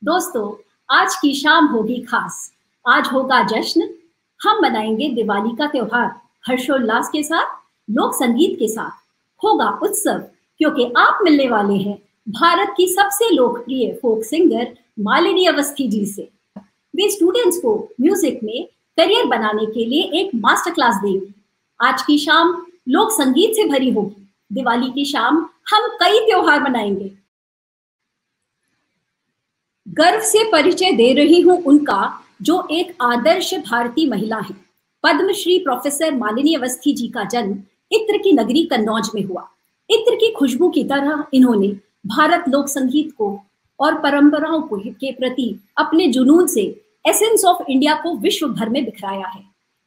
दोस्तों, आज की शाम होगी खास। आज होगा जश्न। हम मनाएंगे दिवाली का त्योहार हर्षोल्लास के साथ, लोक संगीत के साथ। होगा उत्सव क्योंकि आप मिलने वाले हैं भारत की सबसे लोकप्रिय फोक सिंगर मालिनी अवस्थी जी से। वे स्टूडेंट्स को म्यूजिक में करियर बनाने के लिए एक मास्टर क्लास देंगी। आज की शाम लोक संगीत से भरी होगी। दिवाली की शाम हम कई त्योहार मनाएंगे। गर्व से परिचय दे रही हूं उनका, जो एक आदर्श भारतीय महिला है। पद्मश्री प्रोफेसर मालिनी अवस्थी जी का जन्म इत्र की नगरी कन्नौज में हुआ। इत्र की खुशबू की तरह इन्होंने भारत लोक संगीत को और परंपराओं को के प्रति अपने जुनून से एसेंस ऑफ इंडिया को विश्व भर में बिखराया है।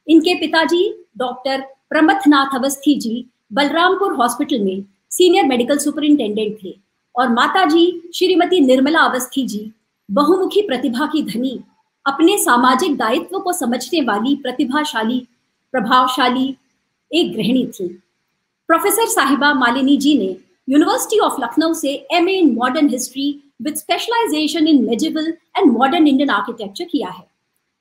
इनके पिताजी डॉक्टर प्रमथनाथ अवस्थी जी बलरामपुर हॉस्पिटल में सीनियर मेडिकल सुपरिंटेंडेंट थे और माताजी श्रीमती निर्मला अवस्थी जी बहुमुखी प्रतिभा की धनी, अपने सामाजिक दायित्व को समझने वाली प्रतिभाशाली प्रभावशाली एक गृहिणी थी। प्रोफेसर साहिबा मालिनी जी ने यूनिवर्सिटी ऑफ लखनऊ से MA in modern history with specialisation in medieval and modern Indian architecture किया है।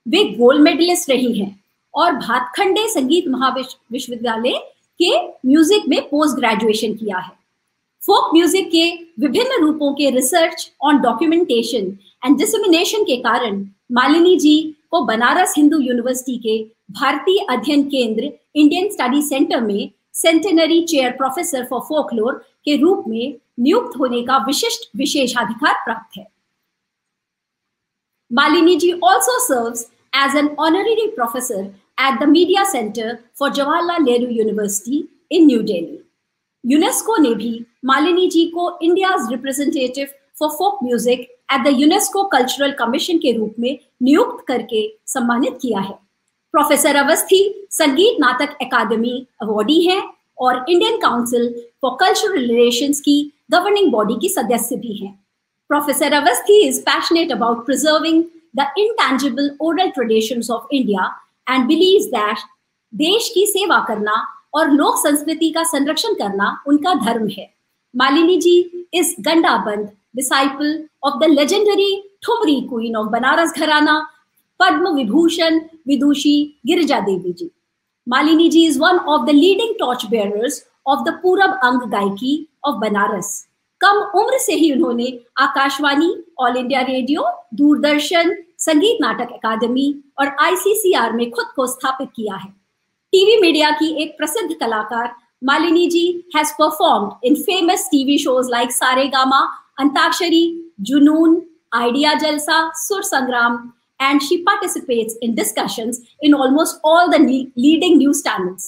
वे गोल्ड मेडलिस्ट रही हैं और भातखंडे संगीत महाविश्वविद्यालय के म्यूजिक में पोस्ट ग्रेजुएशन किया है। फोक म्यूजिक के विभिन्न रूपों के research on documentation and dissemination के कारण मालिनी जी को बनारस हिंदू यूनिवर्सिटी के भारतीय अध्ययन केंद्र इंडियन स्टडी सेंटर में centenary chair professor for folklore के रूप में नियुक्त होने का विशिष्ट विशेषाधिकार प्राप्त है। मालिनी जी also serves as an honorary professor at the Media Center for Jawaharlal Nehru University in New Delhi. UNESCO ने भी मालिनी जी को India's representative for folk music at the UNESCO cultural commission के रूप में नियुक्त करके सम्मानित किया है। प्रोफेसर अवस्थी संगीत नाटक अकादमी अवॉर्डी हैं और Indian council for cultural relations की गवर्निंग बॉडी की सदस्य भी हैं। Professor Awasthi is passionate about preserving the intangible oral traditions of India and believes that देश की सेवा करना और लोक संस्कृति का संरक्षण करना उनका धर्म है। Malini ji is gandabandh disciple of the legendary thumri queen of Banaras gharana Padma Vibhushan Vidushi Girija Devi ji. Malini ji is one of the leading torch bearers of the Purab Ang गायकी ऑफ बनारस। कम उम्र से ही उन्होंने Akashvani, all India radio, Doordarshan, संगीत नाटक अकादमी और आईसीसीआर में खुद को स्थापित किया है। टीवी मीडिया की एक प्रसिद्ध कलाकार Malini ji has performed in famous TV shows like Saregama, Antakshari, Junoon, Idea जलसा, सुर संग्राम, and she participates in discussions in almost all the leading news channels.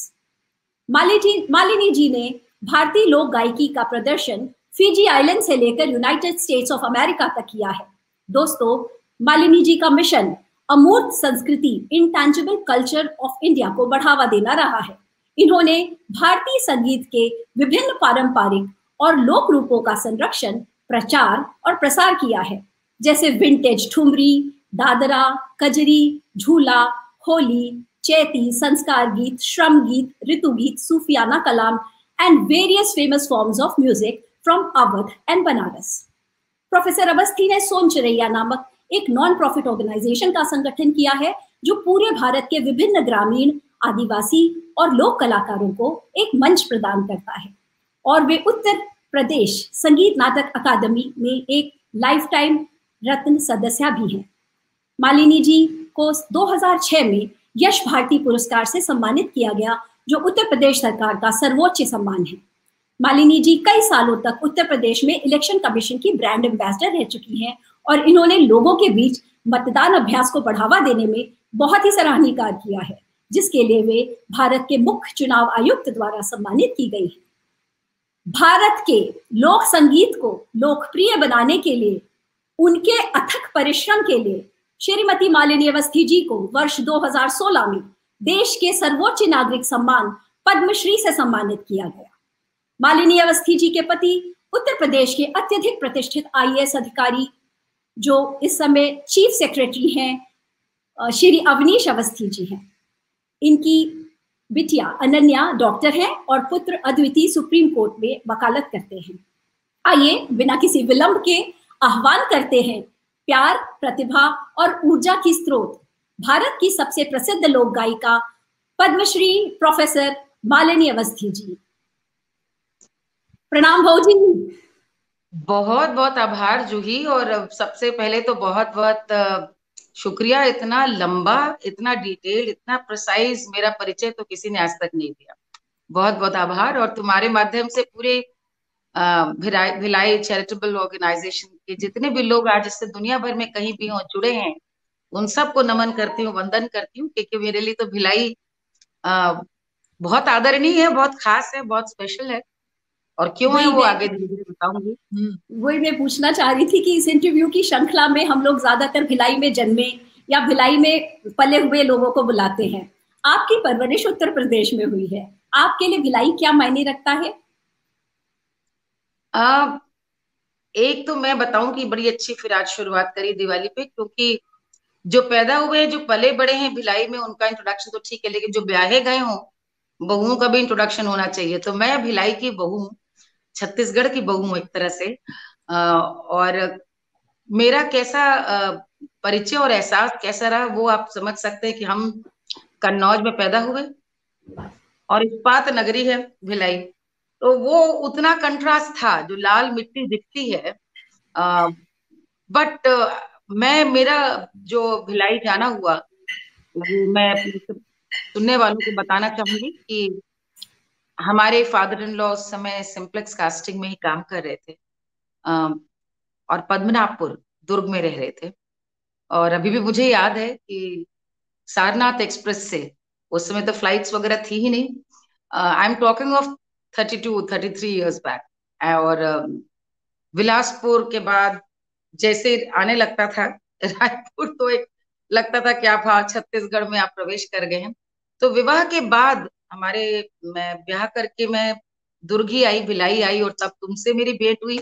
Malini ji ने भारतीय लोक गायकी का प्रदर्शन फिजी आइलैंड से लेकर यूनाइटेड स्टेट्स ऑफ अमेरिका तक किया है। दोस्तों, मालिनी जी का मिशन अमूर्त संस्कृति इंटैंजिबल कल्चर ऑफ इंडिया को बढ़ावा देना रहा है। इन्होंने भारतीय संगीत के विभिन्न पारंपरिक और लोक रूपों का संरक्षण, प्रचार और प्रसार किया है, जैसे विंटेज ठुमरी, दादरा, कजरी, झूला, होली, चैती, संस्कार गीत, श्रम geet, ritu geet, Sufiana kalam and various famous forms of music from Awadh and Banaras. Professor Awasthi ने सोन चिरैया नामक एक नॉन प्रॉफिट ऑर्गेनाइजेशन का संगठन किया है, जो पूरे भारत के विभिन्न ग्रामीण, आदिवासी और लोक कलाकारों को एक मंच प्रदान करता है। और वे उत्तर प्रदेश संगीत नाटक अकादमी में एक लाइफ टाइम रत्न सदस्य भी हैं। मालिनी जी को 2006 में यश भारती पुरस्कार से सम्मानित किया गया, जो उत्तर प्रदेश सरकार का सर्वोच्च सम्मान है। मालिनी जी कई सालों तक उत्तर प्रदेश में इलेक्शन कमीशन की ब्रांड एम्बेसडर रह चुकी हैं और इन्होंने लोगों के बीच मतदान अभ्यास को बढ़ावा देने में बहुत ही सराहनीय कार्य किया है, जिसके लिए वे भारत के मुख्य चुनाव आयुक्त द्वारा सम्मानित की गई है। भारत के लोक संगीत को लोकप्रिय बनाने के लिए उनके अथक परिश्रम के लिए श्रीमती मालिनी अवस्थी जी को वर्ष 2016 में देश के सर्वोच्च नागरिक सम्मान पद्मश्री से सम्मानित किया गया। मालिनी अवस्थी जी के पति उत्तर प्रदेश के अत्यधिक प्रतिष्ठित आईएएस अधिकारी, जो इस समय चीफ सेक्रेटरी हैं, श्री अवनीश अवस्थी जी हैं। इनकी बिटिया अनन्या डॉक्टर हैं और पुत्र अद्वितीय सुप्रीम कोर्ट में वकालत करते हैं। आइए बिना किसी विलंब के आह्वान करते हैं प्यार, प्रतिभा और ऊर्जा की स्रोत, भारत की सबसे प्रसिद्ध लोक गायिका पद्मश्री प्रोफेसर मालिनी अवस्थी जी। प्रणाम भाऊजी। बहुत बहुत आभार जूही। और सबसे पहले तो बहुत बहुत शुक्रिया। इतना लंबा, इतना डिटेल, इतना प्रिसाइज मेरा परिचय तो किसी ने आज तक नहीं दिया। बहुत बहुत आभार। और तुम्हारे माध्यम से पूरे भिलाई चैरिटेबल ऑर्गेनाइजेशन के जितने भी लोग आज इससे दुनिया भर में कहीं भी हो जुड़े हैं, उन सबको नमन करती हूँ, वंदन करती हूँ, क्योंकि मेरे लिए तो भिलाई अ, बहुत आदरणीय है, बहुत खास है, बहुत स्पेशल है। और क्यों है वही वो मैं आगे धीरे धीरे बताऊंगी। वही मैं पूछना चाह रही थी कि इस इंटरव्यू की श्रृंखला में हम लोग ज्यादातर भिलाई में जन्मे या भिलाई में पले हुए लोगों को बुलाते हैं। आपकी परवरिश उत्तर प्रदेश में हुई है, आपके लिए भिलाई क्या मायने रखता है? आ, एक तो मैं बताऊं कि बड़ी अच्छी फिर आज शुरुआत करी दिवाली पे, क्योंकि जो पैदा हुए हैं, जो पले बड़े हैं भिलाई में, उनका इंट्रोडक्शन तो ठीक है, लेकिन जो ब्याहे गए हों, बहुओं का भी इंट्रोडक्शन होना चाहिए। तो मैं भिलाई की बहू हूँ, छत्तीसगढ़ की बहू हूँ एक तरह से। और मेरा कैसा परिचय और एहसास कैसा रहा वो आप समझ सकते हैं कि हम कन्नौज में पैदा हुए और इस्पात नगरी है भिलाई। तो वो उतना कंट्रास्ट था, जो लाल मिट्टी दिखती है। बट मैं मेरा जो भिलाई जाना हुआ, वो मैं अपने सब सुनने वालों को बताना चाहूंगी कि हमारे फादर इन लॉ उस समय सिंप्लेक्स कास्टिंग में ही काम कर रहे थे, और पद्मनाभपुर दुर्ग में रह रहे थे। और अभी भी मुझे याद है कि सारनाथ एक्सप्रेस से, उस समय तो फ्लाइट्स वगैरह थी ही नहीं, I am talking of 32-33 years back. और बिलासपुर के बाद जैसे आने लगता था रायपुर, तो एक लगता था कि आप हाँ छत्तीसगढ़ में आप प्रवेश कर गए हैं। तो विवाह के बाद हमारे, मैं ब्याह करके मैं दुर्ग ही आई, भिलाई आई, और तब तुमसे मेरी भेंट हुई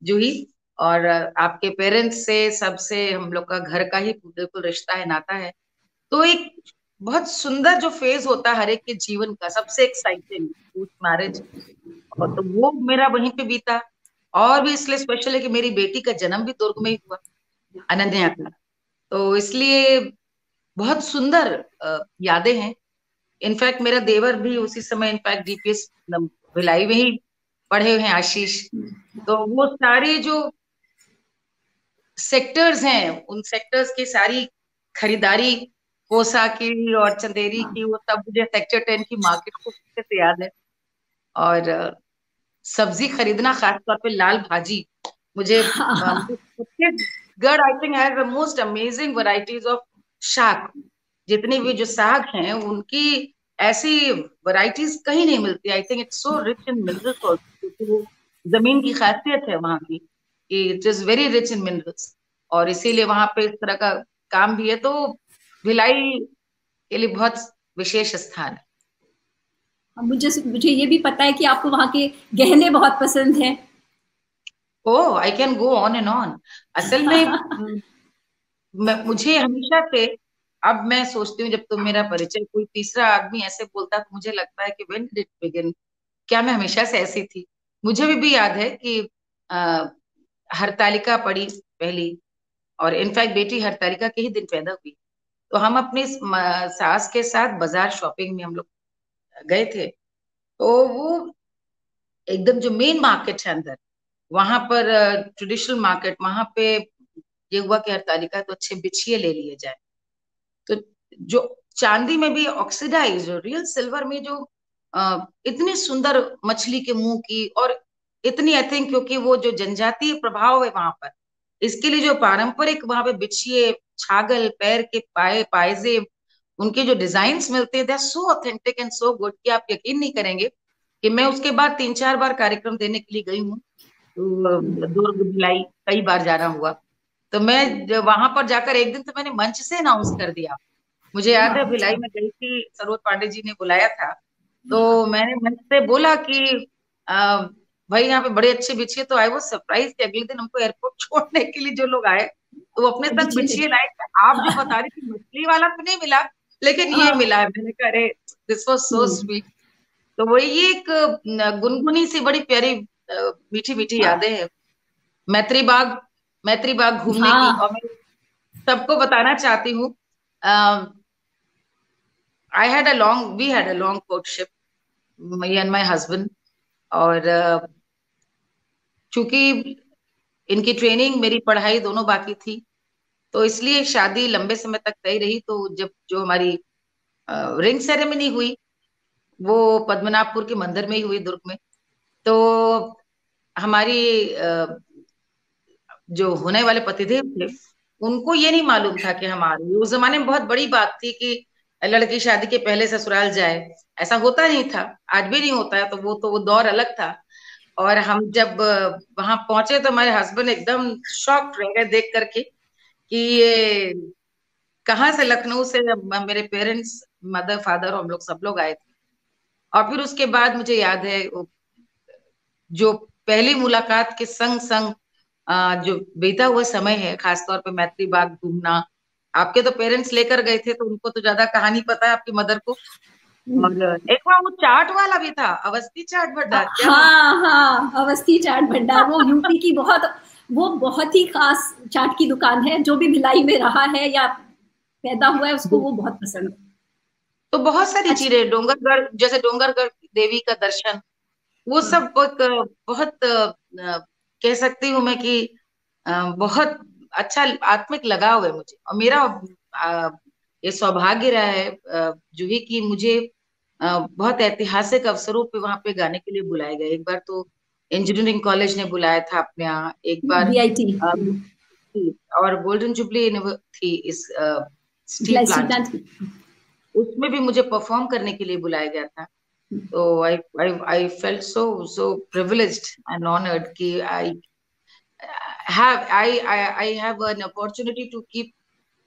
जूही। और आपके पेरेंट्स से, सबसे हम लोग का घर का ही बिल्कुल रिश्ता है, नाता है। तो एक बहुत सुंदर जो फेज होता है हर एक के जीवन का, सबसे एक्साइटिंग पोस्ट मैरिज, और तो वो मेरा वहीं पे बीता। और भी इसलिए स्पेशल है कि मेरी बेटी का जन्म भी दुर्ग में ही हुआ, अनन्या का। तो इसलिए बहुत सुंदर यादें हैं। इनफैक्ट मेरा देवर भी उसी समय इनफैक्ट डीपीएस भिलाई में ही पढ़े हुए हैं, आशीष। तो वो सारे जो सेक्टर्स हैं, उन सेक्टर्स की सारी खरीदारी, कोसा की और चंदेरी की, वो सब मुझे सेक्टर 10 की मार्केट को अच्छे से याद है। और सब्जी खरीदना, खासतौर पे लाल भाजी, मुझे Chhattisgarh I think has the most amazing varieties of शाक। जितने भी जो साग हैं उनकी ऐसी वैरायटीज कहीं नहीं मिलती। I think it's so rich in minerals also, क्योंकि वो जमीन की खासियत है वहां की कि it is very rich in minerals. और इसीलिए वहां पे इस तरह का काम भी है। तो भिलाई के लिए बहुत विशेष स्थान है। मुझे मुझे ये भी पता है कि आपको वहाँ के गहने बहुत पसंद हैं। Oh, I can go on and on. असल में मुझे हमेशा से, अब मैं सोचती हूँ जब तुम मेरा परिचय कोई तीसरा आदमी ऐसे बोलता तो मुझे लगता है कि व्हेन डिड इट बिगिन, क्या मैं हमेशा से ऐसी थी? मुझे भी याद है कि आ, हरतालिका पड़ी पहली, और इनफैक्ट बेटी हरतालिका के ही दिन पैदा हुई। तो हम अपनी सास के साथ बाजार शॉपिंग में हम लोग गए थे। तो वो एकदम जो मेन मार्केट है अंदर, वहां पर ट्रेडिशनल मार्केट, वहां पे ये हुआ कि हरतालिका तो अच्छे बिछिए ले लिए जाए। तो जो चांदी में भी ऑक्सीडाइज और रियल सिल्वर में जो इतनी सुंदर मछली के मुंह की, और इतनी आई थिंक क्योंकि वो जो जनजातीय प्रभाव है वहां पर, इसके लिए जो पारंपरिक वहां पे बिछिए, छागल, पैर के पायजे, उनके जो डिजाइन्स मिलते हैं, they are so authentic and so good कि आप यकीन नहीं करेंगे कि मैं उसके बाद 3-4 बार कार्यक्रम देने के लिए गई हूँ। तो दुर्ग भिलाई कई बार जाना हुआ। तो मैं वहां पर जाकर एक दिन तो मैंने मंच से अनाउंस कर दिया। मुझे याद है भिलाई में गई थी, सरोज पांडे जी ने बुलाया था। तो मैंने मंच से बोला कि आ, भाई यहाँ पे बड़े अच्छे बिछिए। तो आई वाज सरप्राइज कि अगले दिन हमको एयरपोर्ट छोड़ने के लिए जो लोग आए, तो वो अपने संग बिछिए लाए। आप जो बता रही थी मछली वाला तो नहीं मिला, लेकिन ये मिला है। मैंने कहा अरे, दिस वाज सो स्वीट। तो वही ये एक गुनगुनी सी बड़ी प्यारी मीठी मीठी यादें हैं। मैत्री बाग मैत्री बाग घूमने की। हाँ। और मैं सबको बताना चाहती हूँ, we had a long courtship, me and my husband. और चूंकि इनकी ट्रेनिंग मेरी पढ़ाई दोनों बाकी थी, तो इसलिए शादी लंबे समय तक तय रही। तो जब जो हमारी रिंग सेरेमनी हुई, वो पद्मनाभपुर के मंदिर में ही हुई, दुर्ग में। तो हमारी जो होने वाले पतिदेव थे, उनको ये नहीं मालूम था कि हम आ रहे हैं। उस जमाने में बहुत बड़ी बात थी कि लड़की शादी के पहले ससुराल जाए। ऐसा होता नहीं था, आज भी नहीं होता है। तो वो दौर अलग था। और हम जब वहां पहुंचे तो हमारे हस्बैंड एकदम शॉक्ड रह गए देख करके कि ये कहाँ से, लखनऊ से मेरे पेरेंट्स, मदर फादर, हम लोग सब लोग आए थे। और फिर उसके बाद मुझे याद है जो पहली मुलाकात के संग संग जो बीता हुआ समय है, खासतौर पे मैत्री बाग घूमना। आपके तो पेरेंट्स लेकर गए थे, तो उनको तो ज्यादा कहानी पता है, आपकी मदर को। और एक बार वो चाट वाला भी था, अवस्थी चाट भंडार, क्या वो? हाँ हाँ, अवस्थी चाट भंडार, वो यूपी की वो बहुत ही खास चाट की दुकान है। जो भी भिलाई में रहा है या पैदा हुआ है, उसको वो बहुत पसंद है। तो बहुत सारी अच्छा। चीजें, डोंगरगढ़, जैसे डोंगरगढ़ देवी का दर्शन, वो सब एक बहुत कह सकती हूँ मैं कि बहुत अच्छा आत्मिक लगाव है मुझे। और मेरा ये सौभाग्य रहा है जो है कि मुझे बहुत ऐतिहासिक अवसरों पे वहां पे गाने के लिए बुलाया गया। एक बार तो इंजीनियरिंग कॉलेज ने बुलाया था अपने यहाँ, एक बार बीआईटी, और गोल्डन जुबली थी इस steel Bhilai steel plant, plant की। उसमें भी मुझे परफॉर्म करने के लिए बुलाया गया था। तो I felt so privileged and honored कि I have an opportunity to keep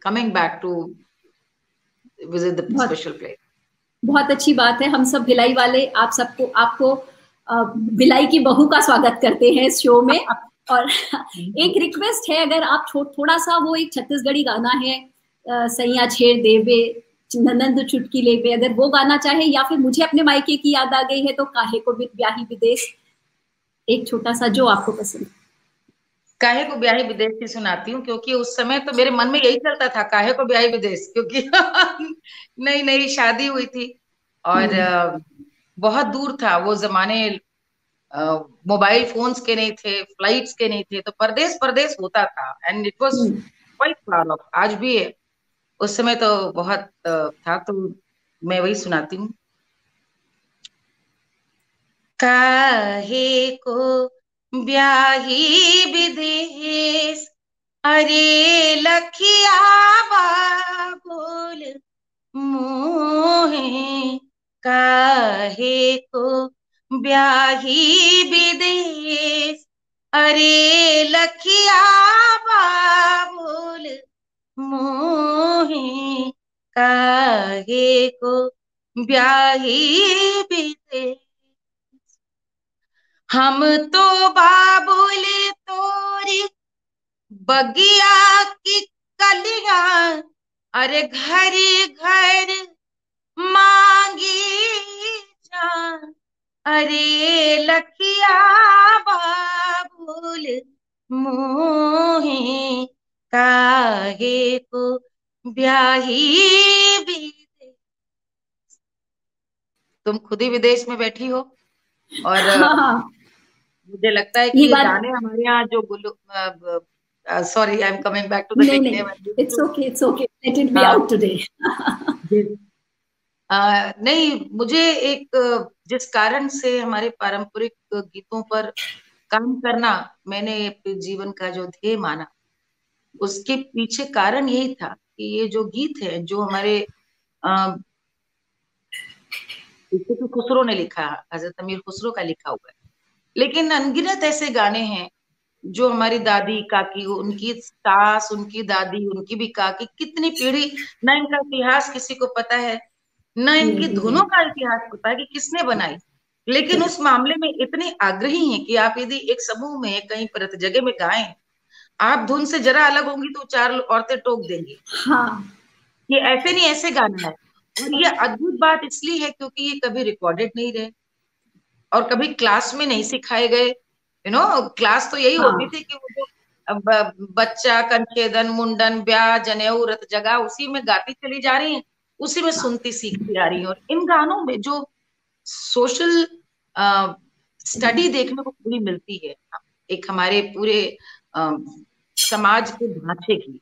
coming back to visit the बहुत special place. बहुत अच्छी बात है। हम सब भिलाई वाले आप सबको, आपको भिलाई की बहू का स्वागत करते हैं इस शो में। और एक रिक्वेस्ट है, अगर आप थोड़ा सा, वो एक छत्तीसगढ़ी गाना है, सैया छेड़ देवे ननंद चुटकी पे, अगर वो गाना चाहे, या फिर मुझे अपने मायके की याद आ गई है तो काहे को ब्याही विदेश, एक छोटा सा जो आपको पसंद। काहे को ब्याही विदेश की सुनाती हूँ, क्योंकि उस समय तो मेरे मन में यही चलता था, काहे को ब्याही विदेश, क्योंकि नई नई शादी हुई थी। और बहुत दूर था वो जमाने, मोबाइल फोन्स के नहीं थे, फ्लाइट्स के नहीं थे, तो परदेश परदेश होता था। And it was quite far of, आज भी है, उस समय तो बहुत था। तो मैं वही सुनाती हूँ। काहे को ब्याही विदेश, अरे लखिया बाबुल मोहे, काहे को ब्याही विदेश, अरे लखिया बाबुल मोहे, काहे को ब्याही विदेश। हम तो बाबुल तोरी बगिया की कलियां, अरे घर घर मांगी जान, अरे लखिया बाबुल मोहे, काहे को ब्याही विदेश। तुम खुद ही विदेश में बैठी हो। और हाँ, मुझे लगता है कि ये ये बात, गाने हमारे यहाँ जो Gullu, sorry, I am coming back to the नहीं नहीं, nickname. It's okay, it's okay, let it be हाँ, आउट टुडे। नहीं, मुझे एक जिस कारण से हमारे पारंपरिक गीतों पर काम करना मैंने अपने जीवन का जो ध्येय माना, उसके पीछे कारण यही था कि ये जो गीत है, जो हमारे अ, इसे तो खुसरो ने लिखा, हजरत अमीर खुसरो का लिखा हुआ है। लेकिन अनगिनत ऐसे गाने हैं जो हमारी दादी काकी, उनकी सास, उनकी दादी, उनकी भी काकी, कितनी पीढ़ी, ना इनका इतिहास किसी को पता है, ना इनकी नहीं धुनों नहीं, का इतिहास पता है कि किसने बनाई। लेकिन उस मामले में इतने आग्रही हैं कि आप यदि एक समूह में कहीं पर जगह में गाएं, आप धुन से जरा अलग होंगी तो चार औरतें टोक देंगी। हाँ ये ऐसे नहीं, ऐसे गाना है। और ये अद्भुत बात इसलिए है क्योंकि ये कभी रिकॉर्डेड नहीं रहे और कभी क्लास में नहीं सिखाए गए। क्लास तो यही होती हाँ थी कि वो जो अब बच्चा, कंचेदन, मुंडन, ब्याह, जनेऊ, रत जगा, उसी में गाती चली जा रही है, उसी में सुनती सीखती आ रही है। और इन गानों में जो सोशल स्टडी देखने को पूरी मिलती है, एक हमारे पूरे समाज के ढांचे की,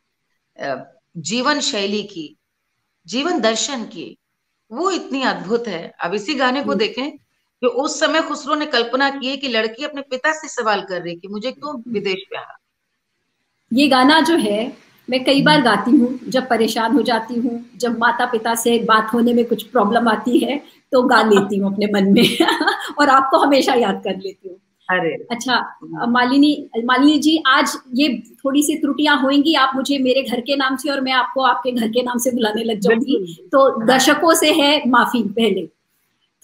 जीवन शैली की, जीवन दर्शन की, वो इतनी अद्भुत है। अब इसी गाने को देखें कि उस समय खुसरो ने कल्पना की है कि लड़की अपने पिता से सवाल कर रही कि मुझे क्यों विदेश ब्याह। ये गाना जो है मैं कई बार गाती हूँ जब परेशान हो जाती हूँ, जब माता पिता से बात होने में कुछ प्रॉब्लम आती है तो गा लेती हूँ अपने मन में और आपको हमेशा याद कर लेती हूँ। अरे अच्छा मालिनी जी, आज ये थोड़ी सी त्रुटियां होंगी, आप मुझे मेरे घर के नाम से और मैं आपको आपके घर के नाम से बुलाने लग जाऊंगी, तो दर्शकों से है माफी पहले।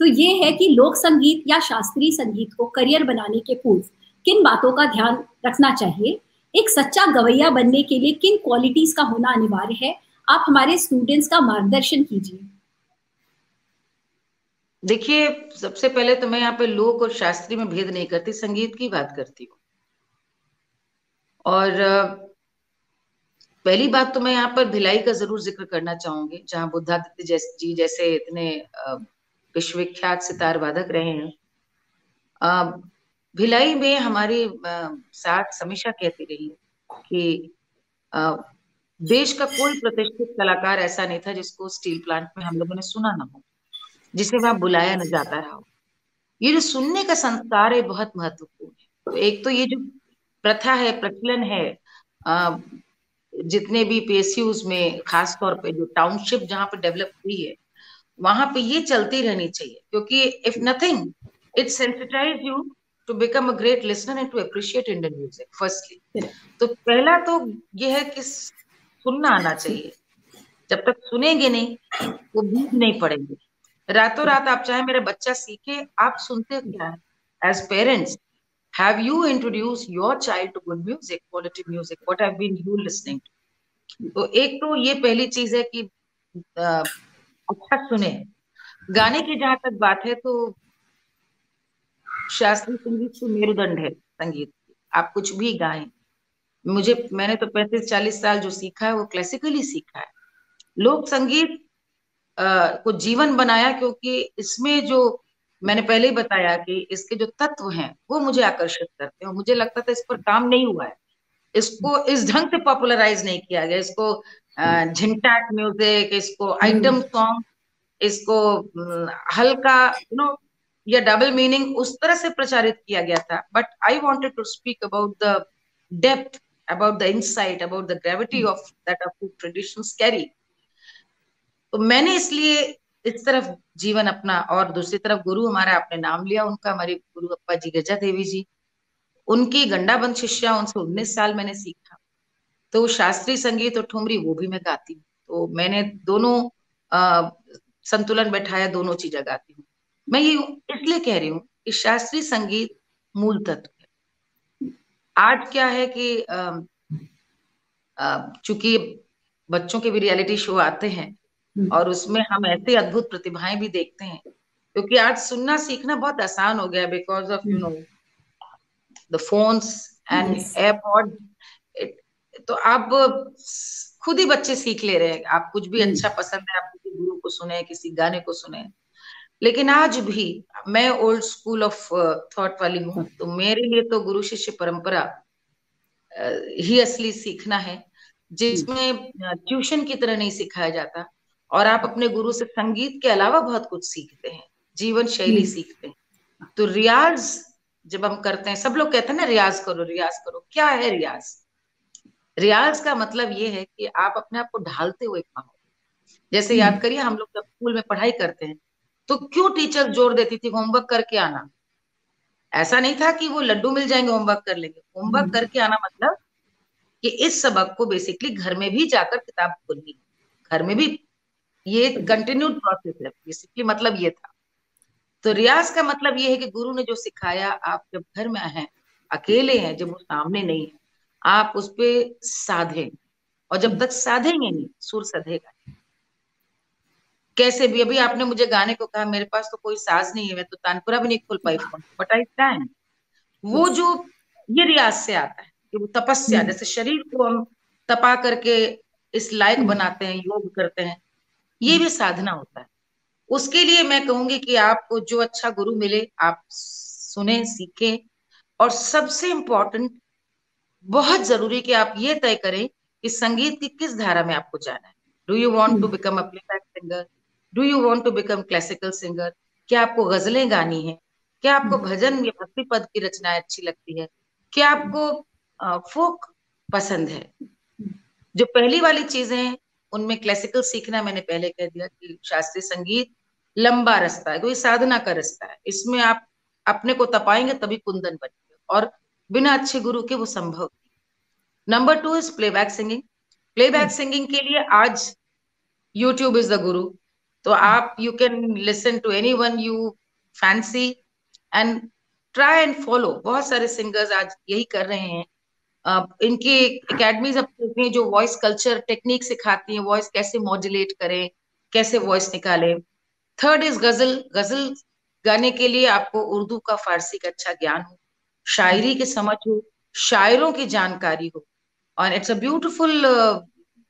तो ये है कि लोक संगीत या शास्त्रीय संगीत को करियर बनाने के पूर्व किन बातों का ध्यान रखना चाहिए, एक सच्चा गवैया बनने के लिए किन क्वालिटीज का होना अनिवार्य है, आप हमारे स्टूडेंट्स का मार्गदर्शन कीजिए। देखिए, सबसे पहले तो मैं यहाँ पे लोक और शास्त्रीय में भेद नहीं करती, संगीत की बात करती हूँ। और पहली बात तो मैं यहाँ पर भिलाई का जरूर जिक्र करना चाहूंगी, जहाँ बुद्धादित्य जी जैसे इतने विश्वविख्यात सितार वादक रहे हैं। भिलाई में हमारी साथ हमेशा कहती रही कि देश का कोई प्रतिष्ठित कलाकार ऐसा नहीं था जिसको स्टील प्लांट में हम लोगों ने सुना ना हो, जिसे वहां बुलाया न जाता रहा हो। ये जो सुनने का संस्कार है बहुत महत्वपूर्ण है। तो एक तो ये जो प्रथा है, प्रचलन है, जितने भी पीएसयूज में, खास तौर पे जो टाउनशिप जहां पे डेवलप हुई है, वहां पे ये चलती रहनी चाहिए, क्योंकि if nothing it sensitize you to become a great listener and to appreciate Indian music firstly. तो पहला तो ये है कि सुनना आना चाहिए। जब तक सुनेंगे नहीं वो बीज नहीं पड़ेंगे। रातों रात आप चाहे मेरा बच्चा सीखे, आप सुनते क्या है as parents? Have you introduce your child to good music, quality music? What have been you listening? तो एक तो ये पहली चीज है कि अच्छा सुने। गाने की जहां तक बात है तो शास्त्रीय संगीत तो मेरुदंड है संगीत। आप कुछ भी गाएं, मैंने तो 35-40 साल जो सीखा है वो क्लासिकली सीखा है। लोक संगीत को जीवन बनाया, क्योंकि इसमें जो मैंने पहले ही बताया कि इसके जो तत्व हैं वो मुझे आकर्षित करते हैं। मुझे लगता था इस पर काम नहीं हुआ है, इसको इस ढंग से पॉपुलराइज नहीं किया गया, इसको झिंटाक म्यूजिक, इसको आइटम सॉन्ग, इसको हल्का या डबल मीनिंग उस तरह से प्रचारित किया गया था। But I wanted to speak about the depth, about the insight, about the gravity of that of traditions carry. तो मैंने इसलिए इस तरफ जीवन अपना, और दूसरी तरफ गुरु हमारा आपने नाम लिया उनका, हमारे गुरु अप्पा जी गजा देवी जी, उनकी गंडाबंद शिष्या, उनसे 19 साल मैंने सीखा। तो शास्त्रीय संगीत और ठुमरी वो भी मैं गाती हूँ। तो मैंने दोनों संतुलन बैठाया, दोनों चीजें गाती हूँ। मैं ये इसलिए कह रही हूँ कि शास्त्रीय संगीत मूल तत्व है। आज क्या है कि चूंकि बच्चों के भी रियलिटी शो आते हैं और उसमें हम ऐसे अद्भुत प्रतिभाएं भी देखते हैं, क्योंकि आज सुनना सीखना बहुत आसान हो गया because of the phones and AirPod. तो आप खुद ही बच्चे सीख ले रहे हैं, आप कुछ भी अच्छा पसंद है आप किसी गुरु को सुने, किसी गाने को सुने। लेकिन आज भी मैं ओल्ड स्कूल ऑफ थॉट वाली हूँ, तो मेरे लिए तो गुरु शिष्य परंपरा ही असली सीखना है, जिसमें ट्यूशन की तरह नहीं सिखाया जाता। और आप अपने गुरु से संगीत के अलावा बहुत कुछ सीखते हैं, जीवन शैली सीखते हैं। तो रियाज जब हम करते हैं, सब लोग कहते हैं ना रियाज करो रियाज करो। क्या है रियाज? रियाज का मतलब ये है कि आप अपने आप को ढालते हुए खाओ। जैसे याद करिए, हम लोग जब स्कूल में पढ़ाई करते हैं तो क्यों टीचर जोर देती थी होमवर्क करके आना? ऐसा नहीं था कि वो लड्डू मिल जाएंगे होमवर्क कर लेंगे। होमवर्क करके आना मतलब कि इस सबक को बेसिकली घर में भी जाकर किताब खोलनी, घर में भी ये कंटिन्यूड प्रोसेस है बेसिकली, मतलब ये था। तो रियाज का मतलब ये है कि गुरु ने जो सिखाया, आप जब घर में हैं, अकेले हैं, जब वो सामने नहीं है, आप उस पे साधें। और जब तक साधेंगे नहीं, सुर सधेगा। कैसे भी, अभी आपने मुझे गाने को कहा, मेरे पास तो कोई साज नहीं है, मैं तो तानपुरा भी नहीं खोल पाई फोन, बट आई कैन। वो जो ये रियाज से आता है। कि वो तपस्या, जैसे शरीर को हम तपा करके इस लायक बनाते हैं, योग करते हैं, ये भी साधना होता है। उसके लिए मैं कहूंगी कि आपको जो अच्छा गुरु मिले आप सुने, सीखें। और सबसे इम्पोर्टेंट, बहुत जरूरी कि आप ये तय करें कि संगीत की किस धारा में आपको जाना है। Do you want to become a playback singer? Do you want to become classical singer? क्या आपको गजलें गानी है? क्या आपको भजन या भक्ति पद की रचनाएं अच्छी लगती है? क्या आपको फोक पसंद है? जो पहली वाली चीजें हैं उनमें क्लासिकल सीखना, मैंने पहले कह दिया कि शास्त्रीय संगीत लंबा रास्ता है, कोई साधना का रास्ता है। इसमें आप अपने को तपाएंगे तभी कुंदन बनेंगे, और बिना अच्छे गुरु के वो संभव। Number 2 is playback singing. Playback singing के लिए आज यूट्यूब इज द गुरु। तो आप you can listen to anyone you fancy and try and follow. बहुत सारे सिंगर्स आज यही कर रहे हैं। इनकी एकेडमीज अब हैं जो वॉइस कल्चर टेक्निक सिखाती हैं, वॉइस कैसे मॉड्यूलेट करें, कैसे वॉइस निकालें। थर्ड इज गजल। गजल गाने के लिए आपको उर्दू का, फारसी का अच्छा ज्ञान हो, शायरी की समझ हो, शायरों की जानकारी हो। और इट्स अ ब्यूटीफुल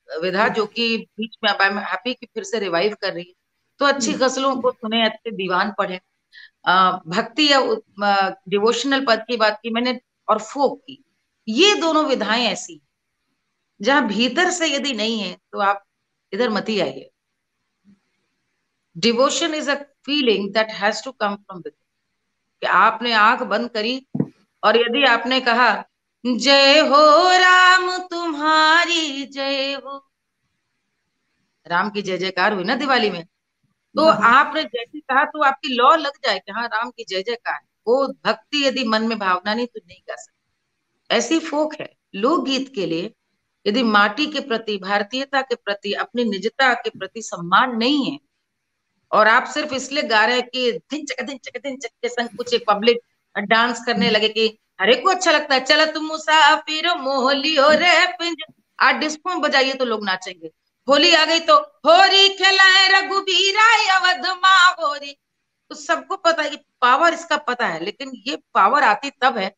विधा जो कि बीच में, आई एम हैप्पी कि फिर से रिवाइव कर रही है। तो अच्छी गजलों को सुने, अच्छे दीवान पढ़े। भक्ति या डिवोशनल पद की बात की मैंने, और फोक की। ये दोनों विधाएं ऐसी जहां भीतर से यदि नहीं है तो आप इधर मत ही आइए। Devotion is a feeling that has to come from with. कि आपने आंख बंद करी और यदि आपने कहा जय हो राम तुम्हारी जय हो, राम की जय जयकार हुई ना दिवाली में, तो आपने जैसे कहा तो आपकी लौ लग जाए कि हाँ राम की जय जयकार। वो भक्ति यदि मन में भावना नहीं तो नहीं गा सकते। ऐसी फोक है। लोकगीत के लिए यदि माटी के प्रति, भारतीयता के प्रति, अपनी निजता के प्रति सम्मान नहीं है, और आप सिर्फ इसलिए गा रहे हैं कि दिन चक के संग कुछ एक पब्लिक डांस करने लगे कि हर एक को अच्छा लगता है, चलो तुम मुसाफिर मोहली हो रे पिंज, आज डिस्को में बजाइए तो लोग नाचेंगे। होली आ गई तो होरी खिलाए रघुबीरा अवध माँ होरी। तो सबको पता है कि पावर इसका पता है, लेकिन ये पावर आती तब है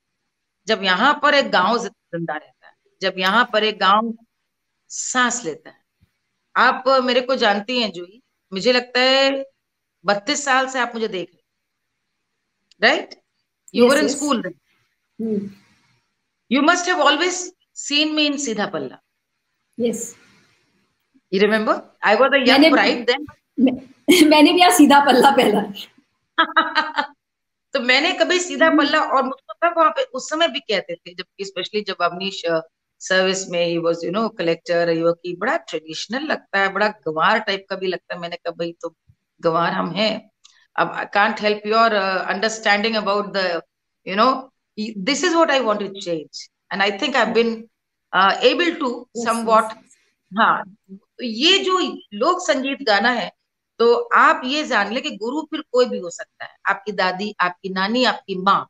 जब यहाँ पर एक गांव जिंदा रहता है, जब यहाँ पर एक गांव सांस लेता है। आप मेरे को जानती हैं जूही, मुझे लगता है 32 साल से आप मुझे देख रहे, right? You were Yes, in yes. School, you must have always seen me in seedha palla. Yes. You remember I was a मैंने यंग ब्राइड देन। मैंने भी यहाँ सीधा पल्ला पहला। तो मैंने कभी सीधा पल्ला, और मुझको तब वहां पे उस समय भी कहते थे, जब स्पेशली जब अवनीश सर्विस में ही वाज कलेक्टर, कि बड़ा ट्रेडिशनल लगता है, बड़ा गंवार टाइप का भी लगता है। मैंने कहा भाई तो गंवार हम हैं। अब I can't help your understanding about the you know this is what I want to change, and I think I have been able to somewhat. हाँ, तो ये जो लोक संगीत गाना है, तो आप ये जान ले कि गुरु फिर कोई भी हो सकता है। आपकी दादी, आपकी नानी, आपकी माँ,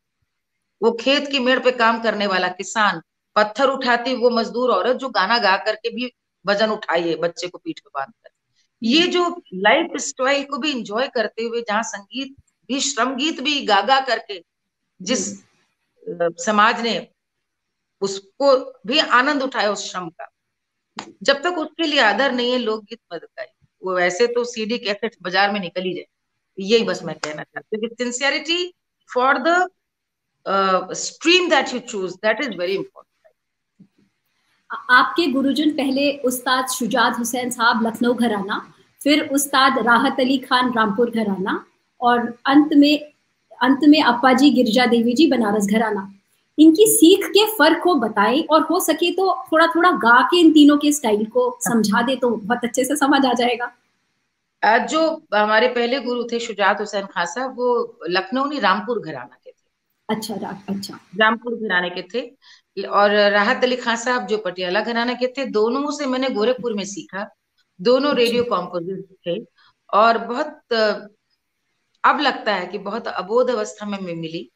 वो खेत की मेड़ पे काम करने वाला किसान, पत्थर उठाती वो मजदूर औरत जो गाना गा करके भी वजन उठाई है बच्चे को पीठ पे बांध कर। ये जो लाइफ स्टाइल को भी इंजॉय करते हुए, जहाँ संगीत भी, श्रम गीत भी गा गा करके जिस समाज ने उसको भी आनंद उठाया उस श्रम का, जब तक उसके लिए आदर नहीं है लोकगीत मत गाइए। वो ऐसे तो सीडी कैसेट बाजार में निकल ही जाए। यही बस मैं कहना चाहती हूँ कि sincerity for the stream that you choose, that is very important. आपके गुरुजन पहले उस्ताद शुजात हुसैन साहब लखनऊ घराना, फिर उस्ताद राहत अली खान रामपुर घराना, और अंत में अप्पा जी गिरजा देवी जी बनारस घराना। इनकी सीख के फर्क को बताएं, और हो सके तो थोड़ा थोड़ा गा के इन तीनों के स्टाइल को समझा दे तो बहुत अच्छे से समझ आ जाएगा। जो हमारे पहले गुरु थे शुजात हुसैन खान साहब, वो लखनऊ नहीं रामपुर घराना के थे। अच्छा, रामपुर घराने के थे। और राहत अली खान साहब जो पटियाला घराने के थे। दोनों से मैंने गोरखपुर में सीखा। दोनों रेडियो कॉम्पोजिट थे, और बहुत अब लगता है कि बहुत अबोध अवस्था में मैं मिली।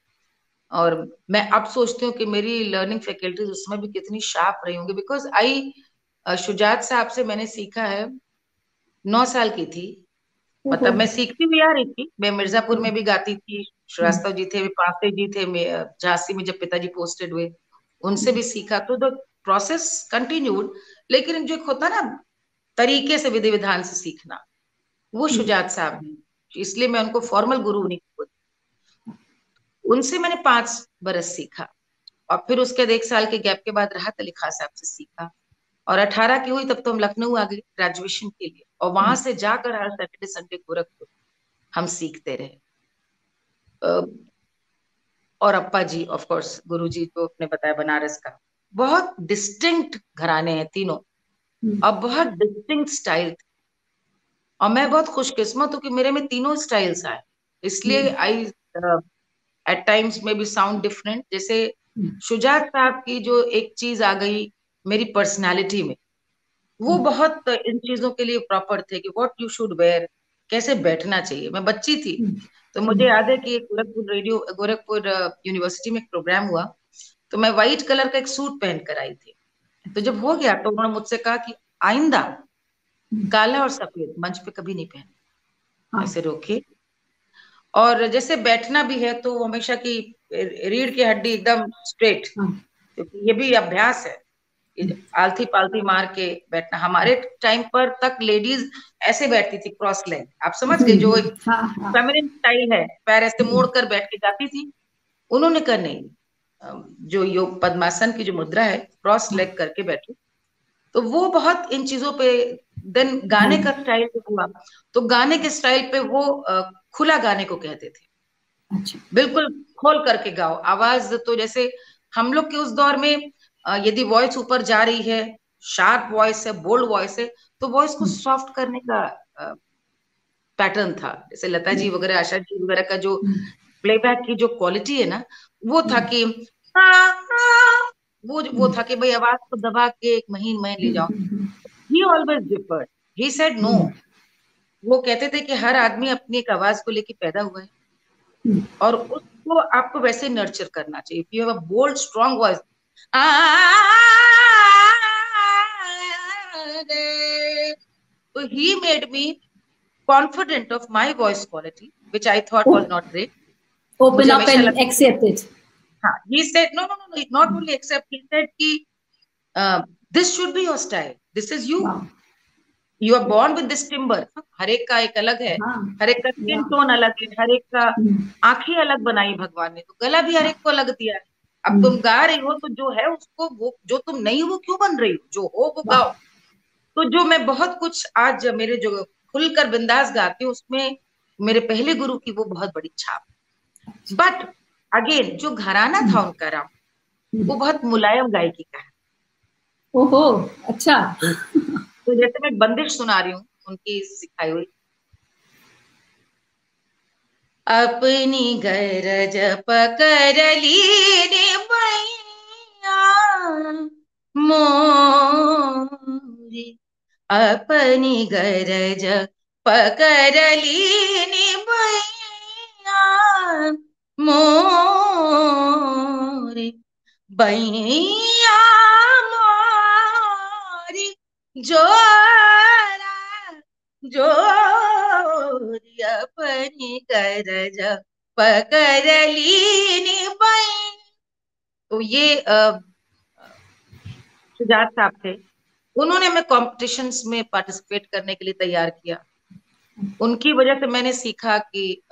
और मैं अब सोचती हूँ कि मेरी लर्निंग फैकल्टीज उसमें भी कितनी शार्प रही होंगी, बिकॉज आई शुजात साहब से मैंने सीखा है, 9 साल की थी। मतलब मैं सीखती हुई आ रही थी। मैं मिर्जापुर में भी गाती थी, श्रीवास्तव जी थे, पांसे जी थे, झांसी में जब पिताजी पोस्टेड हुए उनसे भी सीखा। तो द प्रोसेस कंटिन्यूड, लेकिन जो एक होता है ना तरीके से, विधि विधान से सीखना, वो शुजात साहब ने, इसलिए मैं उनको फॉर्मल गुरु नहीं बोलती। उनसे मैंने 5 बरस सीखा, और फिर उसके बाद 1 साल के गैप के बाद राहत अली खान साहब से सीखा, और 18 की हुई तब तो हम लखनऊ आ गए ग्रेजुएशन के लिए, और वहां से जाकर हर सैटरडे संडे गोरखपुर हम सीखते रहे। और अप्पा जी ऑफ कोर्स, गुरु जी को आपने बताया बनारस का, बहुत डिस्टिंक्ट घराने हैं तीनों, और बहुत डिस्टिंक्ट स्टाइल। और मैं बहुत खुशकिस्मत हूँ कि मेरे में तीनों स्टाइल्स आए, इसलिए आई एट टाइम्स में भी साउंड डिफरेंट। जैसे शुजात साहब की जो एक चीज आ गई मेरी पर्सनालिटी में, वो बहुत इन चीजों के लिए प्रॉपर थे कि व्हाट यू शुड वेयर, कैसे बैठना चाहिए। मैं बच्ची थी तो मुझे याद है कि गोरखपुर यूनिवर्सिटी में एक प्रोग्राम हुआ, तो मैं व्हाइट कलर का एक सूट पहन कर आई थी। तो जब हो गया तो उन्होंने मुझसे कहा कि आइंदा काला और सफेद मंच पे कभी नहीं पहनना, ऐसे रोके। और जैसे बैठना भी है तो हमेशा की रीढ़ की हड्डी एकदम स्ट्रेट, क्योंकि ये भी अभ्यास है, आलती पालती मार के बैठना। हमारे टाइम पर तक लेडीज ऐसे बैठती थी, क्रॉस लेग, आप समझ गए, जो एक फेमिनिन स्टाइल है, पैर ऐसे मोड़ कर बैठ के जाती थी। उन्होंने कहा नहीं, जो योग पद्मासन की जो मुद्रा है, क्रॉस लेग करके बैठो। तो वो बहुत इन चीजों पे, देन गाने का स्टाइल हुआ, तो गाने के स्टाइल पे वो खुला गाने को कहते थे। अच्छा। बिल्कुल खोल करके गाओ आवाज। तो जैसे हम लोग के उस दौर में यदि वॉइस ऊपर जा रही है, शार्प वॉइस है, बोल्ड वॉइस है, तो वॉइस को सॉफ्ट करने का पैटर्न था। जैसे लता जी वगैरह, आशा जी वगैरह का जो प्लेबैक की जो क्वालिटी है ना, वो था कि वो था कि भाई आवाज को दबा के एक महीन में ले जाओ। He always differed, he said no. वो कहते थे कि हर आदमी अपनी एक आवाज को लेके पैदा हुआ है, और उसको आपको वैसे नर्चर करना चाहिए। If you have a bold strong voice, so he made me confident of my voice quality, which I thought was not great. Open up and accept it. He said, no, not only accept, he said कि this should be your style. This is you. Wow. You are born with this timber. हर एक का एक अलग है, हर एक का skin tone अलग है, हर एक का आंखें अलग बनाई भगवान ने, तो गला भी हर एक को अलग दिया है। अब तुम गा रही हो तो जो है उसको, वो जो तुम नहीं हो क्यों बन रही हो, जो हो वो गाओ। तो जो मैं बहुत कुछ आज मेरे जो खुलकर बिंदास गाती हूँ, उसमें मेरे पहले गुरु की वो बहुत बड़ी छाप। बट अगेन जो घराना था उनका राम, वो बहुत मुलायम गायकी का है। ओहो, अच्छा। तो जैसे मैं बंदिश सुना रही हूँ उनकी सिखाई हुई, अपनी गरज पकड़ ली मैया मोरी, अपनी गरज पकड़ ली मैया मोरी, बैया मोरी जोरा जोरी, अपनी गरज पकड़ ली बाई। तो ये शुजात साहब थे, उन्होंने हमें कॉम्पिटिशन्स में पार्टिसिपेट करने के लिए तैयार किया। उनकी वजह से मैंने सीखा कि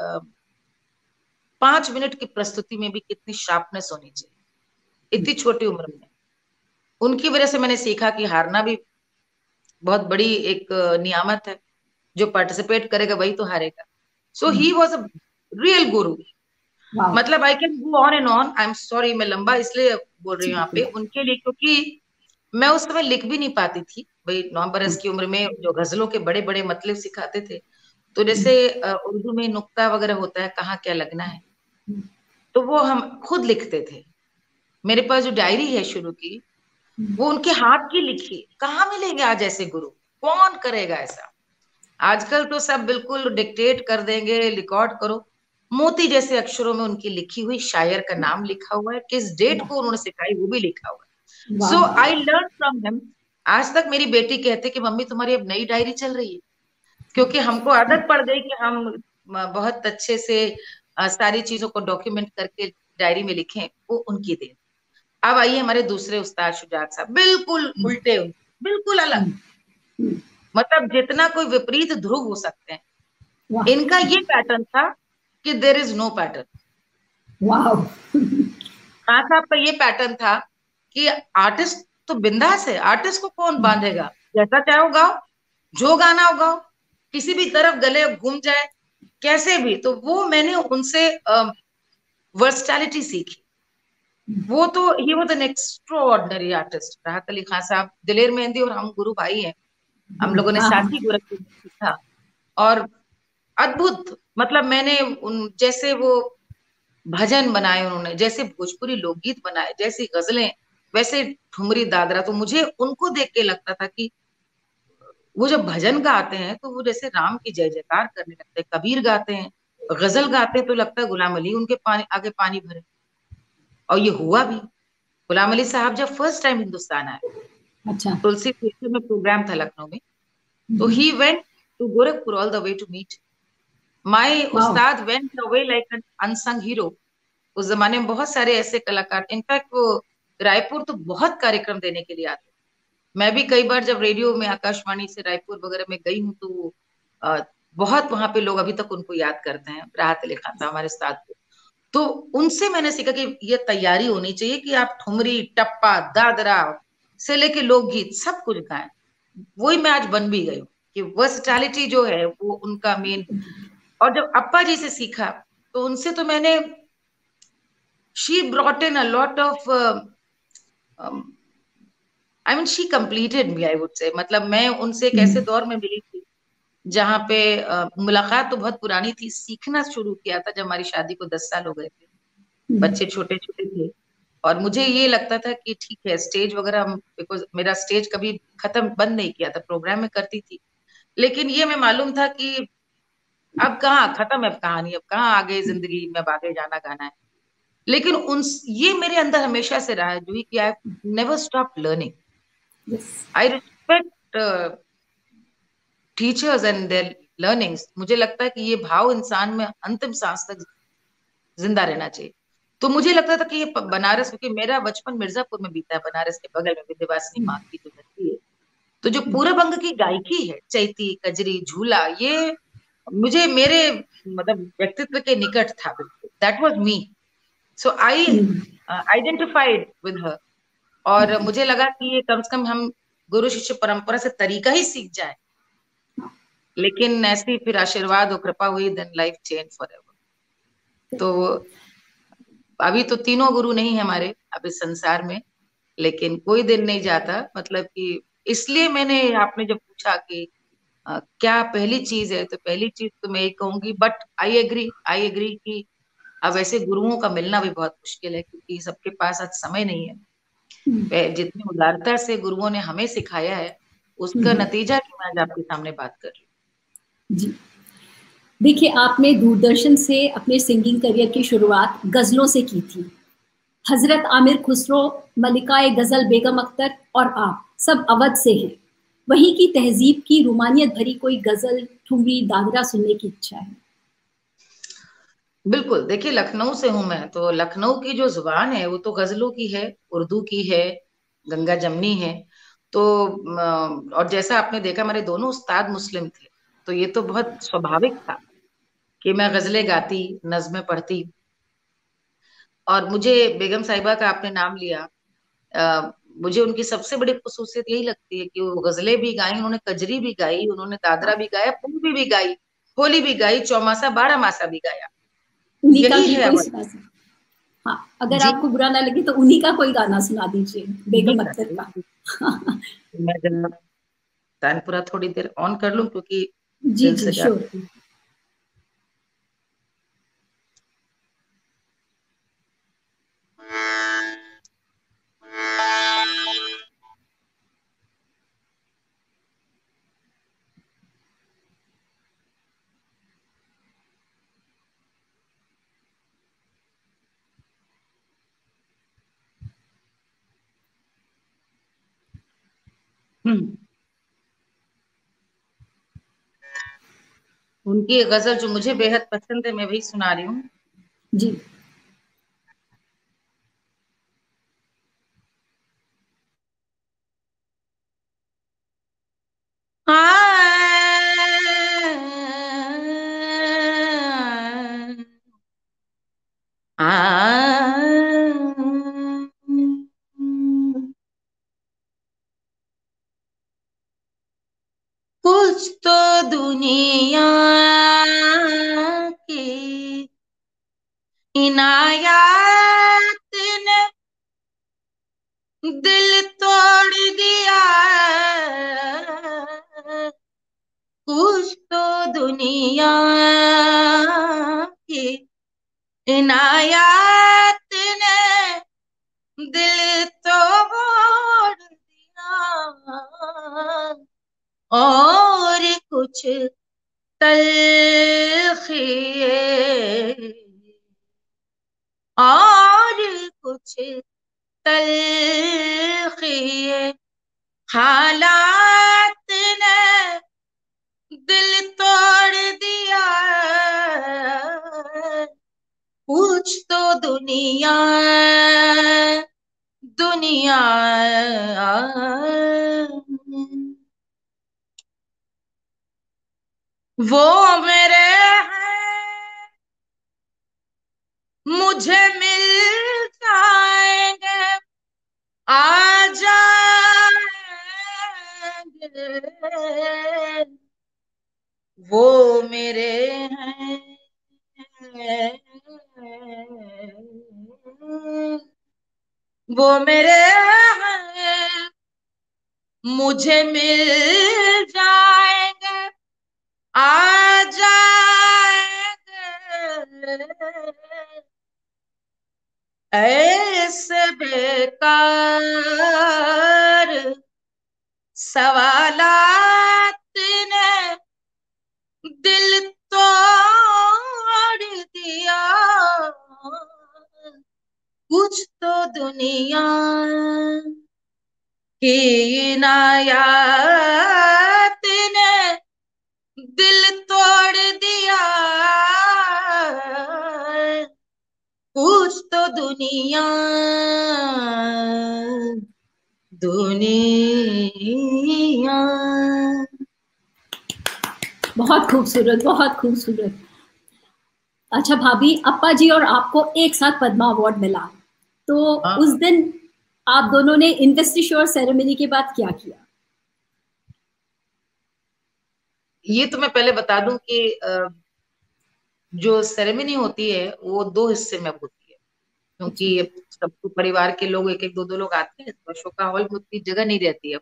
5 मिनट की प्रस्तुति में भी कितनी शार्पनेस होनी चाहिए इतनी छोटी उम्र में। उनकी वजह से मैंने सीखा कि हारना भी बहुत बड़ी एक नियामत है, जो पार्टिसिपेट करेगा वही तो हारेगा। सो ही वॉज अ रियल गुरु। मतलब आई can go on and on, I am sorry मैं लंबा इसलिए बोल रही हूँ यहाँ पे उनके लिए, क्योंकि मैं उस समय लिख भी नहीं पाती थी। भाई 9 बरस की उम्र में जो गजलों के बड़े बड़े मतलब सिखाते थे, तो जैसे उर्दू में नुक्ता वगैरह होता है, कहाँ क्या लगना है, तो वो हम खुद लिखते थे। मेरे पास जो डायरी है शुरू की, वो उनके हाथ की लिखी। कहाँ मिलेंगे आज ऐसे गुरु, कौन करेगा ऐसा। आजकल तो सब बिल्कुल डिक्टेट कर देंगे, रिकॉर्ड करो। मोती जैसे अक्षरों में उनकी लिखी हुई, शायर का नाम लिखा हुआ है, किस डेट को उन्होंने सिखाई वो भी लिखा हुआ है। सो आई लर्न फ्रॉम हिम। आज तक मेरी बेटी कहते कि मम्मी तुम्हारी अब नई डायरी चल रही है, क्योंकि हमको आदत पड़ गई कि हम बहुत अच्छे से सारी चीजों को डॉक्यूमेंट करके डायरी में लिखें। वो उनकी देन। अब आइए हमारे दूसरे उस्ताद शुजात साहब, बिल्कुल उल्टे, बिल्कुल अलग। मतलब जितना कोई विपरीत ध्रुव हो सकते हैं, वाह इनका ये पैटर्न था कि देर इज नो पैटर्न। वाह। खान साहब का ये पैटर्न था कि आर्टिस्ट तो बिंदास है, आर्टिस्ट को कौन बांधेगा, जैसा चाहे वो गाओ, जो गाना हो गाओ, किसी भी तरफ गले घूम जाए, कैसे भी। तो वो मैंने उनसे वर्सटैलिटी सीखी। वो तो he was an extraordinary artist. राहत अली खान साहब, दिलेर मेहंदी और हम गुरु भाई हैं, हम लोगों ने हाँ साथ हाँ। ही गोरखपुर में सीखा। और अद्भुत, मतलब मैंने उन जैसे वो भजन बनाए उन्होंने, जैसे भोजपुरी लोकगीत बनाए, जैसी गजलें, वैसे ठुमरी दादरा, तो मुझे उनको देख के लगता था कि वो जब भजन गाते हैं तो वो जैसे राम की जय जयकार करने लगते हैं, कबीर गाते हैं, गजल गाते हैं तो लगता है गुलाम अली उनके पानी आगे पानी भरे। और ये हुआ भी। गुलाम अली साहब जब फर्स्ट टाइम हिंदुस्तान आए, अच्छा। तुलसी थिएटर में प्रोग्राम था लखनऊ में, तो he went to Gorakhpur all the way to meet my वाह। उस्ताद, went away like an unsung hero. उस जमाने में बहुत सारे ऐसे कलाकार, इनफैक्ट वो रायपुर तो बहुत कार्यक्रम देने के लिए आते। मैं भी कई बार जब रेडियो में आकाशवाणी से रायपुर वगैरह में गई हूँ, तो अ, बहुत वहां पे लोग अभी तक उनको याद करते हैं, राहत अली खान साहब हमारे उस्ताद को। तो उनसे मैंने सीखा कि ये तैयारी होनी चाहिए कि आप ठुमरी, टप्पा, दादरा से लेके लोकगीत सब कुछ गाएं। वही मैं आज बन भी गई हूँ कि वर्सटैलिटी जो है वो उनका मेन। और जब अप्पा जी से सीखा, तो उनसे तो मैंने, she brought in a lot of, I mean she completed me, I would से। मतलब मैं उनसे एक ऐसे दौर में मिली थी जहाँ पे मुलाकात तो बहुत पुरानी थी, सीखना शुरू किया था जब हमारी शादी को 10 साल हो गए थे, बच्चे छोटे छोटे थे। और मुझे ये लगता था कि ठीक है स्टेज वगैरह, बिकॉज मेरा स्टेज कभी खत्म बंद नहीं किया था, प्रोग्राम में करती थी। लेकिन ये मैं मालूम था कि अब कहाँ खत्म है कहानी, अब कहाँ आगे जिंदगी में अब आगे जाना गाना है। लेकिन उन, ये मेरे अंदर हमेशा से रहा है जूही, कि I never stop learning. Yes. I respect teachers and their learnings. मुझे लगता है कि ये भाव इंसान में अंतिम सांस तक जिंदा रहना चाहिए। तो मुझे लगता था कि ये बनारस, क्योंकि मेरा बचपन मिर्जापुर में बीता है, बनारस के बगल में विंध्यवासिनी माँ की जो धरती है, तो जो पूरब अंग की गायकी है, चैती, कजरी, झूला, ये मुझे मेरे मतलब व्यक्तित्व के निकट था बिल्कुल। That was me. So I identified with her. और मुझे लगा कि ये कम से कम हम गुरु शिष्य परंपरा से तरीका ही सीख जाए। लेकिन ऐसी फिर आशीर्वाद और कृपा हुई, then life change forever. तो अभी तो तीनों गुरु नहीं है हमारे अब इस संसार में, लेकिन कोई दिन नहीं जाता, मतलब कि इसलिए मैंने, आपने जब पूछा कि क्या पहली चीज है, तो पहली चीज तो मैं ये कहूंगी, बट आई एग्री कि अब ऐसे गुरुओं का मिलना भी बहुत मुश्किल है, क्योंकि सबके पास आज समय नहीं है। जितनी उदारता से गुरुओं ने हमें सिखाया है, उसका नतीजा की मैं आज आपके सामने बात कर रही जी। देखिए, आपने दूरदर्शन से अपने सिंगिंग करियर की शुरुआत गजलों से की थी। हजरत आमिर खुसरो, मलिकाए गजल बेगम अख्तर और आप सब अवध से हैं। वहीं की तहजीब की रूमानियत भरी कोई गजल, ठुमरी, दादरा सुनने की इच्छा है? हूँ। बिल्कुल, देखिए लखनऊ से हूं मैं, तो लखनऊ की जो जुबान है वो तो गजलों की है, उर्दू की है, गंगा जमनी है। तो और जैसा आपने देखा हमारे दोनों उस्ताद मुस्लिम थे, तो ये तो बहुत स्वाभाविक था कि मैं गजलें गाती, नज्में पढ़ती। और मुझे बेगम साहिबा का आपने नाम लिया, मुझे उनकी सबसे बड़ी खुसूसियत यही लगती है कि वो गजलें भी गाई उन्होंने, कजरी भी गाई उन्होंने, दादरा भी गाया, पूर्वी भी गाई, होली भी गाई, चौमासा बारह मासा भी गाया। उन्हीं का यही भी है कोई अवध। सुना सकते? हाँ, अगर जी, आपको बुरा ना लगे तो उन्हीं का कोई गाना सुना दीजिए, जी बेगम अख्तर सर। का। मैं जरा तानपुरा थोड़ी देर ऑन कर लूं, क्योंकि जी दिल जी से श्योर। गाती हूँ। हम्म। उनकी गजल जो मुझे बेहद पसंद है, मैं वही सुना रही हूँ। जी। कुछ तो दुनिया की इनायत ने दिल तोड़ दिया। कुछ तो दुनिया की इनायत ने दिल तोड़ दिया। और कुछ तलखी और कुछ तलखी हालात ने दिल तोड़ दिया। कुछ तो दुनिया दुनिया वो मेरे हैं मुझे मिल जाएंगे आ जाएंगे। वो मेरे हैं वो मेरे हैं मुझे मिल जाएंगे आ जाएंगे। ऐसे बेकार सवालात ने दिल तोड़ दिया। कुछ तो दुनिया की इनायत ने दिल तोड़ दिया। कुछ तो दुनिया दुनिया। बहुत खूबसूरत, बहुत खूबसूरत। अच्छा भाभी, अप्पा जी और आपको एक साथ पद्मा अवार्ड मिला, तो उस हाँ, दिन आप दोनों ने इन्वेस्टिश्योर सेरेमनी के बाद क्या किया? ये तो मैं पहले बता दूं कि जो सेरेमनी होती है वो दो हिस्से में होती है, अच्छा। क्योंकि सबको परिवार के लोग एक एक दो दो लोग आते हैं तो अशोका हॉल में उतनी जगह नहीं रहती है।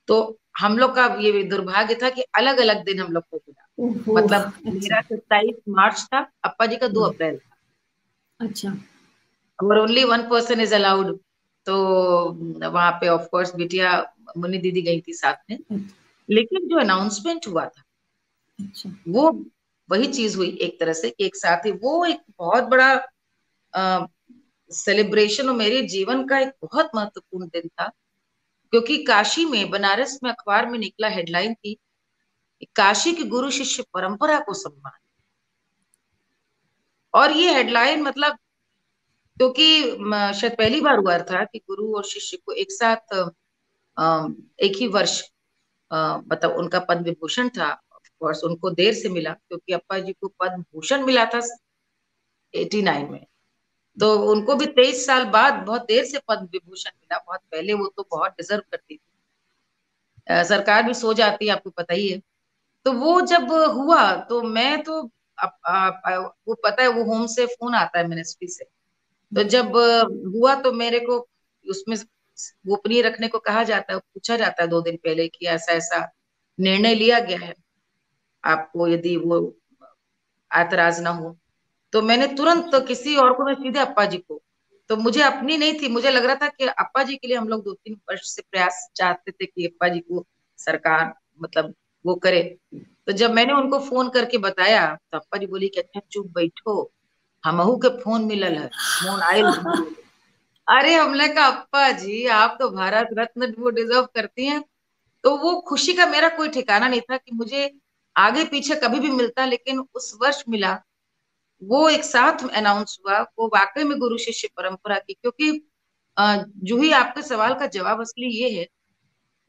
तो हम लोग का ये दुर्भाग्य था कि अलग अलग दिन हम लोग को मिला। ओहो। मतलब अच्छा। मेरा 27 मार्च था, अप्पा जी का 2 अप्रैल था। अच्छा। और only one person is allowed. तो वहां पे ऑफ कोर्स बिटिया मुन्नी दीदी गई थी साथ में। लेकिन जो अनाउंसमेंट हुआ था अच्छा। वो वही चीज हुई एक तरह से कि एक साथ ही वो एक बहुत बड़ा सेलिब्रेशन और मेरे जीवन का एक बहुत महत्वपूर्ण दिन था। क्योंकि काशी में बनारस में अखबार में निकला हेडलाइन थी कि काशी की गुरु शिष्य परंपरा को सम्मान। और ये हेडलाइन मतलब, क्योंकि शायद पहली बार हुआ था कि गुरु और शिष्य को एक साथ एक ही वर्ष मतलब उनका पद्म विभूषण था। ऑफ कोर्स उनको देर से मिला क्योंकि अप्पा जी को पद्म भूषण मिला था 89 में। तो उनको भी 23 साल बाद बहुत देर से पद्म विभूषण मिला। बहुत पहले वो तो बहुत डिजर्व करती थी। सरकार भी सो जाती है, आपको पता ही है। तो वो जब हुआ तो मैं तो वो पता है वो होम से फोन आता है मिनिस्ट्री से। तो जब हुआ तो मेरे को उसमें गोपनीय रखने को कहा जाता है, पूछा जाता है 2 दिन पहले कि ऐसा ऐसा निर्णय लिया गया है, आपको यदि वो ऐतराज ना हो। तो मैंने तुरंत तो किसी और को, मैं सीधे अप्पा जी को। तो मुझे अपनी नहीं थी, मुझे लग रहा था कि अप्पा जी के लिए हम लोग 2-3 वर्ष से प्रयास चाहते थे कि अप्पा जी को सरकार मतलब वो करे। तो जब मैंने उनको फोन करके बताया तो अप्पा जी बोली कि अच्छा चुप बैठो, हमहू के फोन मिलल है, फोन आयल हमरो। अरे हमने कहा अप्पा जी आप तो भारत रत्न वो डिजर्व करती हैं। तो वो खुशी का मेरा कोई ठिकाना नहीं था कि मुझे आगे पीछे कभी भी मिलता, लेकिन उस वर्ष मिला। वो एक साथ अनाउंस हुआ, वो वाकई में गुरु शिष्य परंपरा की। क्योंकि जूही आपके सवाल का जवाब असली ये है,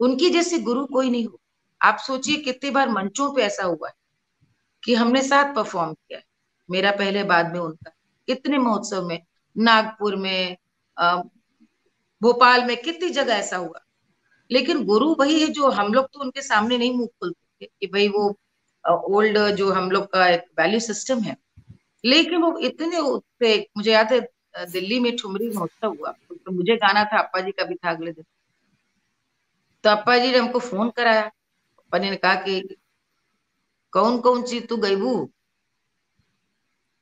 उनकी जैसी गुरु कोई नहीं हो। आप सोचिए कितनी बार मंचों पे ऐसा हुआ है कि हमने साथ परफॉर्म किया है, मेरा पहले बाद में उनका। कितने महोत्सव में, नागपुर में, अ, भोपाल में, कितनी जगह ऐसा हुआ। लेकिन गुरु वही है जो हम लोग तो उनके सामने नहीं मुंह खोलते थे कि भाई वो ओल्ड जो हम लोग का एक वैल्यू सिस्टम है। लेकिन वो इतने थे, मुझे याद है दिल्ली में ठुमरी महोत्सव हुआ, तो मुझे गाना था, अप्पा जी का भी था अगले दिन। तो अप्पा जी ने हमको फोन कराया, अप्पा जी ने कहा कि कौन कौन चीज तू गईबू।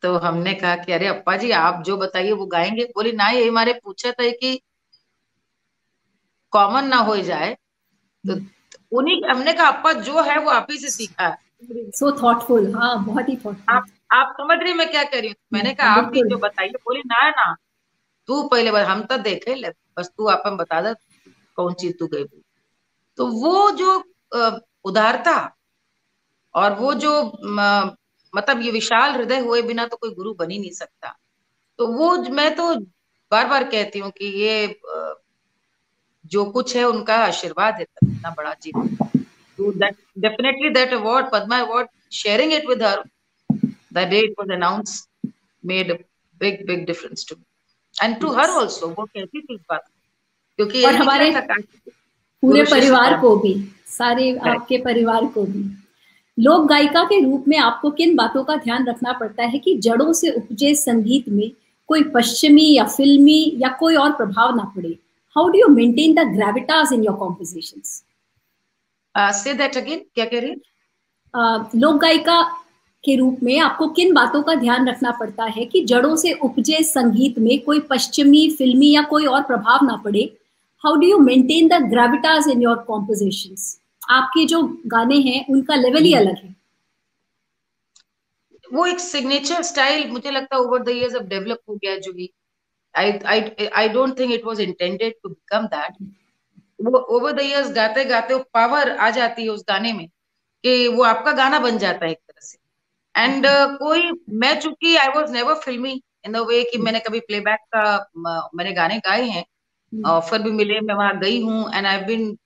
तो हमने कहा कि अरे अप्पा जी आप जो बताइए वो गाएंगे। बोली ना, ये हमारे पूछा था कि कॉमन ना हो जाए। तो उन्हीं हमने कहा अप्पा जो है वो आप ही से सीखा है। सो थॉटफुल, हाँ बहुत ही थॉटफुल। आप समझ रही मैं क्या कह रही हूँ? मैंने कहा हाँ आप ही बिल्कुल। जो बताइए। बोली ना ना, तू पहले बार हम तो देखे ले, बस तू अपन बता दे कौन चीज तू गई। तो वो जो उदारता और वो जो मतलब ये विशाल हृदय हुए बिना तो कोई गुरु बन ही नहीं सकता। तो वो मैं तो बार बार कहती हूँ कि ये जो कुछ है उनका आशीर्वाद है, इतना बड़ा जीवन। तो that definitely that award, Padma award, sharing it with her the day it was announced made a big difference to me and to her yes. also। वो कहती थी इस बात को, क्योंकि और यही लिखा हमारे था काशी पूरे गुरु शिष्य परिवार परम। को भी, सारे करेक्ट। आपके परिवार को भी। लोक गायिका के रूप में आपको किन बातों का ध्यान रखना पड़ता है कि जड़ों से उपजे संगीत में कोई पश्चिमी या फिल्मी या कोई और प्रभाव ना पड़े? How do you maintain the Gravitas in your compositions? Say that again, क्या कह रही है? लोक गायिका के रूप में आपको किन बातों का ध्यान रखना पड़ता है कि जड़ों से उपजे संगीत में कोई पश्चिमी, फिल्मी या कोई और प्रभाव ना पड़े? How do you maintain the Gravitas in your compositions? आपके जो गाने हैं उनका लेवल ही अलग है। वो एक सिग्नेचर स्टाइल मुझे लगता है ओवर द इयर्स अब डेवलप हो गया है, जो भी I don't think it was intended to become that. वो ओवर द इयर्स गाते गाते वो पावर आ जाती है उस गाने में कि वो आपका गाना बन जाता है एक तरह से। एंड कोई, मैं चूंकि आई वाज नेवर फिल्मी इन द वे कि मैंने कभी प्लेबैक का मैंने गाने गाए हैं, ऑफर भी मिले, मैं वहां गई हूँ, and I been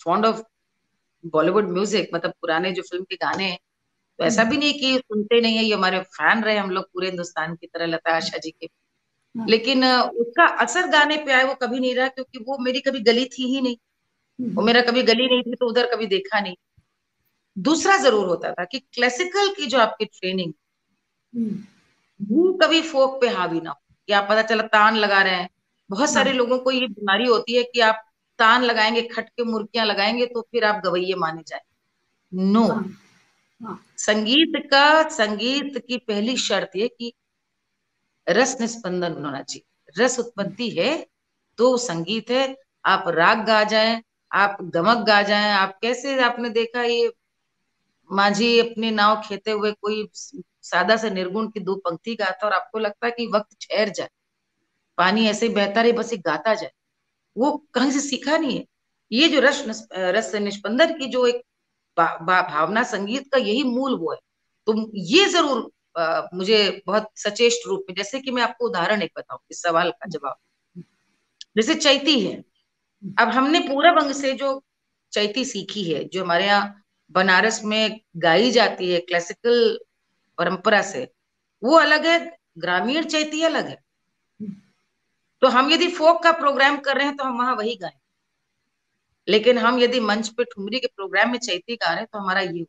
fond of Bollywood music, मतलब पुराने जो फिल्म के गाने हैं। तो ऐसा भी नहीं कि सुनते नहीं है, ये हमारे फैन रहे हम लोग पूरे हिंदुस्तान की तरह, लता आशा जी के। लेकिन उसका असर गाने पे आया वो कभी नहीं रहा, क्योंकि वो मेरी कभी गली थी ही नहीं। वो मेरा कभी गली नहीं थी, तो उधर कभी देखा नहीं। दूसरा जरूर होता था कि क्लासिकल की जो आपकी ट्रेनिंग, वो कभी फोक पे हावी ना हो। या पता चला तान लगा रहे हैं, बहुत सारे लोगों को ये बीमारी होती है कि आप तान लगाएंगे, खटके मुर्कियां लगाएंगे तो फिर आप गवैये माने जाए। नो, संगीत की पहली शर्त ये कि रस निस्पंदन होना चाहिए। रस उत्पत्ति है तो संगीत है। आप राग गा जाएं, आप गमक गा जाएं, आप कैसे, आपने देखा ये माझी अपनी नाव खेते हुए कोई सादा से निर्गुण की दो पंक्ति गाता और आपको लगता है कि वक्त ठहर जाए, पानी ऐसे ही बहता रहे, बस एक गाता जाए। वो कहीं से सीखा नहीं है। ये जो रस निस्पंदन की जो एक भावना, संगीत का यही मूल वो है। तो ये जरूर मुझे बहुत सचेष्ट रूप में, जैसे कि मैं आपको उदाहरण एक बताऊं इस सवाल का जवाब। जैसे चैती है, अब हमने पूरब अंग से जो चैती सीखी है, जो हमारे यहाँ बनारस में गाई जाती है क्लासिकल परंपरा से, वो अलग है, ग्रामीण चैती अलग है। तो हम यदि फोक का प्रोग्राम कर रहे हैं तो हम वहां वही गाएं, लेकिन हम यदि मंच पे ठुमरी के प्रोग्राम में चैती गा रहे हैं तो हमारा ये।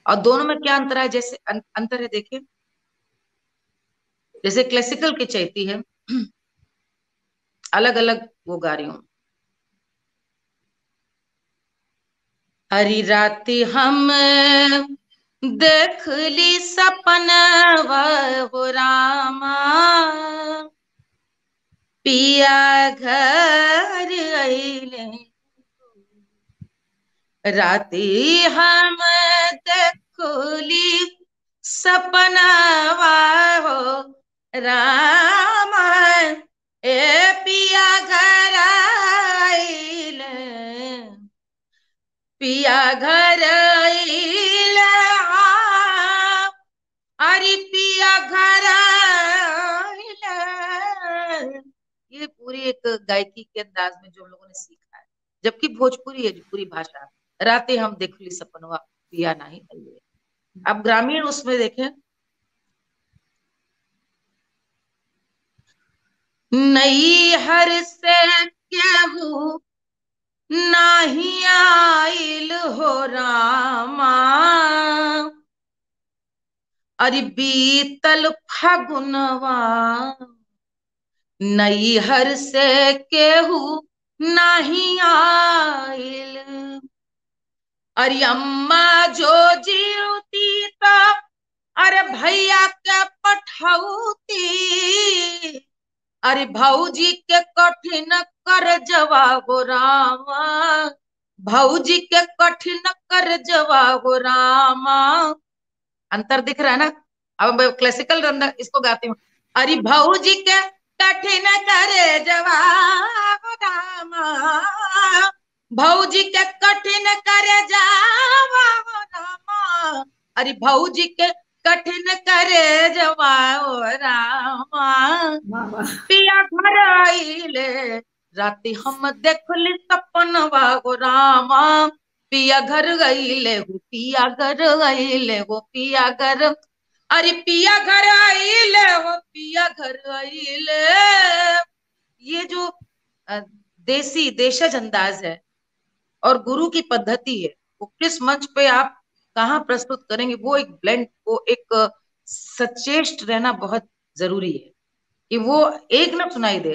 और दोनों में क्या अंतर है? जैसे अंतर है देखिए, जैसे क्लासिकल की चैती है, अलग अलग वो गा रही हूँ। हरी राती हम देख ली सपनवा हो रामा, पिया घर अइले, राती हम देखली सपनवा हो रामा, ए पिया घर आइले, पिया घर आइले, अरे पिया घर आइले। ये पूरी एक गायकी के अंदाज में जो हम लोगों ने सीखा है, जबकि भोजपुरी है जो पूरी भाषा। रातें हम देखली सपनवा, पिया नहीं आइले। अब ग्रामीण उसमें देखें, नई हर से केहू नाही आइल हो रामा, अरे बीतल फागुनवा, नैहर से केहू नहीं आइल। अरे अम्मा जो जीवती तो अरे भैया के पठौती, अरे भौजी के कठिन कर जवाब रामा, भौजी के कठिन कर जवाब रामा। अंतर दिख रहा है ना? अब क्लासिकल रंग इसको गाती हूँ। अरे भौजी के कठिन करे जवाब रामा, भौजी के कठिन करे जवाब रामा, अरे भौजी के कठिन करे जवाब रामा। पिया घर आइले राती हम देखली सपनवा गो रामा, पिया घर गईले हो, पिया घर गईले हो, पिया घर, अरे पिया घर आइले हो, पिया घर आइले। ये जो देसी देशज अंदाज है और गुरु की पद्धति है, वो किस मंच पे आप कहाँ प्रस्तुत करेंगे, वो एक ब्लेंड, वो एक सचेष्ट रहना बहुत जरूरी है कि वो एक ना सुनाई दे,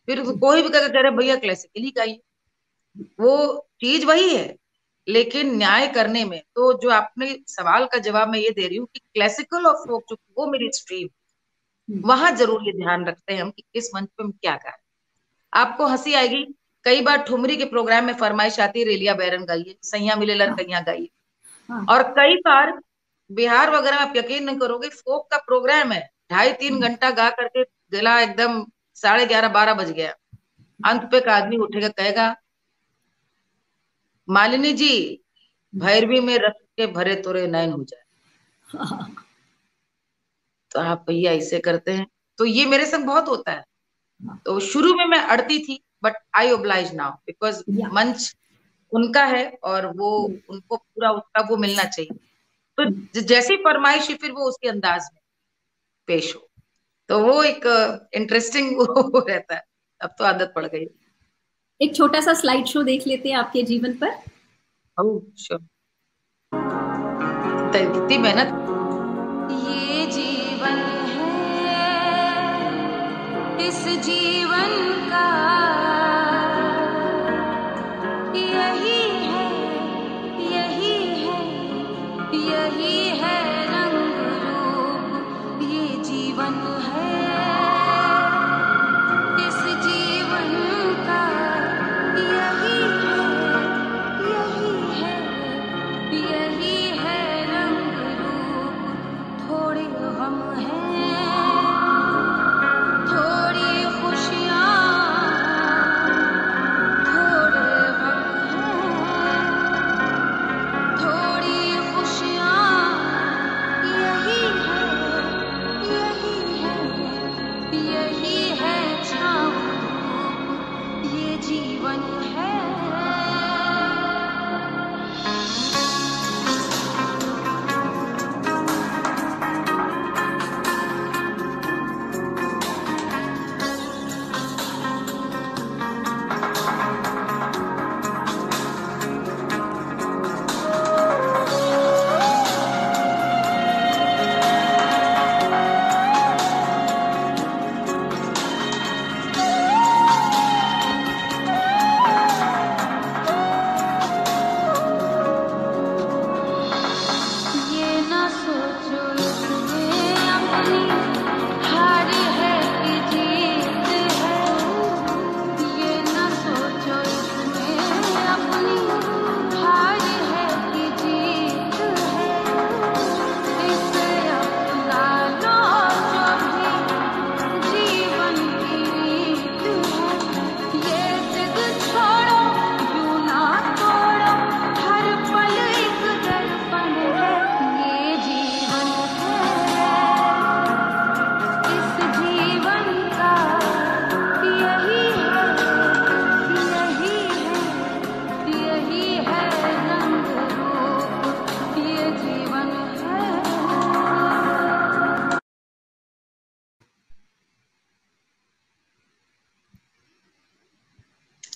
फिर कोई भी कह रहे भैया क्लासिकली गाइए, वो चीज वही है। लेकिन न्याय करने में तो जो आपने सवाल का जवाब मैं ये दे रही हूँ कि क्लासिकल और फोक जो वो मेरी स्ट्रीम, वहां जरूर ये ध्यान रखते हैं हम कि किस मंच पे हम क्या गाएं। आपको हंसी आएगी, कई बार ठुमरी के प्रोग्राम में फरमाइश आती है रेलिया बैरन गाइए, सैया मिले लड़कैया गाइए, और कई बार बिहार वगैरह में आप यकीन नहीं करोगे, फोक का प्रोग्राम है, 2.5-3 घंटा गा करके गला एकदम 11:30-12 बज गया, अंत पे एक आदमी उठेगा कहेगा मालिनी जी भैरवी में रख के भरे तोरे नैन हो जाए। तो आप भैया ऐसे करते हैं, तो ये मेरे संग बहुत होता है। तो शुरू में मैं अड़ती थी, but I oblige now because मंच उनका है और वो उनको पूरा उसका वो मिलना चाहिए। तो जैसी फरमाइश फिर वो उसके अंदाज में पेश हो, तो वो एक इंटरेस्टिंग वो रहता है। अब तो आदत पड़ गई। एक छोटा सा स्लाइड शो देख लेते हैं आपके जीवन पर। कितनी मेहनत। ये जीवन है, इस जीवन का यही है, यही है, यही है रंग रूप, ये जीवन है, इस जीवन का यही है, यही है, यही है रंग रूप। थोड़े गम हैं, थोड़ी खुशियाँ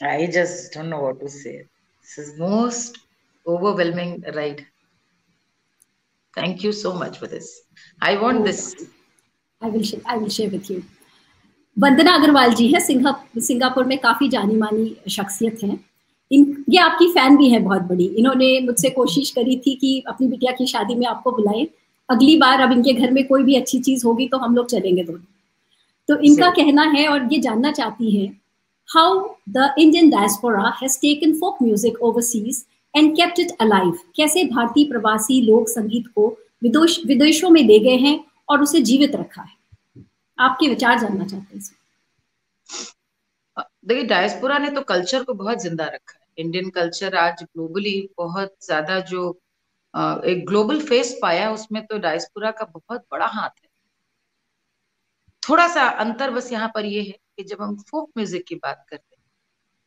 I just don't know what to say. This is most overwhelming ride. Thank you so much for this. I want Oh, this. I will share with you. वंदना अग्रवाल जी है, सिंगापुर में काफी जानी मानी शख्सियत हैं। ये आपकी फैन भी है बहुत बड़ी। इन्होंने मुझसे कोशिश करी थी कि अपनी बिटिया की शादी में आपको बुलाएं, अगली बार अब इनके घर में कोई भी अच्छी चीज होगी तो हम लोग चलेंगे दोनों। तो इनका कहना है और ये जानना चाहती है, how the Indian diaspora has taken folk music overseas and kept it alive. कैसे भारतीय प्रवासी लोक संगीत को विदेशों में ले गए हैं और उसे जीवित रखा है। आपके विचार जानना चाहते हैं। देखिए, डायस्पोरा ने तो कल्चर को बहुत जिंदा रखा है। इंडियन कल्चर आज ग्लोबली बहुत ज्यादा जो एक ग्लोबल फेस पाया, उसमें तो डायस्पोरा का बहुत बड़ा हाथ है। थोड़ा सा अंतर बस यहाँ पर ये है कि जब हम फोक म्यूजिक की बात करते हैं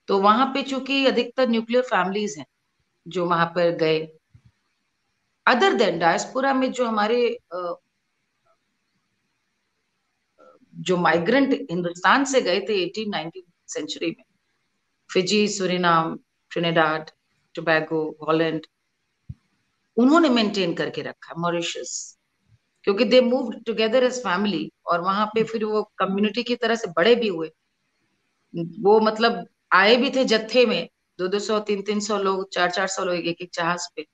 तो वहां पे चूंकि अधिकतर न्यूक्लियर फैमिलीज हैं जो वहां पर गए। अदर देन डायस्पोरा में जो हमारे जो माइग्रेंट हिंदुस्तान से गए थे 18-19 सेंचुरी में, Fiji, Suriname, Trinidad, Tobago, Holland, उन्होंने मेंटेन करके रखा। मॉरिशस, क्योंकि they move together as family, और वहां पे फिर वो कम्युनिटी की तरह से बड़े भी हुए। वो मतलब आए भी थे जत्थे में, 200-200, 300-300 लोग, 400-400 लोग एक एक जहाज पे।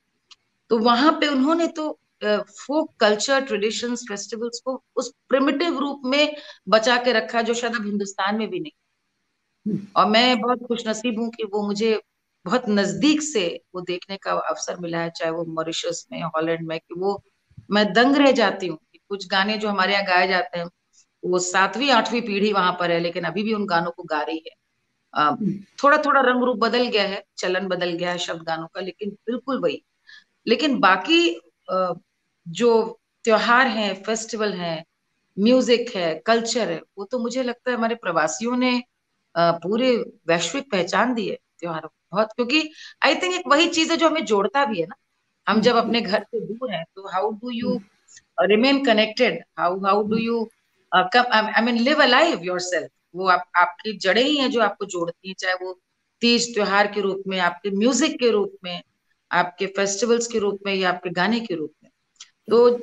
तो वहां पे उन्होंने तो फोक कल्चर, ट्रेडिशंस, फेस्टिवल्स को उस प्रिमिटिव रूप में बचा के रखा जो शायद अब हिंदुस्तान में भी नहीं। और मैं बहुत खुशनसीब हूँ कि वो मुझे बहुत नजदीक से वो देखने का अवसर मिला है, चाहे वो मॉरिशस में, हॉलैंड में, कि वो मैं दंग रह जाती हूँ कि कुछ गाने जो हमारे यहाँ गाए जाते हैं वो 7वीं-8वीं पीढ़ी वहां पर है, लेकिन अभी भी उन गानों को गा रही है। थोड़ा थोड़ा रंग रूप बदल गया है, चलन बदल गया है शब्द गानों का, लेकिन बिल्कुल वही। लेकिन बाकी जो त्योहार हैं, फेस्टिवल हैं, म्यूजिक है, कल्चर है, वो तो मुझे लगता है हमारे प्रवासियों ने पूरे वैश्विक पहचान दी है त्योहारों को बहुत। क्योंकि आई थिंक एक वही चीज है जो हमें जोड़ता भी है ना। हम जब अपने घर से दूर हैं तो how do you remain connected, how do you I mean live alive yourself. वो आपकी जड़ें ही हैं जो आपको जोड़ती हैं, चाहे वो तीज त्योहार के रूप में, आपके म्यूजिक के रूप में, आपके फेस्टिवल्स के रूप में, या आपके गाने के रूप में। तो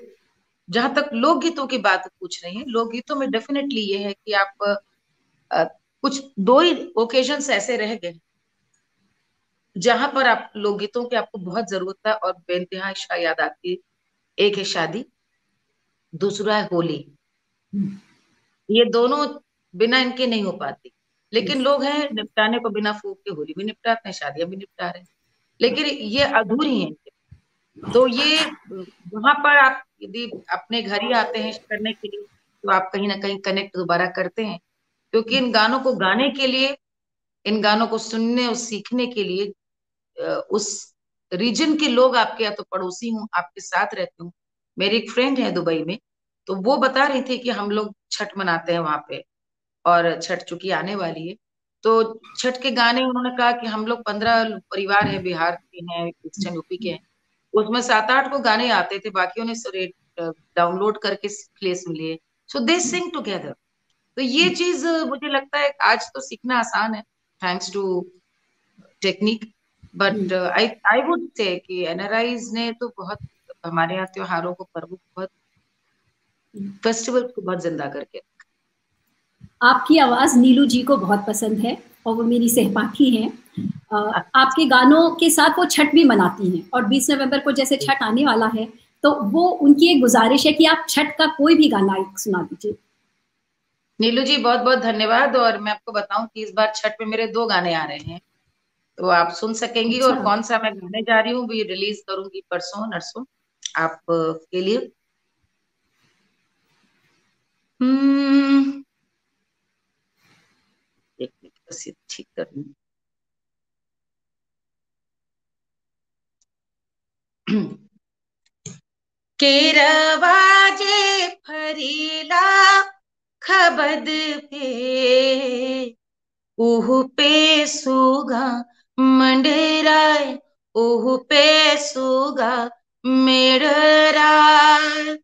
जहां तक लोकगीतों की बात पूछ रही है, लोकगीतों में डेफिनेटली ये है कि आप कुछ 2 ही ओकेजन्स ऐसे रह गए जहां पर आप लोकगीतों की आपको बहुत जरूरत है और बेइंतहा इच्छा याद आती है। एक है शादी, दूसरा है होली। ये दोनों बिना इनके नहीं हो पाती। लेकिन लोग हैं निपटाने को, बिना फूक के होली भी निपटाते हैं, शादियां भी निपटा रहे हैं, लेकिन ये अधूरी है। तो ये वहां पर आप यदि अपने घर ही आते हैं करने के लिए तो आप कहीं ना कहीं कनेक्ट दोबारा करते हैं। क्योंकि इन गानों को गाने के लिए, इन गानों को सुनने और सीखने के लिए उस रीजन के लोग आपके, या तो पड़ोसी हूँ, आपके साथ रहते हूँ। मेरी एक फ्रेंड है दुबई में, तो वो बता रही थी कि हम लोग छठ मनाते हैं वहां पे, और छठ चूंकि आने वाली है तो छठ के गाने उन्होंने कहा कि हम लोग 15 परिवार हैं, बिहार के हैं, ईस्टर्न यूपी के हैं, उसमें 7-8 को गाने आते थे, बाकियों ने डाउनलोड करके प्ले सुन लिए। सो दे सिंग टुगेदर। तो ये चीज मुझे लगता है आज तो सीखना आसान है, thanks to technique. But I would say कि एनआरआईज ने तो बहुत हमारे यहाँ त्योहारों को, पर्वों को, बहुत फेस्टिवल्स को बहुत जिंदा करके। आपकी आवाज नीलू जी को बहुत पसंद है और वो मेरी सहपाठी हैं। आपके गानों के साथ वो छठ भी मनाती हैं, और 20 नवंबर को जैसे छठ आने वाला है तो वो उनकी एक गुजारिश है कि आप छठ का कोई भी गाना सुना दीजिए। नीलू जी बहुत बहुत धन्यवाद। और मैं आपको बताऊं कि इस बार छठ में मेरे 2 गाने आ रहे हैं, तो आप सुन सकेंगी। अच्छा। और कौन सा मैं गाने जा रही हूँ वो रिलीज करूंगी परसों नरसों आप के लिए। एक मिनट बस ये ठीक कर लूं। केरवाजे फरीला खबद पे ऊह पे सुगा मंडराय, ऊह पे सुगा मेड़राय,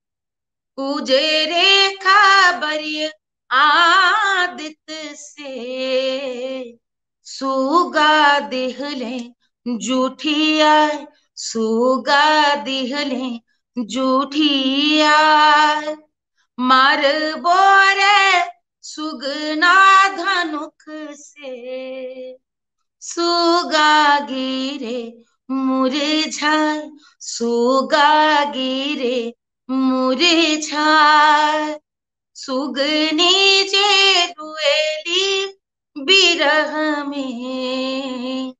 पूजे रेखा बरिय आदित से सुगा दिहले जूठिया, सुगा दिहले जूठिया, मार बोरे सुगना धनुख से, सुगा गिरे मुरझाए, सुगा गिरे मुरझाए, सुगनी जे दुएली बिरह में,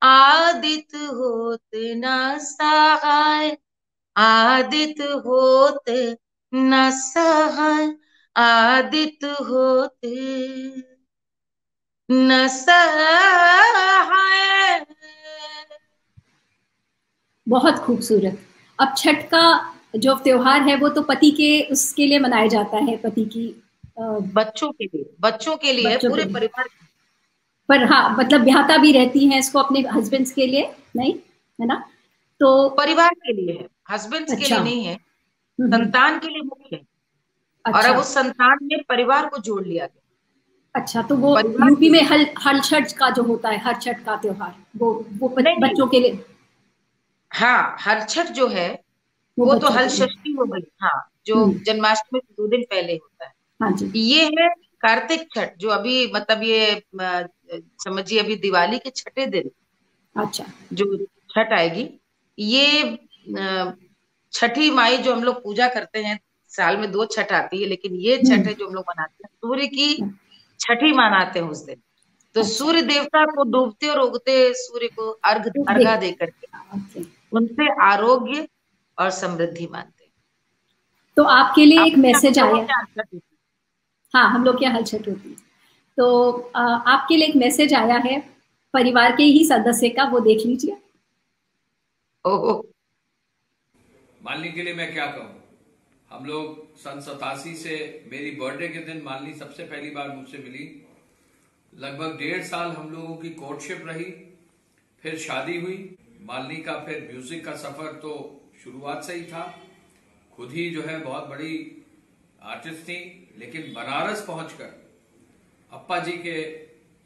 आदित होत न सहाय, आदित होत न सहाय, आदित होत न सहाय। बहुत खूबसूरत। अब छठ का जो त्योहार है वो तो पति के उसके लिए मनाया जाता है, पति की बच्चों के लिए, बच्चों के लिए, बच्चों पूरे के लिए। परिवार। पर हाँ, मतलब ब्याहता भी रहती हैं इसको अपने हस्बैंड्स के लिए, नहीं है ना? तो परिवार के लिए है, हस्बैंड्स के अच्छा। लिए नहीं है, हम्म। संतान के लिए मुख्य है। और अच्छा अब उस संतान में परिवार को जोड़ लिया गया। अच्छा, तो वो परिवार यूपी के में लिए हल छठ का जो होता है, हर छठ का त्योहार, वो नहीं, नहीं, बच्चों के लिए, हाँ, हर छठ जो है वो वो तो बच्चों हल के लिए। षष्ठी हो गई, हाँ, जो जन्माष्टमी से 2 दिन पहले होता है। हाँ जी। ये है कार्तिक छठ, जो अभी मतलब ये समझिए अभी दिवाली के छठे दिन अच्छा जो छठ आएगी, ये छठी माई जो हम लोग पूजा करते हैं, साल में 2 छठ आती है, लेकिन ये छठ है जो हम लोग मनाते हैं, सूर्य की छठी मनाते हैं उस दिन। तो अच्छा। सूर्य देवता को डूबते और उगते सूर्य को अर्घा दे करके ओके। उनसे आरोग्य और समृद्धि मानते हैं। तो आपके लिए एक आपके यहाँ मैसेज लोगों आया। के यहाँ छठ होती है? हाँ, हम लोग के यहाँ हल छठ होती है। तो आपके लिए एक मैसेज आया है परिवार के ही सदस्य का, वो देख लीजिए। ओहो, मालिनी के लिए मैं क्या कहूँ। हम लोग सन 87 से मेरी बर्थडे के दिन मालिनी सबसे पहली बार मुझसे मिली। लगभग 1.5 साल हम लोगों की कोर्टशिप रही, फिर शादी हुई। मालिनी का फिर म्यूजिक का सफर तो शुरुआत से ही था। खुद ही जो है बहुत बड़ी आर्टिस्ट थी, लेकिन बनारस पहुंचकर अप्पा जी के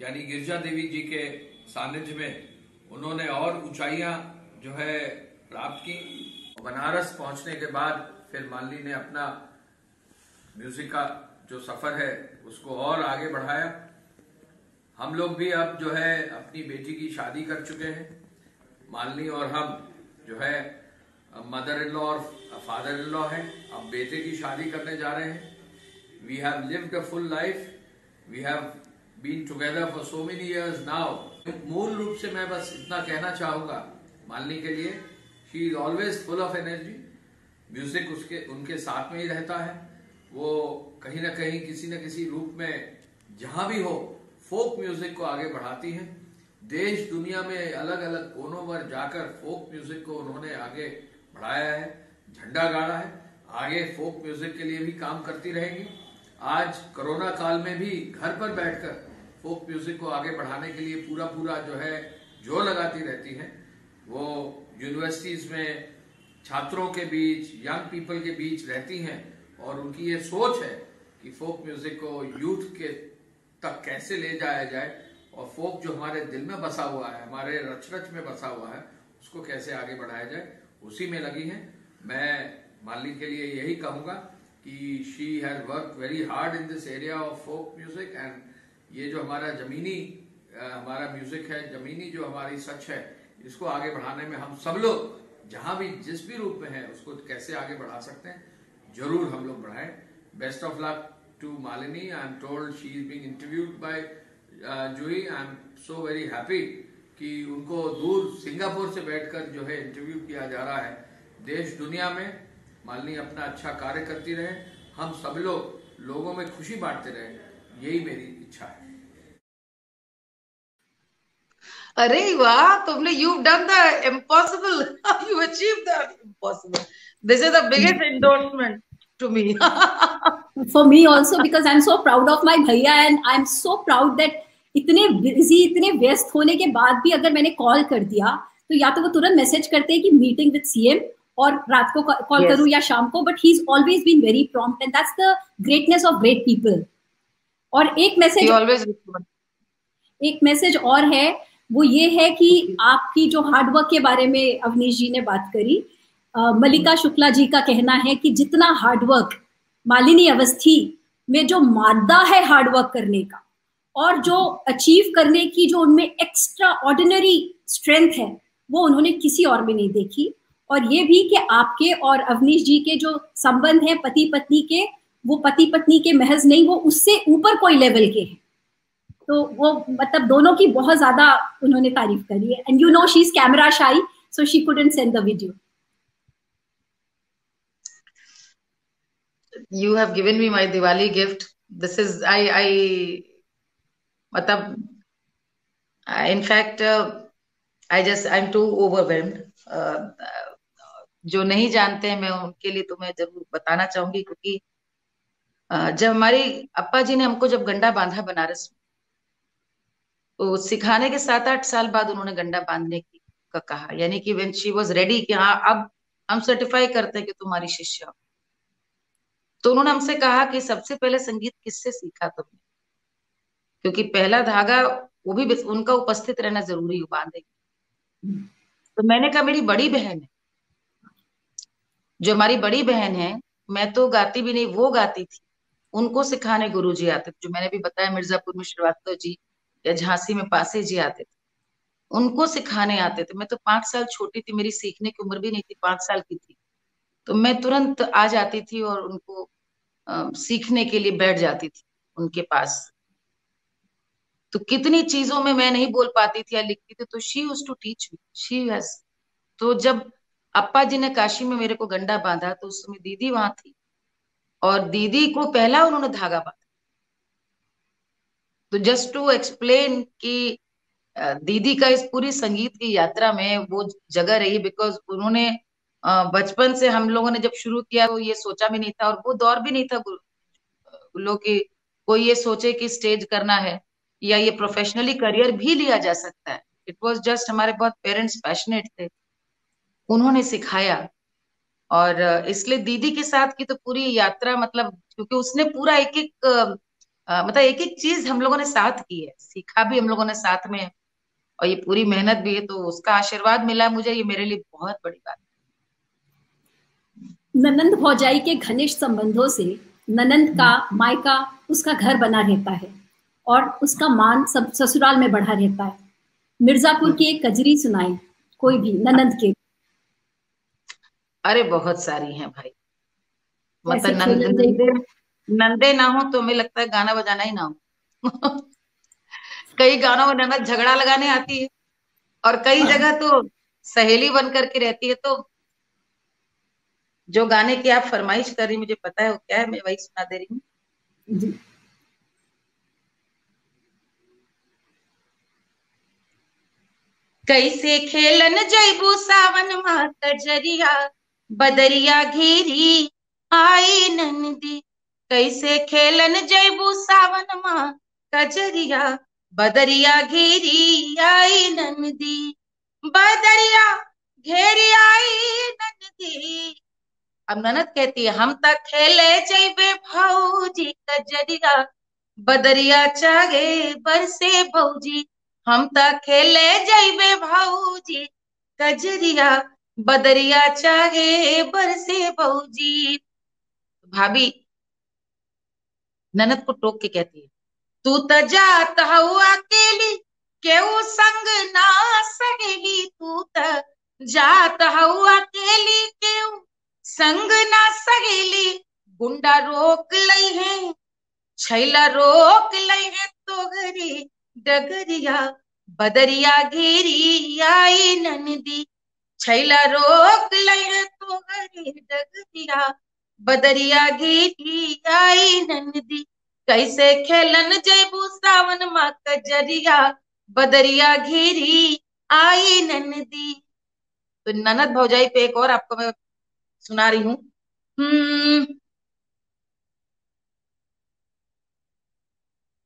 यानी गिरजा देवी जी के सानिध्य में उन्होंने और ऊंचाइयां जो है प्राप्त की। बनारस पहुंचने के बाद फिर मालिनी ने अपना म्यूजिक का जो सफर है उसको और आगे बढ़ाया। हम लोग भी अब जो है अपनी बेटी की शादी कर चुके हैं। मालिनी और हम जो है मदर इन लॉ और फादर इन लॉ हैं। अब बेटे की शादी करने जा रहे हैं। We have lived a full life, we have been together for so many years now. मूल रूप से मैं बस इतना कहना चाहूंगा मालिनी के लिए, she is always full of energy. Music उनके साथ में ही रहता है। वो कहीं ना कहीं किसी न किसी रूप में जहां भी हो फोक म्यूजिक को आगे बढ़ाती हैं। देश दुनिया में अलग अलग कोनों पर जाकर फोक म्यूजिक को उन्होंने आगे बढ़ाया है, झंडा गाड़ा है। आगे फोक म्यूजिक के लिए भी काम करती रहेंगी। आज कोरोना काल में भी घर पर बैठकर फोक म्यूजिक को आगे बढ़ाने के लिए पूरा जो है जोर लगाती रहती हैं। वो यूनिवर्सिटीज में छात्रों के बीच, यंग पीपल के बीच रहती हैं और उनकी ये सोच है कि फोक म्यूजिक को यूथ के तक कैसे ले जाया जाए और फोक जो हमारे दिल में बसा हुआ है, हमारे रच में बसा हुआ है, उसको कैसे आगे बढ़ाया जाए, उसी में लगी हैं। मैं मालिनी के लिए यही कहूंगा कि she has work very hard in this area of folk music. And ये जो हमारा हमारा म्यूजिक है, जमीनी जो हमारी सच है, इसको आगे बढ़ाने में हम सब लोग जहां भी जिस भी रूप में है उसको कैसे आगे बढ़ा सकते हैं, जरूर हम लोग बढ़ाएं। Best of luck to Malini. I am told she is being interviewed by Joy. I am so very happy कि उनको दूर सिंगापुर से बैठकर जो है इंटरव्यू किया जा रहा है। देश दुनिया में मालिनी अपना अच्छा कार्य करती रहे, हम सब लोगों में खुशी बांटते रहे, यही मेरी इच्छा है। अरे वाह, तुमने you've done the impossible. You achieved the impossible. This is the biggest endorsement to me. For me also, because I'm so proud of my भैया and I'm so proud that इतने बिजी, इतने व्यस्त होने के बाद भी अगर मैंने कॉल कर दिया तो या तो वो तुरंत मैसेज करते हैं कि मीटिंग विद सीएम, और रात को कॉल Yes. करूं या शाम को, but he is always been very prompt and that's the greatness of great people. और एक He मैसेज always responds. एक मैसेज और है, वो ये है कि आपकी जो हार्डवर्क के बारे में अवनीश जी ने बात करी, मल्लिका शुक्ला जी का कहना है कि जितना हार्डवर्क मालिनी अवस्थी में जो मादा है हार्डवर्क करने का, और जो अचीव करने की जो उनमें एक्स्ट्रा ऑर्डिनरी स्ट्रेंथ है, वो उन्होंने किसी और में नहीं देखी। और ये भी कि आपके और अवनीश जी के जो संबंध है पति पत्नी के, वो पति पत्नी के महज नहीं, वो उससे ऊपर कोई लेवल के हैं। तो वो मतलब दोनों की बहुत ज्यादा उन्होंने तारीफ करी है। And you know she is camera शाई, so she couldn't send the video. You have given me my Diwali gift. This is I मतलब in fact I'm too overwhelmed. जो नहीं जानते हैं मैं उनके लिए तो मैं जरूर बताना चाहूंगी, क्योंकि जब हमारी अप्पा जी ने हमको जब गंडा बांधा बनारस में, तो सिखाने के 7-8 साल बाद उन्होंने गंडा बांधने की का कहा, यानी कि व्हेन शी वाज रेडी कि हाँ अब हम सर्टिफाई करते हैं कि तुम्हारी शिष्य हो। तो उन्होंने हमसे कहा कि सबसे पहले संगीत किससे सीखा तुमने, क्योंकि पहला धागा वो भी उनका उपस्थित रहना जरूरी है बांधे। तो मैंने कहा मेरी बड़ी बहन है, जो हमारी बड़ी बहन है, मैं तो गाती भी नहीं, वो गाती थी, उनको सिखाने गुरुजी आते थे। जो मैंने भी बताया मिर्जापुर में श्रीवास्तव जी या झांसी में पासे जी आते थे, उनको सिखाने आते थे। मैं तो 5 साल छोटी थी, मेरी सीखने की उम्र भी नहीं थी, 5 साल की थी, तो मैं तुरंत आ जाती थी और उनको सीखने के लिए बैठ जाती थी उनके पास। तो कितनी चीजों में मैं नहीं बोल पाती थी या लिखती थी, तो she used to teach me, she has. तो जब अप्पा जी ने काशी में मेरे को गंडा बांधा, तो उस समय दीदी वहां थी, और दीदी को पहला उन्होंने धागा बांधा। तो जस्ट टू एक्सप्लेन कि दीदी का इस पूरी संगीत की यात्रा में वो जगह रही, बिकॉज उन्होंने बचपन से, हम लोगों ने जब शुरू किया वो ये सोचा भी नहीं था, और वो दौर भी नहीं था लोग कि कोई ये सोचे कि स्टेज करना है या ये प्रोफेशनली करियर भी लिया जा सकता है। इट वाज जस्ट, हमारे बहुत पेरेंट्स पैशनेट थे, उन्होंने सिखाया। और इसलिए दीदी के साथ की तो पूरी यात्रा, मतलब क्योंकि उसने पूरा एक एक मतलब एक एक चीज हम लोगों ने साथ की है, सीखा भी हम लोगों ने साथ में, और ये पूरी मेहनत भी है, तो उसका आशीर्वाद मिला मुझे, ये मेरे लिए बहुत बड़ी बात है। ननंद भौजाई के घनिष्ठ संबंधों से ननंद का मायका उसका घर बना रहता है, और उसका मान सब ससुराल में बढ़ा रहता है। मिर्जापुर की एक कजरी सुनाई कोई भी ननंद के। अरे बहुत सारी हैं भाई, मतलब नंदे ना हो तो हमें लगता है गाना बजाना ही ना हो। कई गानों में ननद झगड़ा लगाने आती है, और कई जगह तो सहेली बन करके रहती है। तो जो गाने की आप फरमाइश कर रही, मुझे पता है वो क्या है, मैं वही सुना दे रही हूँ। कैसे खेलन जैबू सावन माँ कजरिया, बदरिया घेरी आई नंदी। कैसे खेलन जैबू सावन माँ कजरिया, बदरिया घेरी आई नंदी। बदरिया घेरी आई नंदी। अब ननद कहती है हम तक खेले जैबे भौजी कजरिया, बदरिया चागे बरसे भौजी। हम तक खेले जैबे भौजी कजरिया, बदरिया चाहे बरसे भौजी। भाभी ननद को टोक के कहती है, तू तो जात हऊ अकेली, केहू संग ना सहेली। तू तो जात हऊ अकेली, केहू संग ना सहेली। गुंडा रोक लई है, छैला रोक लई है, तोगरी डगरिया, बदरिया घेरी आई नंदी। छैला रोक लई है, तोगरी डगरिया, बदरिया घेरी आई नंदी। कैसे खेलन जैबू सावन माँ कजरिया, बदरिया घेरी आई नंदी। तो ननद भौजाई पे एक और आपको मैं सुना रही हूँ।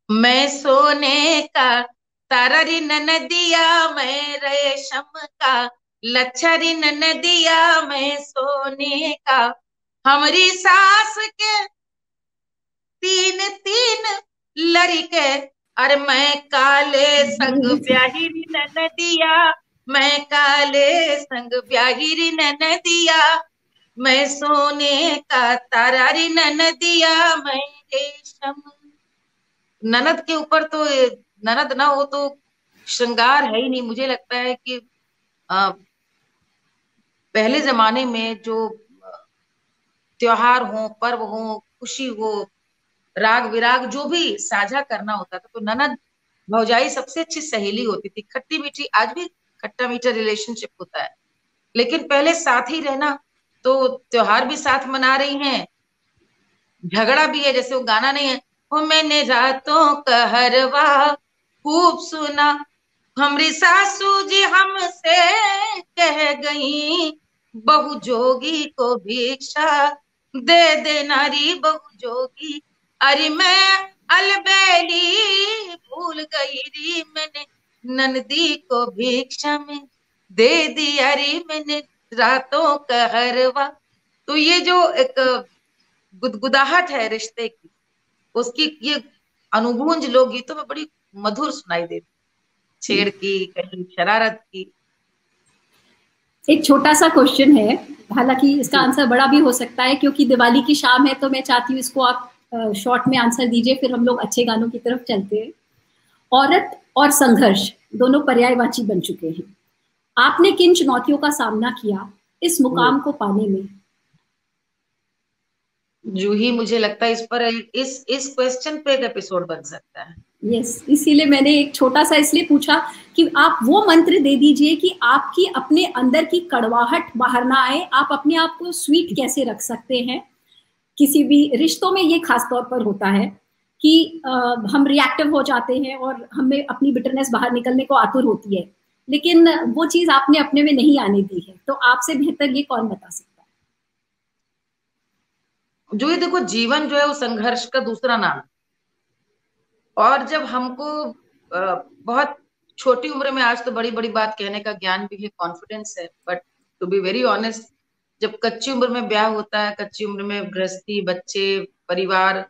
मैं सोने का तारारी ननदिया, मैं रेशम का लच्छरी ननदिया, मैं सोने का। हमारी सास के 3-3 लड़के अरे मैं काले संग ब्याहिरी ननदिया, मैं काले संग ब्याहिरी ननदिया, मैं सोने का तारारी ननदिया, मैं रेशम। ननद के ऊपर तो ननद ना हो तो श्रृंगार है ही नहीं। मुझे लगता है कि पहले जमाने में जो त्योहार हो, पर्व हो, खुशी हो, राग विराग जो भी साझा करना होता था, तो ननद भौजाई सबसे अच्छी सहेली होती थी। खट्टी मीठी, आज भी खट्टा मीठा रिलेशनशिप होता है, लेकिन पहले साथ ही रहना। तो त्योहार भी साथ मना रही हैं, झगड़ा भी है, जैसे वो गाना नहीं है, वो मैंने रातों का हरवा खूब सुना, हमरी सासू जी हमसे कह गई, बहू जोगी को भिक्षा दे दे नारी बहू जोगी। अरे मैं अलबेली भूल गई री, मैंने नंदी को भिक्षा में दे दी, अरे मैंने रातों का हरवा। तो ये जो एक गुदगुदाहट है रिश्ते की, उसकी ये अनुगूंज लोकगीतों में बड़ी मधुर सुनाई देती, छेड़ की, कहीं शरारत की। एक छोटा सा क्वेश्चन है, हालांकि इसका आंसर बड़ा भी हो सकता है, क्योंकि दिवाली की शाम है, तो मैं चाहती हूँ इसको आप शॉर्ट में आंसर दीजिए, फिर हम लोग अच्छे गानों की तरफ चलते हैं। औरत और संघर्ष दोनों पर्यायवाची बन चुके हैं। आपने किन चुनौतियों का सामना किया इस मुकाम को पाने में? जूही, मुझे लगता है इस पर इस क्वेश्चन पे एक एपिसोड बन सकता है। यस, इसीलिए मैंने एक छोटा सा इसलिए पूछा कि आप वो मंत्र दे दीजिए कि आपकी अपने अंदर की कड़वाहट बाहर ना आए, आप अपने आप को स्वीट कैसे रख सकते हैं। किसी भी रिश्तों में ये खास तौर पर होता है कि हम रिएक्टिव हो जाते हैं और हमें अपनी बिटरनेस बाहर निकलने को आतुर होती है, लेकिन वो चीज आपने अपने में नहीं आने दी है, तो आपसे बेहतर ये कौन बता सकता है? जो ये देखो, जीवन जो है वो संघर्ष का दूसरा नाम है। और जब हमको बहुत छोटी उम्र में, आज तो बड़ी बड़ी बात कहने का ज्ञान भी है, कॉन्फिडेंस है, but to be very honest, जब कच्ची उम्र में ब्याह होता है, कच्ची उम्र में गृहस्थी, बच्चे, परिवार,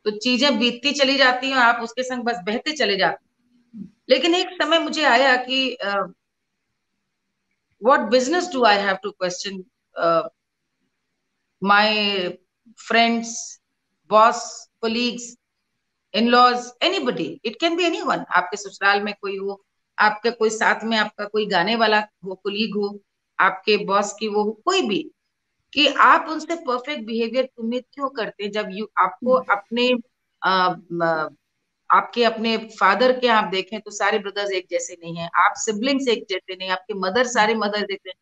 तो चीजें बीतती चली जाती हैं, आप उसके संग बस बहते चले जाते हैं। लेकिन एक समय मुझे आया कि what business do I have to question my friends, boss, colleagues, in-laws, anybody, it can be anyone. आपके ससुराल में कोई हो, आपके कोई साथ में आपका कोई गाने वाला हो, कोलीग हो, आपके बॉस की वो हो, कोई भी, कि आप उनसे परफेक्ट बिहेवियर की उम्मीद क्यों करते हैं, जब आपको अपने आपके अपने फादर के आप देखें तो सारे ब्रदर्स एक जैसे नहीं हैं, आप सिबलिंग्स एक जैसे नहीं, आपके मदर सारे मदर जैसे,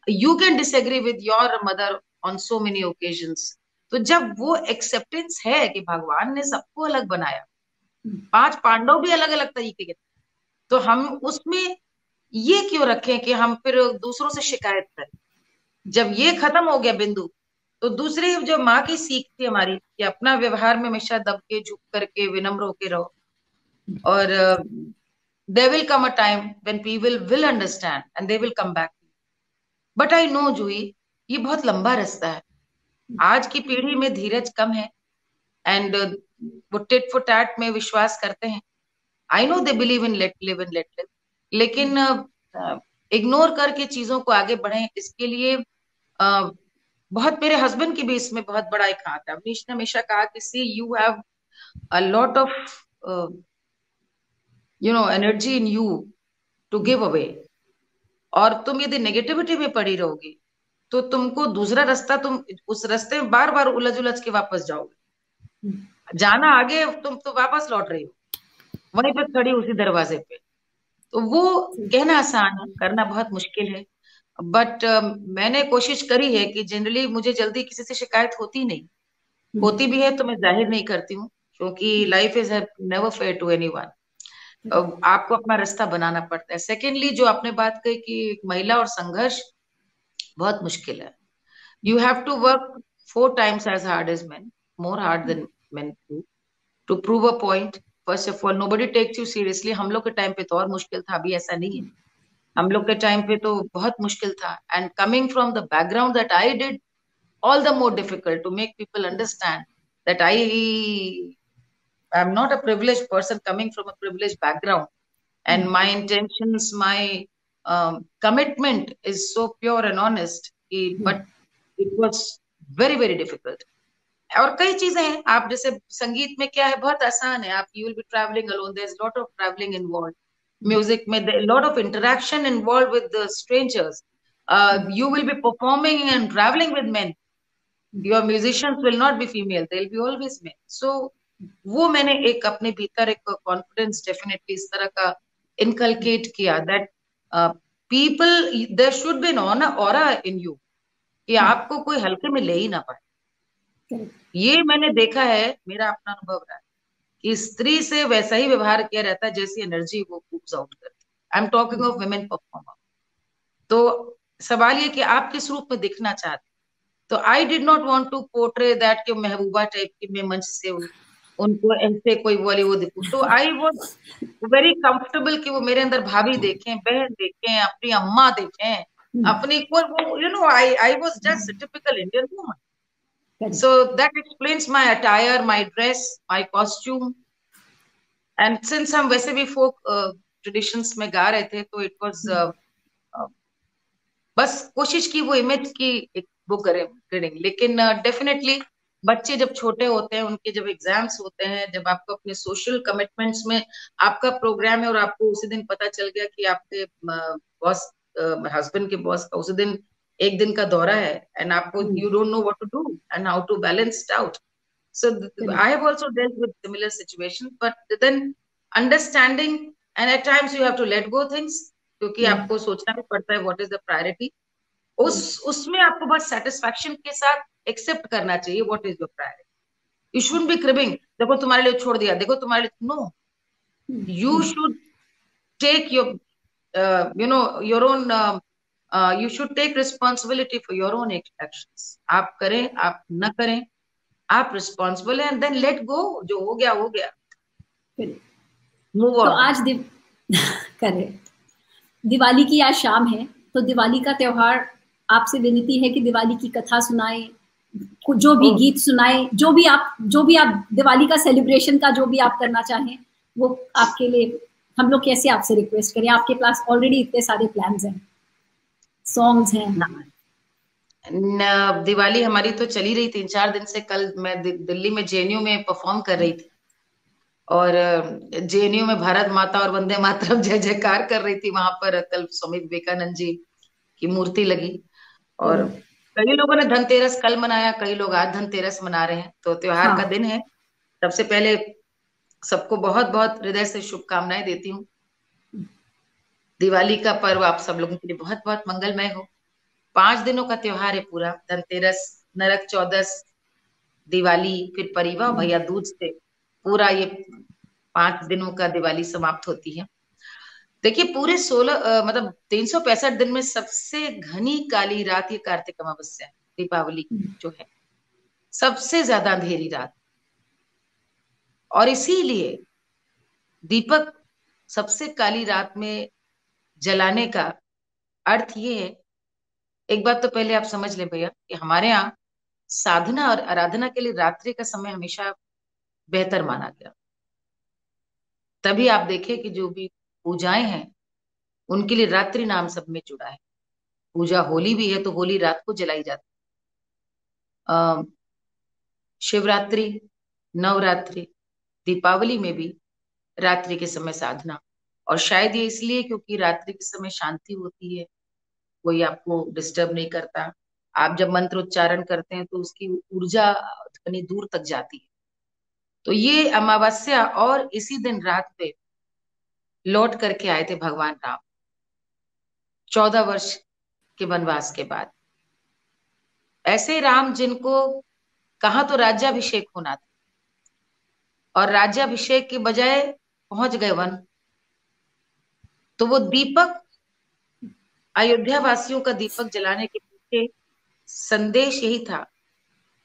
you can disagree with your mother on so many occasions. तो जब वो एक्सेप्टेंस है कि भगवान ने सबको अलग बनाया, 5 पांडव भी अलग अलग तरीके के, तो हम उसमें ये क्यों रखें कि हम फिर दूसरों से शिकायत करें। जब ये खत्म हो गया बिंदु, तो दूसरी जो माँ की सीख थी हमारी कि अपना व्यवहार में हमेशा दब के, झुक करके, विनम्र होके रहो, और there will come a time when people will understand and they will come back. But I know जूही, ये बहुत लंबा रास्ता है। आज की पीढ़ी में धीरज कम है, एंड वो टिट फॉर टैट में विश्वास करते हैं। I know they believe in let live in let live, लेकिन इग्नोर करके चीजों को आगे बढ़े, इसके लिए बहुत, मेरे हस्बैंड की भी इसमें बहुत बड़ा एक हाथ है। अवनीश ने हमेशा कहा कि see you have a lot of energy in you to give away, और तुम यदि नेगेटिविटी में पड़ी रहोगी तो तुमको दूसरा रास्ता, तुम उस रास्ते में बार बार उलझ उलझ के वापस जाओगे। जाना आगे, तुम तो वापस लौट रही हो वहीं पे खड़ी उसी दरवाजे पे। तो वो कहना आसान है, करना बहुत मुश्किल है। बट मैंने कोशिश करी है कि जनरली मुझे जल्दी किसी से शिकायत होती नहीं, होती भी है तो मैं जाहिर नहीं करती हूँ, क्योंकि life is never fair to anyone. आपको अपना रास्ता बनाना पड़ता है। सेकेंडली, जो आपने बात कही कि महिला और संघर्ष बहुत मुश्किल है। You have to work 4 times as hard as men, more hard than men do, to prove a point. First of all, nobody takes you seriously. हम लोग के टाइम पे तो और मुश्किल था, अभी ऐसा नहीं है। हम लोग के टाइम पे तो बहुत मुश्किल था, and coming from the background that I did, all the more difficult to make people understand that I I'm not a privileged person coming from a privileged background, and my intentions, my commitment is so pure and honest. But it was very very difficult. और कई चीजें हैं, आप जैसे संगीत में क्या है, बहुत आसान है, आप you will be travelling alone, there is lot of travelling involve, music में lot of interaction involve with the strangers, you will be performing and traveling with men, your musicians will not be female, they'll be always men. So वो मैंने एक अपने भीतर एक confidence definitely इस तरह का इनकलकेट किया, that people, there should be an aura in you, कि आपको कोई हल्के में ले ही ना पाए। ये मैंने देखा है, मेरा अपना अनुभव रहा है कि स्त्री से वैसा ही व्यवहार किया रहता है जैसी एनर्जी वो पूज आउट करती है। I am talking of women performer. तो सवाल ये कि आप किस रूप में दिखना चाहते, तो I did not want to portray that कि महबूबा टाइप की मैं मंच से उनको ऐसे कोई बोली वो दिखूं। तो आई वाज वेरी कंफर्टेबल कि वो मेरे अंदर भाभी देखें, बहन देखें, अपनी अम्मा देखें, अपनी कोई, you know, I was just typical Indian woman. So that explains my attire, my dress, my costume. And since हम वैसे भी folk traditions में गा रहे थे, तो it was बस कोशिश की वो इमेज की एक वो करें। लेकिन डेफिनेटली बच्चे जब छोटे होते हैं, उनके जब एग्जाम्स होते हैं, जब आपको अपने सोशल कमिटमेंट्स में आपका प्रोग्राम है और आपको उसी दिन पता चल गया कि आपके बॉस, हस्बैंड के बॉस का उसी दिन एक दिन का दौरा है, एंड आपको you don't know what to do and how to balance it out. So I have also dealt with similar situation, but then understanding, and at times you have to let go things, क्योंकि आपको सोचना भी पड़ता है what is the priority. उसमें आपको बस satisfaction के साथ एक्सेप्ट करना चाहिए what is your priority. You should be cribbing, देखो तुम्हारे लिए छोड़ दिया, देखो तुम्हारे लिए, no, you should take your you know your own you should take responsibility for your own actions. आप करें आप न करें, आप रिस्पॉन्सिबल हैं, देन लेट गो, जो हो गया हो गया, मूव तो ऑन। आज करेक्ट, दिवाली की आज शाम है, तो दिवाली का त्योहार, आपसे विनती है कि दिवाली की कथा सुनाए, जो भी गीत सुनाए, जो भी आप दिवाली का सेलिब्रेशन का जो भी आप करना चाहें, वो आपके लिए हम लोग कैसे आपसे रिक्वेस्ट करें? आपके पास ऑलरेडी इतने सारे प्लान्स हैं, सॉन्ग्स हैं। दिवाली हमारी तो चली रही 3-4 दिन से। कल मैं दिल्ली में जेएनयू में परफॉर्म कर रही थी, और जेएनयू में भारत माता और वंदे मातरम जय जयकार कर रही थी। वहां पर कल स्वामी विवेकानंद जी की मूर्ति लगी, और कई लोगों ने धनतेरस कल मनाया, कई लोग आज धनतेरस मना रहे हैं। तो त्योहार का दिन है। सबसे पहले सबको बहुत बहुत हृदय से शुभकामनाएं देती हूँ। दिवाली का पर्व आप सब लोगों के लिए बहुत बहुत मंगलमय हो। 5 दिनों का त्योहार है पूरा, धनतेरस, नरक चौदस, दिवाली, फिर परिवा भैया दूज से पूरा ये 5 दिनों का दिवाली समाप्त होती है। देखिए पूरे 16 मतलब 365 दिन में सबसे घनी काली रात ये कार्तिक अमावस्या है, दीपावली जो है सबसे ज्यादा अंधेरी रात, और इसीलिए दीपक सबसे काली रात में जलाने का अर्थ ये है। एक बात तो पहले आप समझ लें भैया कि हमारे यहाँ साधना और आराधना के लिए रात्रि का समय हमेशा बेहतर माना गया। तभी आप देखें कि जो भी पूजाएं हैं उनके लिए रात्रि नाम सब में जुड़ा है। पूजा होली भी है तो होली रात को जलाई जाती है, शिवरात्रि, नवरात्रि, दीपावली में भी रात्रि के समय साधना। और शायद ये इसलिए क्योंकि रात्रि के समय शांति होती है, कोई आपको डिस्टर्ब नहीं करता। आप जब मंत्र उच्चारण करते हैं तो उसकी ऊर्जा ध्वनि दूर तक जाती है। तो ये अमावस्या, और इसी दिन रात पे लौट करके आए थे भगवान राम 14 वर्ष के वनवास के बाद। ऐसे राम जिनको कहा तो राज्याभिषेक होना था, और राज्याभिषेक के बजाय पहुंच गए वन। तो वो दीपक, अयोध्या वासियों का दीपक जलाने के पीछे संदेश यही था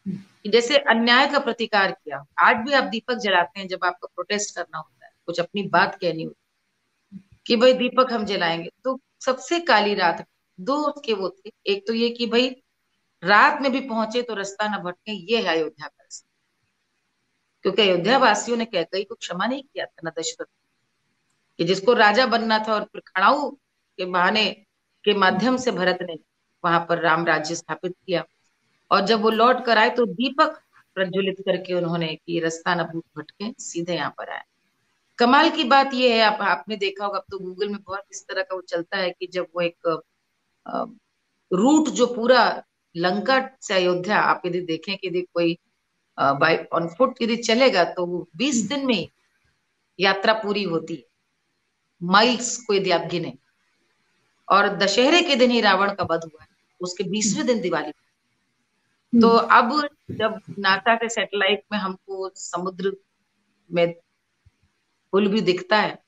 कि जैसे अन्याय का प्रतिकार किया। आज भी आप दीपक जलाते हैं जब आपको प्रोटेस्ट करना होता है, कुछ अपनी बात कहनी होती कि भाई दीपक हम जलाएंगे। तो सबसे काली रात 2 के वो थे, एक तो ये कि भाई रात में भी पहुंचे तो रास्ता न भटके, ये है अयोध्या का रास्ता। क्योंकि अयोध्या वासियों ने कैकेयी को क्षमा नहीं किया था, न दशरथ, कि जिसको राजा बनना था, और फिर खड़ाऊ के बहाने के माध्यम से भरत ने वहां पर राम राज्य स्थापित किया। और जब वो लौट कर आए तो दीपक प्रज्वलित करके उन्होंने कि रास्ता न भूत भटके, सीधे यहाँ पर आए। कमाल की बात यह है, आपने देखा होगा, अब तो गूगल में बहुत इस तरह का वो चलता है कि जब वो एक रूट जो पूरा लंका से अयोध्या, आप यदि देखें कि यदि कोई बाय ऑन फुट यदि चलेगा तो वो 20 दिन में यात्रा पूरी होती है, माइल्स को यदि आप गिने। और दशहरे के दिन ही रावण का वध हुआ है, उसके 20वें दिन दिवाली। तो अब जब नासा के सैटेलाइट में हमको समुद्र में पुल भी दिखता है,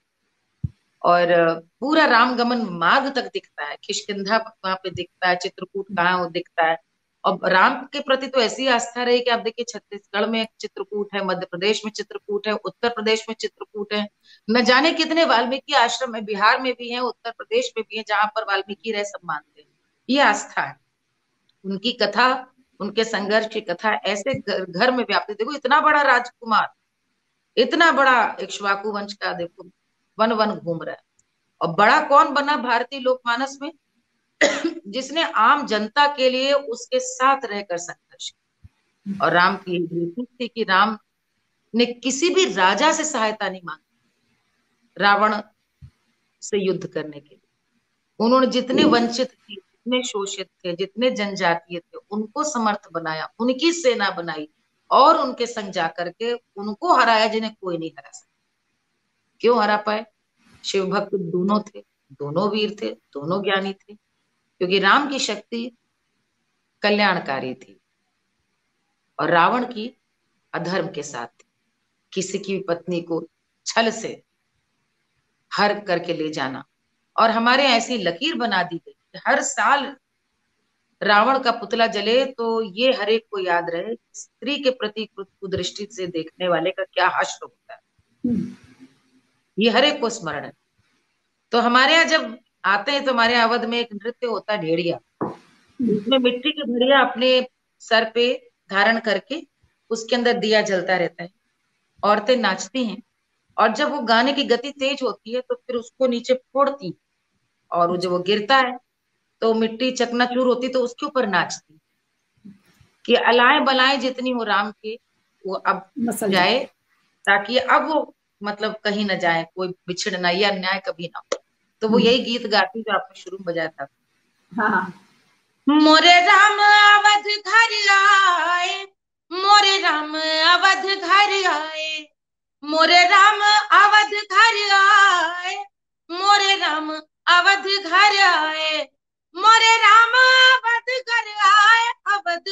और पूरा रामगमन मार्ग तक दिखता है, किष्किंधा वहां पे दिखता है, चित्रकूट कहाँ वो दिखता है। और राम के प्रति तो ऐसी आस्था रही कि आप देखिए, छत्तीसगढ़ में चित्रकूट है, मध्य प्रदेश में चित्रकूट है, उत्तर प्रदेश में चित्रकूट है, न जाने कितने वाल्मीकि आश्रम है, बिहार में भी है, उत्तर प्रदेश में भी है, जहां पर वाल्मीकि रह सब मानते हैं। ये आस्था है। उनकी कथा, उनके संघर्ष की कथा ऐसे घर में व्याप्त। देखो इतना बड़ा राजकुमार, इतना बड़ा इक्ष्वाकु वंश का, देखो वन वन घूम रहा है। और बड़ा कौन बना भारतीय लोकमानस में? जिसने आम जनता के लिए उसके साथ रहकर संघर्ष किया। और राम की नीति थी कि राम ने किसी भी राजा से सहायता नहीं मांगी रावण से युद्ध करने के लिए। उन्होंने जितने वंचित थे, जितने शोषित थे, जितने जनजातीय थे, उनको समर्थ बनाया, उनकी सेना बनाई, और उनके संग जाकर के उनको हराया जिन्हें कोई नहीं हरा सका। क्यों हरा पाए? शिव भक्त दोनों थे, दोनों वीर थे, दोनों ज्ञानी थे, क्योंकि राम की शक्ति कल्याणकारी थी और रावण की अधर्म के साथ थी। किसी की पत्नी को छल से हर करके ले जाना। और हमारे ऐसी लकीर बना दी गई कि हर साल रावण का पुतला जले तो ये हर एक को याद रहे, स्त्री के प्रति कुदृष्टि से देखने वाले का क्या हश्र होता है। ये हर एक को स्मरण है। तो हमारे यहाँ जब आते हैं तो हमारे अवध में एक नृत्य होता है, ढेड़िया। उसमें मिट्टी की ढेड़िया अपने सर पे धारण करके उसके अंदर दिया जलता रहता है, औरतें नाचती हैं, और जब वो गाने की गति तेज होती है तो फिर उसको नीचे फोड़ती, और वो जब वो गिरता है तो मिट्टी चकनाचूर होती, तो उसके ऊपर नाचती कि अलाए बलाएं जितनी हो राम के वो अब जाए, ताकि अब वो मतलब कहीं न जाए, कोई बिछड़ना या अन्याय कभी ना हो। तो वो यही गीत गाती जो आपने शुरू में बजाया था। हाँ। मोरे राम अवध घर आए, मोरे राम अवध घर आए, मोरे राम अवध घर आए, मोरे राम अवध घर आए, मोरे राम अवध घर आए, अवध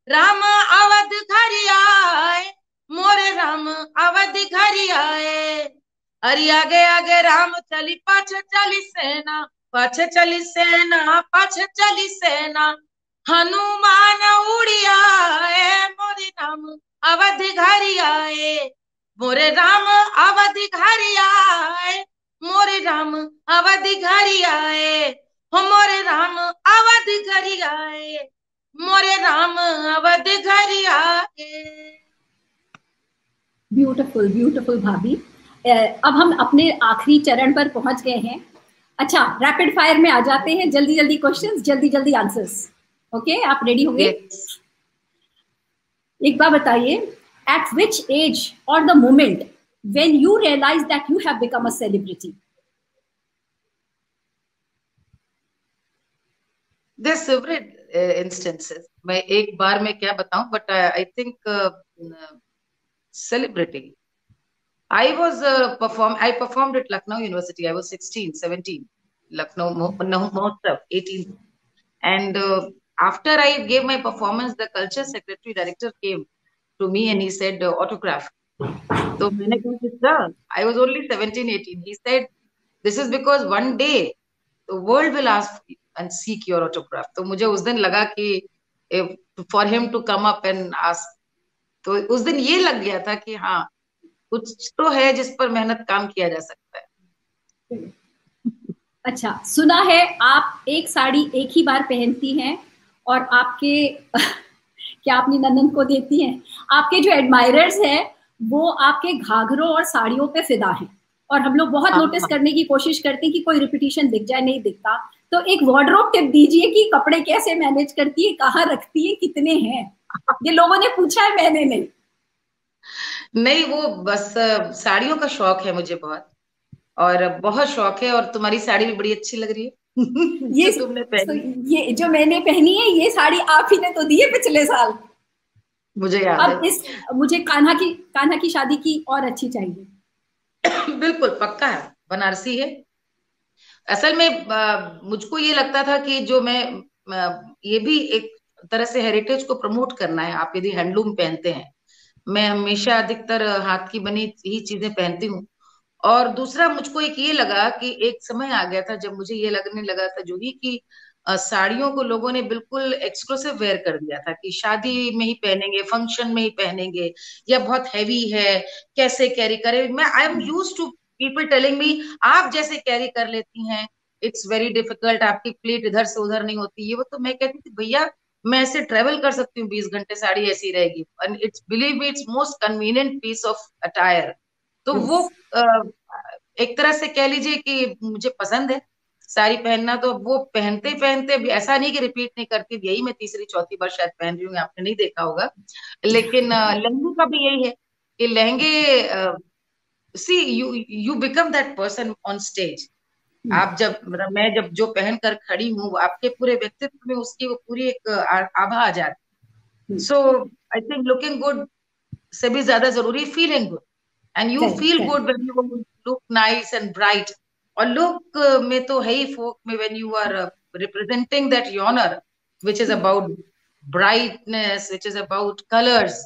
राम अवध घर आए, मोरे राम अवध घर आए। अरे आगे आगे राम चली, पाछे चली सेना, पाछे चली सेना, पाछे चली सेना, हनुमान उड़िया मोरे राम अवध घर आए, मोरे राम अवध घर आए, मोरे राम अवध घर आए, हो मोरे राम अवध घर आए, मोरे राम अवध घर आए। ब्यूटीफुल ब्यूटीफुल भाभी। अब हम अपने आखिरी चरण पर पहुंच गए हैं। अच्छा, रैपिड फायर में आ जाते हैं, जल्दी जल्दी क्वेश्चंस, जल्दी जल्दी आंसर्स। ओके, आप रेडी हो गए? एक बार बताइए, एट विच एज और the moment when you realise that you have become a celebrity? There's several instances. मैं एक बार में क्या बताऊं, but I think celebrity. I performed at Lucknow University. I was 16, 17. Lucknow Mahotsav, 18. And after I gave my performance, the culture secretary director came to me and he said, autograph. So मैंने कहा, sir, I was only 17, 18. He said, this is because one day the world will ask and seek your autograph. तो मुझे उस दिन लगा कि for him to come up and ask, तो उस दिन ये लग गया था कि हाँ, कुछ तो है जिस पर मेहनत काम किया जा सकता है। अच्छा, सुना है आप एक साड़ी एक ही बार पहनती हैं और आपके क्या अपनी ननद को देती हैं? आपके जो एडमायरर्स हैं वो आपके घाघरों और साड़ियों पे फिदा हैं। और हम लोग बहुत नोटिस करने की कोशिश करते हैं कि कोई रिपीटिशन दिख जाए, नहीं दिखता। तो एक वार्डरोब टिप दीजिए कि कपड़े कैसे मैनेज करती है, कहाँ रखती है, कितने हैं? ये लोगों ने पूछा है, मैंने नहीं। नहीं, वो बस साड़ियों का शौक है मुझे बहुत, और बहुत शौक है। और तुम्हारी साड़ी भी बड़ी अच्छी लग रही है ये जो तुमने पहनी। ये जो मैंने पहनी है, ये साड़ी आप ही ने तो दी है पिछले साल। मुझे याद है। अब इस मुझे कान्हा की शादी की और अच्छी चाहिए। बिल्कुल पक्का है, बनारसी है। असल में मुझको ये लगता था कि जो मैं ये भी एक तरह से हेरिटेज को प्रमोट करना है। आप यदि हैंडलूम पहनते हैं, मैं हमेशा अधिकतर हाथ की बनी ही चीजें पहनती हूँ। और दूसरा मुझको एक ये लगा कि एक समय आ गया था जब मुझे ये लगने लगा था जो ही कि साड़ियों को लोगों ने बिल्कुल एक्सक्लूसिव वेयर कर दिया था कि शादी में ही पहनेंगे, फंक्शन में ही पहनेंगे, या बहुत हैवी है, कैसे कैरी करे। मैं I am use to people telling me आप जैसे कैरी कर लेती हैं, इट्स वेरी डिफिकल्ट, आपकी प्लेट इधर से उधर नहीं होती, ये वो। तो मैं कहती थी भैया मैं ऐसे ट्रेवल कर सकती हूँ 20 घंटे, साड़ी ऐसी रहेगी। And it's believe me, it's most convenient piece of attire. तो वो एक तरह से कह लीजिए कि मुझे पसंद है साड़ी पहनना। तो वो पहनते पहनते भी ऐसा नहीं कि रिपीट नहीं करती, यही मैं तीसरी चौथी बार शायद पहन रही हूँ, आपने नहीं देखा होगा। लेकिन लहंगे का भी यही है कि लहंगे, see you you become that person on stage. आप जब मतलब मैं जब जो पहन कर खड़ी हूँ, वो आपके पूरे व्यक्तित्व में उसकी वो पूरी एक आभा आ जाती। So I think looking good से भी ज्यादा जरूरी feeling good. And you feel good when you look nice and bright. और लुक में तो है ही, फोक में when you are representing that honour which is about brightness, which is about colours.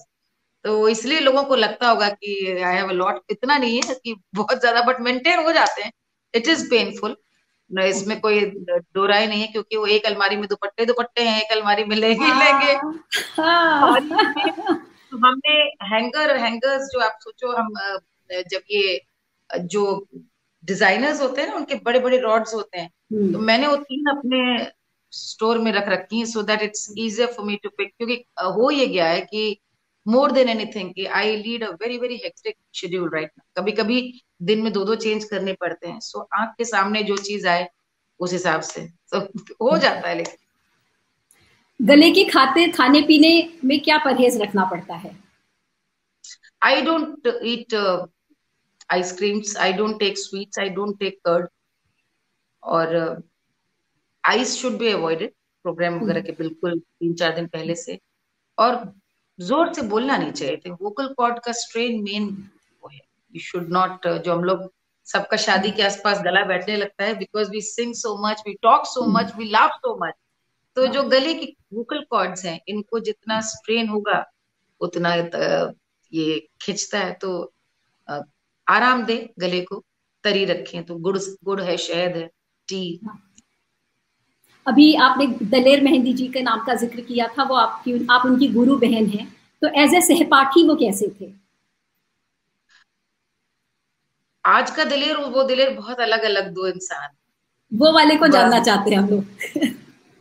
तो इसलिए लोगों को लगता होगा कि आई हैव अ लॉट, इतना नहीं है कि बहुत ज्यादा, बट मेंटेन हो जाते हैं। इट इज पेनफुल, न इसमें कोई दो राय नहीं है, क्योंकि वो एक अलमारी में दुपट्टे दुपट्टे हैं, एक अलमारी में लहंगे लहंगे। और इसमें हमने हैंगर्स जो आप सोचो, हम जब ये जो डिजाइनर्स होते हैं ना, उनके बड़े बड़े रॉड्स होते हैं, तो मैंने वो 3 अपने स्टोर में रख रखी हैं so that it's easier for me to pick. क्योंकि हो ये गया है कि मोर देन एनीथिंग कि I lead a very very hectic schedule right now. कभी कभी दिन में 2 2 चेंज करने पड़ते हैं। सो आंख के सामने जो चीज आए उस हिसाब से तो हो जाता है। लेकिन गले के खाने पीने में क्या परहेज रखना पड़ता है? I don't eat ice creams, I don't take sweets, I don't take curd. और ice should be avoided programme वगैरह के बिल्कुल 3 4 दिन पहले से। और जोर से बोलना नहीं चाहिए थे, वोकल कॉर्ड का स्ट्रेन मेन वो है। यू शुड नॉट, जो हम लोग सबका शादी के आसपास गला बैठने लगता है because we sing so much, we talk so much, we laugh so much. तो जो गले की वोकल कॉर्ड्स हैं, इनको जितना स्ट्रेन होगा उतना ये खिंचता है। तो अ, आराम दे गले को, तरी रखें। तो गुड़ गुड़ है, शहद है, टी। अभी आपने दलेर मेहंदी जी के नाम का जिक्र किया था, वो आप उनकी गुरु बहन हैं, तो एज ए सहपाठी वो कैसे थे? आज का दिलेर और वो दिलेर बहुत अलग अलग दो इंसान। वो वाले को जानना चाहते हैं हम लोग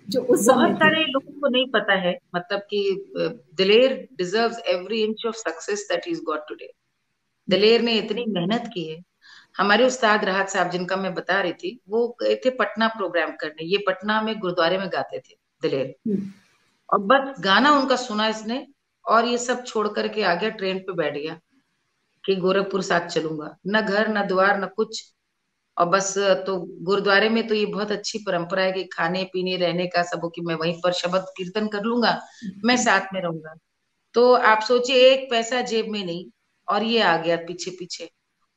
जो उस समय बहुत थे। सारे लोगों को नहीं पता है, मतलब कि दिलेर deserves every inch of success that is got today. दिलेर ने इतनी मेहनत की है। हमारे उस्ताद राहत साहब, जिनका मैं बता रही थी, वो गए थे पटना प्रोग्राम करने। ये पटना में गुरुद्वारे में गाते थे दिलेर। और बस गाना उनका सुना इसने, और ये सब छोड़ करके आ गया, ट्रेन पे बैठ गया कि गोरखपुर साथ चलूंगा। न घर न द्वार न कुछ। और बस तो गुरुद्वारे में तो ये बहुत अच्छी परंपरा है कि खाने पीने रहने का सब हो, कि मैं वहीं पर शब्द कीर्तन कर लूंगा, मैं साथ में रहूंगा। तो आप सोचिए, एक पैसा जेब में नहीं, और ये आ गया पीछे पीछे।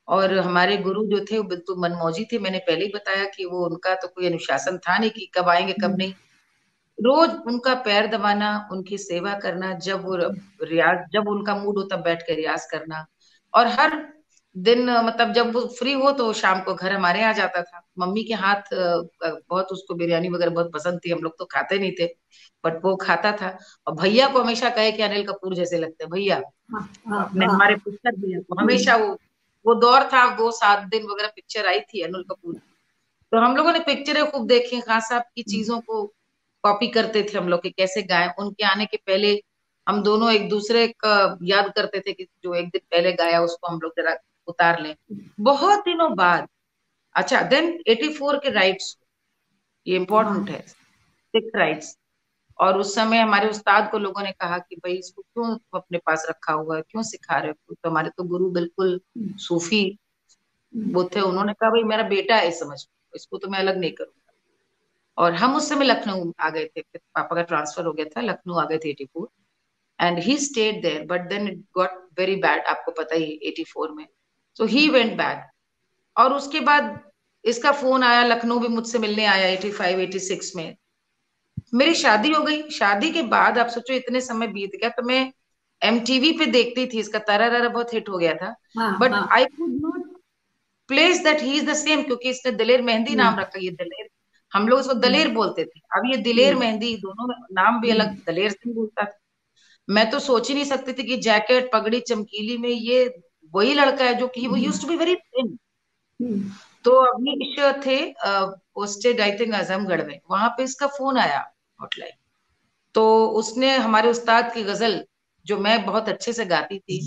और हमारे गुरु जो थे वो बिल्कुल मनमौजी थे। मैंने पहले ही बताया कि वो, उनका तो कोई अनुशासन था नहीं कि कब आएंगे कब नहीं। रोज उनका पैर दबाना, उनकी सेवा करना, जब वो रियाज, जब उनका मूड हो तब बैठ के रियाज करना। और हर दिन मतलब जब वो फ्री हो तो शाम को घर हमारे आ जाता था। मम्मी के हाथ बहुत, उसको बिरयानी वगैरह बहुत पसंद थी, हम लोग तो खाते नहीं थे, बट वो खाता था। और भैया को हमेशा कहे कि अनिल कपूर जैसे लगते हैं भैया। हाँ, हाँ, अपने हाँ। हमारे पुस्तक भैया को हमेशा वो दौर था, वो 7 दिन वगैरह पिक्चर आई थी अनिल कपूर। तो हम लोगों ने पिक्चरें खूब देखी, खान साहब की चीजों को कॉपी करते थे हम लोग कि कैसे गाएं। उनके आने के पहले हम दोनों एक दूसरे का याद करते थे कि जो एक दिन पहले गाया उसको हम लोग जरा उतार लें, बहुत दिनों बाद। अच्छा, देन 84 के राइट्स, ये इम्पोर्टेंट है, सिख राइट्स। और उस समय हमारे उस्ताद को लोगों ने कहा कि भाई इसको क्यों अपने पास रखा हुआ है, क्यों सिखा रहे हो? तो हमारे तो गुरु बिल्कुल सूफी वो थे, उन्होंने कहा भाई मेरा बेटा है समझ, इसको तो मैं अलग नहीं करूंगा। और हम उस समय लखनऊ आ गए थे, पापा का ट्रांसफर हो गया था, लखनऊ आ गए थे 84, and he stayed there, but then it got very bad, आपको पता ही 84 में, सो ही वेंट बैक। और उसके बाद इसका फोन आया, लखनऊ भी मुझसे मिलने आया 85 86 में। मेरी शादी हो गई, शादी के बाद आप सोचो इतने समय बीत गया, तो मैं एमटीवी पे देखती थी, इसका तारा बहुत हिट हो गया था, but I could not place that he is the same, क्योंकि इसने दिलेर मेहंदी नाम रखा, ये दिलेर, हम लोग उसको दलेर बोलते थे, अब ये दिलेर मेहंदी, दोनों में नाम भी अलग, दलेर सिंह बोलता था। मैं तो सोच ही नहीं सकती थी कि जैकेट पगड़ी चमकीली में ये वही लड़का है जो कि वो used to be very thin. तो अवनीश थे पोस्टेड आई थिंक आजमगढ़ में, वहां पे इसका फोन आया हॉटलाइन, तो उसने हमारे उस्ताद की गजल जो मैं बहुत अच्छे से गाती थी,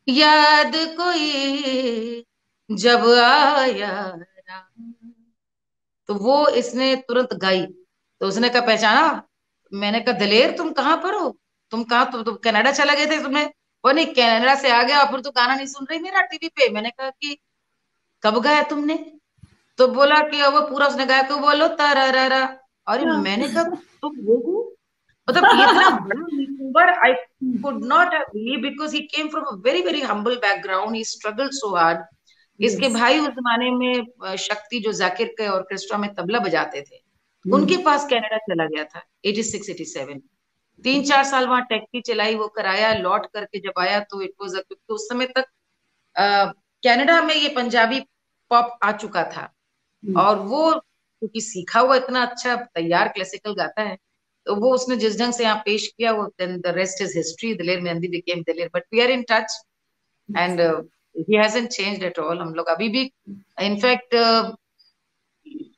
याद कोई जब आया राम, तो वो इसने तुरंत गाई। तो उसने कहा पहचाना? मैंने कहा दलेर तुम कहाँ पर हो, तुम कहाँ, तुम कनाडा चला गए थे? तुम्हें वो नहीं, कनाडा से आ गया और फिर तो गाना नहीं सुन रही मेरा टीवी पे। मैंने कहा कि कब गाया तुमने? तो बोला कि अब वो पूरा उसने गाया, को बोलो तारा। अरे मैंने कहा तुम वो, मतलब इतना बड़ा YouTuber, I could not believe, because he came from a very very humble background, he struggled so hard. इसके भाई उस जमाने में शक्ति, जो जाकिर के ऑर्केस्ट्रा में तबला बजाते थे, उनके पास कनाडा चला गया था 86 87, 3-4 साल वहां टैक्सी चलाई, वो कराया, लौट करके जब आया तो इट वाज, क्योंकि उस समय तक कनाडा में ये पंजाबी पॉप आ चुका था, और वो क्योंकि सीखा हुआ इतना अच्छा तैयार क्लासिकल गाता है, तो वो उसने जिस ढंग से यहाँ पेश किया, वो then the rest is history, Daler Mehndi became Daler, but we are in touch and he hasn't changed at all. हम लोग अभी भी, इनफैक्ट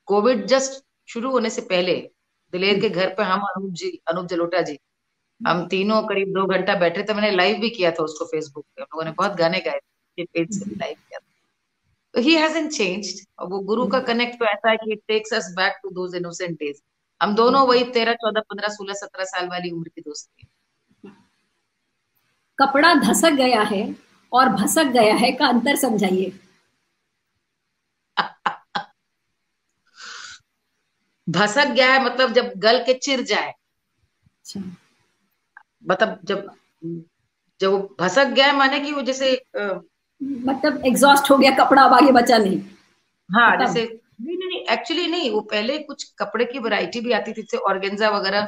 कोविड जस्ट शुरू होने से पहले दिलेर के घर पे हम, अनूप जलोटा जी, हम तीनों करीब 2 घंटा बैठे थे, मैंने लाइव भी किया था उसको फेसबुक पे, हम लोगों ने बहुत गाने गाए थे, पेज से लाइव किया था। तो ही हैजंट चेंज्ड, और वो गुरु का कनेक्ट तो ऐसा है कि it takes us back to those innocent days. हम दोनों वही 13 14 15 16 17 साल वाली उम्र की दोस्ती है। कपड़ा धसक गया है और भसक गया है का अंतर समझाइए। भसक गया है मतलब जब गल के चिर जाए, मतलब जब जब वो भसक गया है माने कि वो जैसे मतलब एग्जॉस्ट हो गया, कपड़ा अब आगे बचा नहीं। हाँ, जैसे नहीं एक्चुअली नहीं, वो पहले कुछ कपड़े की वैरायटी भी आती थी, जैसे ऑर्गेन्जा वगैरह,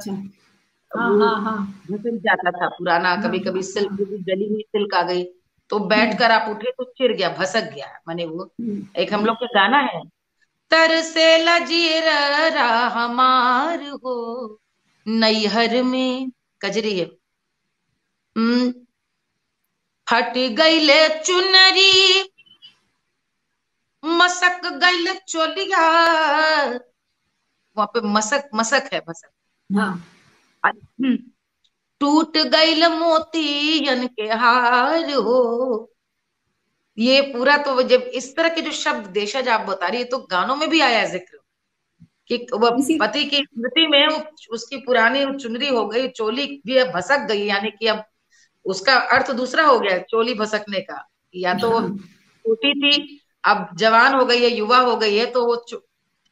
घिस जाता था पुराना, कभी कभी सिल्क भी, गली हुई सिल्क आ गई, तो बैठ कर आप उठे तो चिर गया, भसक गया, माने वो। एक हम लोग का गाना है, तरसे लजीर हमार हो नैहर में, कजरी है, फट गईले चुनरी मसक गईल चोलिया, वहां पे मसक मसक है, मसक, टूट गईल मोतियन के हार हो। ये पूरा तो जब इस तरह के जो शब्द देशज आप बता रही है, तो गानों में भी आया है जिक्र कि वो पति की स्मृति में उसकी पुरानी चुनरी हो गई, चोली भी अब भसक गई, यानी कि अब उसका अर्थ दूसरा हो गया चोली भसकने का, या तो वो छोटी थी अब जवान हो गई है, युवा हो गई है, तो वो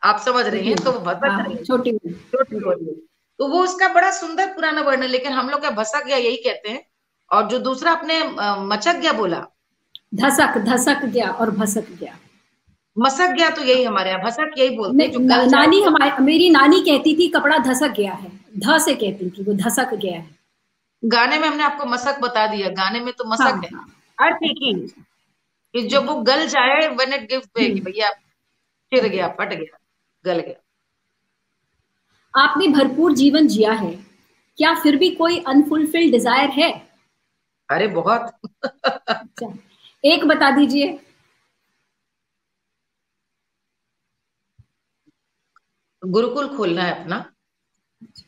आप समझ रहे हैं, तो वो भसक रही है, छोटी हो रही है, तो वो उसका बड़ा सुंदर पुराना वर्णन। लेकिन हम लोग क्या भसक गया यही कहते हैं, और जो दूसरा आपने मचक गया बोला, धसक गया और भसक गया, मसक गया, तो यही हमारे यहाँ भसक यही बोलते हैं। नानी मेरी नानी कहती थी कपड़ा धसक गया है, ध से कहती थी, वो धसक गया है। गाने में हमने आपको मसक बता दिया, गाने में तो मसक है, अर्थ एक ही कि जब वो गल जाए, व्हेन इट गिव्स वे, कि भैया चिर गया, फट गया, गल गया। आपने भरपूर जीवन जिया है, क्या फिर भी कोई अनफुलफिल्ड डिजायर है? अरे बहुत। अच्छा, एक बता दीजिए। गुरुकुल खोलना है अपना,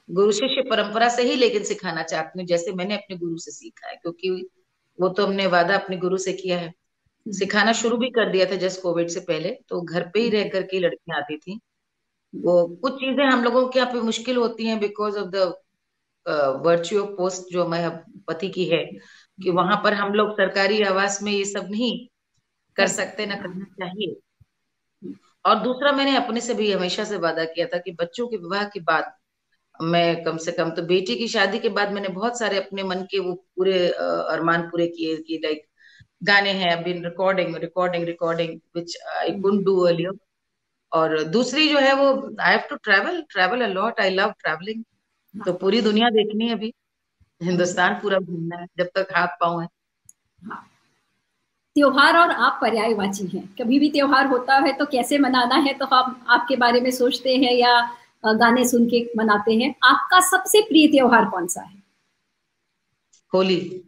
गुरु शिष्य परंपरा से ही लेकिन सिखाना चाहती हूँ, जैसे मैंने अपने गुरु से सीखा है, क्योंकि वो तो हमने वादा अपने गुरु से किया है। सिखाना शुरू भी कर दिया था जस्ट कोविड से पहले, तो घर पे ही रह करके लड़कियां आती थी। वो कुछ चीजें हम लोगों के यहाँ पे मुश्किल होती हैं because of the virtue of post जो हमारे पति की है, कि वहां पर हम लोग सरकारी आवास में ये सब नहीं कर सकते, ना करना चाहिए। और दूसरा, मैंने अपने से भी हमेशा से वादा किया था कि बच्चों के विवाह के बाद मैं कम से कम, तो बेटी की शादी के बाद मैंने बहुत सारे अपने मन के वो पूरे अरमान पूरे किए, कि लाइक गाने हैं, अभी recording recording recording which I couldn't do earlier. और दूसरी जो है वो, I have to travel travel a lot, I love travelling. तो पूरी दुनिया देखनी है, अभी हिंदुस्तान पूरा घूमना है जब तक हाथ पांव है। त्योहार और आप पर्यायवाची हैं, कभी भी त्योहार होता है तो कैसे मनाना है तो हम आपके बारे में सोचते हैं या गाने सुन के मनाते हैं। आपका सबसे प्रिय त्योहार कौन सा है? होली।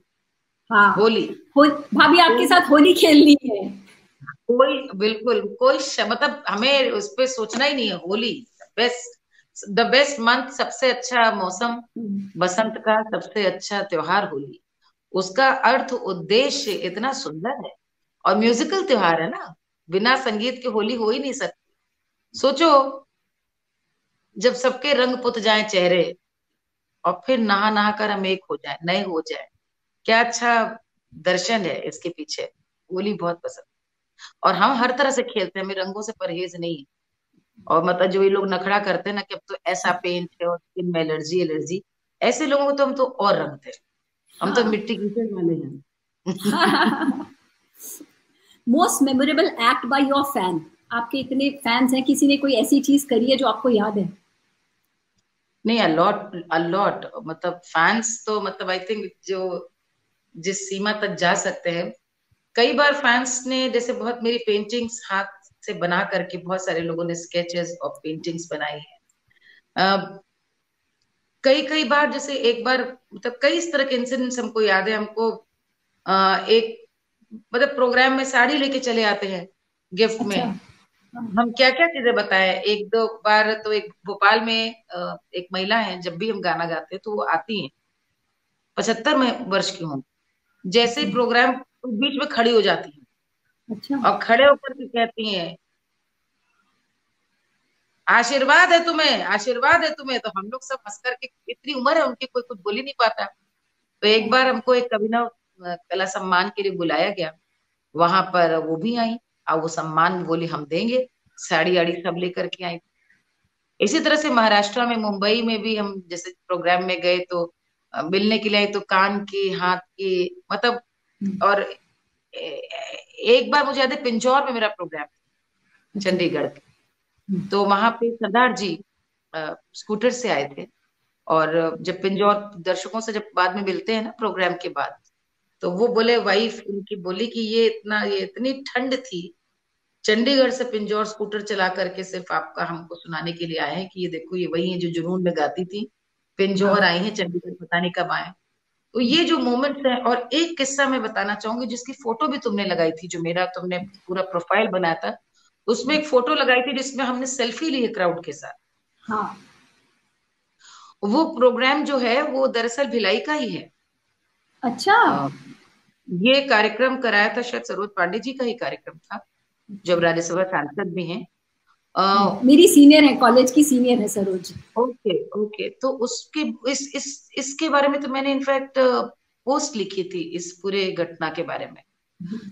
हाँ, होली। भाभी आपके साथ होली खेलनी है। कोई बिल्कुल कोई मतलब हमें उस पर सोचना ही नहीं है। होली द बेस्ट मंथ, सबसे अच्छा मौसम बसंत का, सबसे अच्छा त्योहार होली। उसका अर्थ उद्देश्य इतना सुंदर है, और म्यूजिकल त्योहार है ना, बिना संगीत के होली हो ही नहीं सकती। सोचो, जब सबके रंग पुत जाए चेहरे, और फिर नहा नहा कर हम एक हो जाए, नए हो जाए, क्या अच्छा दर्शन है इसके पीछे। होली बहुत पसंद, और हम हर तरह से खेलते हैं, हमें रंगों से परहेज नहीं है। और मतलब जो ये लोग नखड़ा करते हैं ना कि अब तो ऐसा पेंट है और स्किन में एलर्जी एलर्जी, ऐसे लोगों को तो हम तो और रंगते हैं, हम तो मिट्टी कीचड़ वाले हैं। Most memorable act by your fan. आपके इतने फैंस हैं, किसी ने कोई ऐसी चीज करी है जो आपको याद है? नहीं, अलॉट मतलब फैंस तो मतलब आई थिंक जो जिस सीमा तक जा सकते हैं। कई बार फैंस ने जैसे बहुत मेरी पेंटिंग्स हाथ से बना करके, बहुत सारे लोगों ने स्केचेस और पेंटिंग्स बनाई है। कई कई बार, जैसे एक बार, मतलब कई इस तरह के इंसिडेंट्स हमको याद है। हमको एक मतलब प्रोग्राम में साड़ी लेके चले आते हैं गिफ्ट में। हम क्या क्या चीजें बताएं। एक दो बार तो एक भोपाल में एक महिला है, जब भी हम गाना गाते हैं तो वो आती हैं, 75 में वर्ष की हों, जैसे ही प्रोग्राम बीच में खड़ी हो जाती है। अच्छा। और खड़े होकर के कहती हैं, आशीर्वाद है तुम्हें, आशीर्वाद है तुम्हें। तो हम लोग सब हंस करके, इतनी उम्र है उनकी, कोई कुछ बोल ही नहीं पाता। तो एक बार हमको एक अभिनव कला सम्मान के लिए बुलाया गया, वहां पर वो भी आई, और वो सम्मान बोली हम देंगे, साड़ी आड़ी सब लेकर के आई। इसी तरह से महाराष्ट्र में, मुंबई में भी हम जैसे प्रोग्राम में गए तो मिलने के लिए आई, तो कान की, हाथ की, मतलब। और एक बार मुझे याद है, पिंजौर में मेरा प्रोग्राम, चंडीगढ़ के, तो वहां पे सरदार जी स्कूटर से आए थे। और जब पिंजौर दर्शकों से जब बाद में मिलते हैं ना प्रोग्राम के बाद, तो वो बोले, वाइफ उनकी बोली कि ये इतनी ठंड थी, चंडीगढ़ से पिंजौर स्कूटर चला करके सिर्फ आपका हमको सुनाने के लिए आए हैं कि ये देखो, ये वही है जो जुनून में गाती थी, पिंजौर आई है, चंडीगढ़ पता नहीं कब आए। तो ये जो मोमेंट्स हैं। और एक किस्सा मैं बताना चाहूंगी, जिसकी फोटो भी तुमने लगाई थी, जो मेरा तुमने पूरा प्रोफाइल बनाया था, उसमें एक फोटो लगाई थी जिसमें हमने सेल्फी ली है क्राउड के साथ। हाँ। वो प्रोग्राम जो है वो दरअसल भिलाई का ही है। अच्छा। ये कार्यक्रम कराया था, शायद सरोज पांडे जी का ही कार्यक्रम था, जो राज्यसभा सांसद भी हैं। मेरी सीनियर है, कॉलेज की सीनियर है सरोज। Okay okay. तो उसके इसके बारे में तो मैंने इनफैक्ट पोस्ट लिखी थी, इस पूरे घटना के बारे में,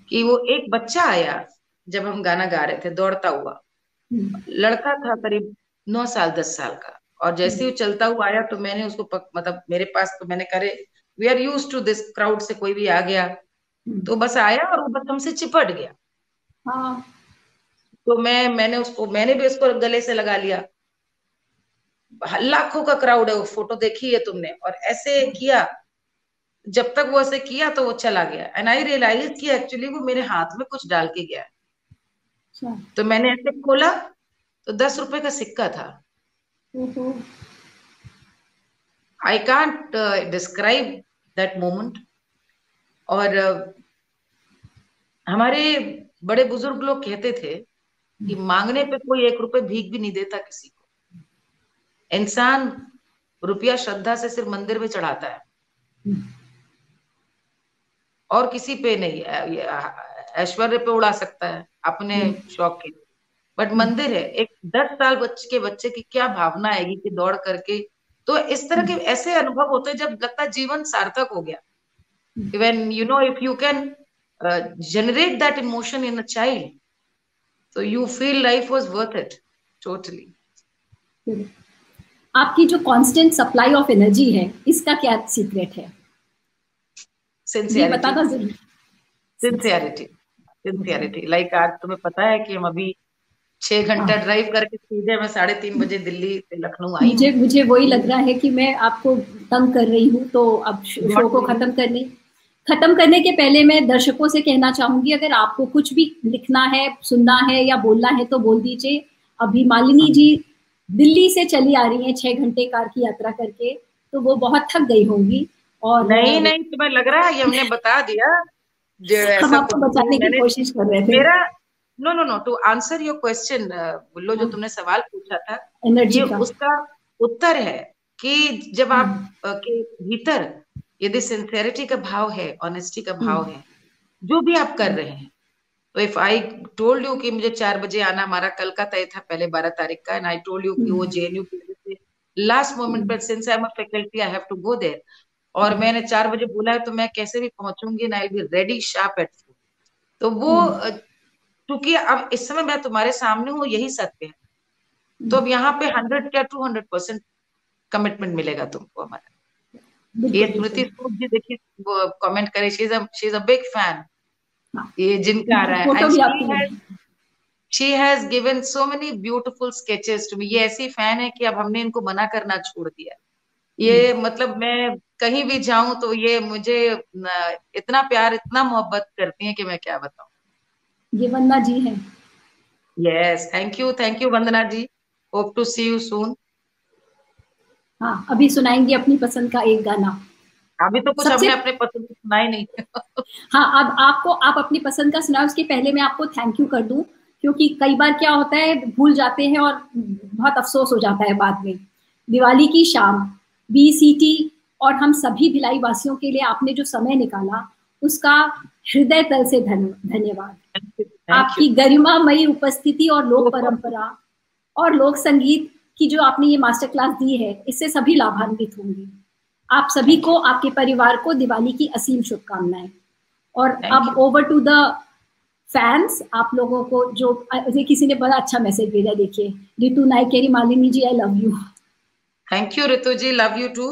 कि वो एक बच्चा आया जब हम गाना गा रहे थे, दौड़ता हुआ लड़का था, करीब 9 साल 10 साल का। और जैसे ही वो चलता हुआ आया तो मैंने उसको मतलब मेरे पास, तो मैंने कहा, we are use to this, crowd से कोई भी आ गया तो बस आया और वो बस हमसे चिपट गया। हाँ। तो मैंने भी उसको गले से लगा लिया। लाखों का क्राउड है, वो फोटो देखी है तुमने। और ऐसे किया, जब तक वो ऐसे किया तो वो चला गया। एंड आई रियलाइज कि एक्चुअली वो मेरे हाथ में कुछ डाल के गया है। तो मैंने ऐसे खोला तो 10 रुपए का सिक्का था। I can't describe that moment. और हमारे बड़े बुजुर्ग लोग कहते थे कि मांगने पे कोई 1 रुपए भीख भी नहीं देता किसी को। इंसान रुपया श्रद्धा से सिर्फ मंदिर में चढ़ाता है और किसी पे नहीं। ऐश्वर्य पे उड़ा सकता है अपने शौक के, बट मंदिर है। एक 10 साल बच्चे की क्या भावना आएगी कि दौड़ करके। तो इस तरह के ऐसे अनुभव होते हैं जब लगता है जीवन सार्थक हो गया। When you know if you can generate that emotion in a child, so you feel life was worth it totally. आपकी जो कांस्टेंट सप्लाई ऑफ एनर्जी है, इसका क्या सीक्रेट है? सिंसियरिटी, बताना जरूर। सिंसियरिटी लाइक आज तुम्हें पता है कि हम अभी 6 घंटा ड्राइव करके सीधे मैं 3:30 बजे दिल्ली से लखनऊ आई। मुझे वही लग रहा है कि मैं आपको तंग कर रही हूँ, तो अब शो को खत्म करने के पहले मैं दर्शकों से कहना चाहूंगी, अगर आपको कुछ भी लिखना है, सुनना है या बोलना है तो बोल दीजिए। अभी मालिनी जी दिल्ली से चली आ रही हैं 6 घंटे कार की यात्रा करके, तो वो बहुत थक गई होंगी। और नहीं तुम्हें लग रहा है ये हमने बता दिया जो ऐसा हम आपको बचाने की कोशिश कर रहे थे। मेरा no to answer your question Bullo, जो तुमने सवाल पूछा था एनर्जी ये का उसका उत्तर है कि जब आप के भीतर यदि सिंसियरिटी का भाव है, ऑनेस्टी का भाव है, जो भी आप कर रहे हैं। तो इफ आई टोल्ड यू कि मुझे 4 बजे आना, हमारा कल का तय था पहले 12 तारीख का, एंड आई टोल्ड यू कि वो जेएनयू की वजह से लास्ट मोमेंट पर since I am a faculty I have to go there, और मैंने 4 बजे बोला है तो मैं कैसे भी पहुंचूंगी and I will be ready sharp at 4। तो वो क्योंकि अब इस समय मैं तुम्हारे सामने हूँ, यही सत्य है। तो अब यहाँ पे 100 या 200% कमिटमेंट मिलेगा तुमको हमारा। ये स्मृति सूद जी देखिए कमेंट करे, she is a big fan, ये जिनका आ रहा है, she has given so many beautiful sketches to me. ये ऐसी फैन है कि अब हमने इनको मना करना छोड़ दिया। ये मतलब मैं कहीं भी जाऊं तो ये मुझे इतना प्यार, इतना मोहब्बत करती है कि मैं क्या बताऊं। ये वंदना जी हैं। Yes, thank you Vandana ji, hope to see you soon. हाँ, अभी सुनाएंगे अपनी पसंद का एक गाना। अभी तो कुछ हमने अपने पसंद का सुनाई नहीं। हाँ, अब आप अपनी पसंद का सुनाओ। उसके पहले मैं आपको थैंक यू कर दूं, क्योंकि कई बार क्या होता है भूल जाते हैं और बहुत अफसोस हो जाता है बाद में। दिवाली की शाम बीसीटी और हम सभी भिलाई वासियों के लिए आपने जो समय निकाला, उसका हृदय तल से धन्यवाद। आपकी गरिमामयी उपस्थिति और लोक परंपरा और लोक संगीत की जो आपने ये मास्टर क्लास दी है, इससे सभी लाभान्वित होंगे। आप सभी को, आपके परिवार को दिवाली की असीम शुभकामनाएं। और अब ओवर टू द फैंस, आप लोगों को जो किसी ने बड़ा अच्छा मैसेज भेजा, देखिए रितु नाइक कह रही, Malini ji I love you. Thank you Ritu ji, love you too.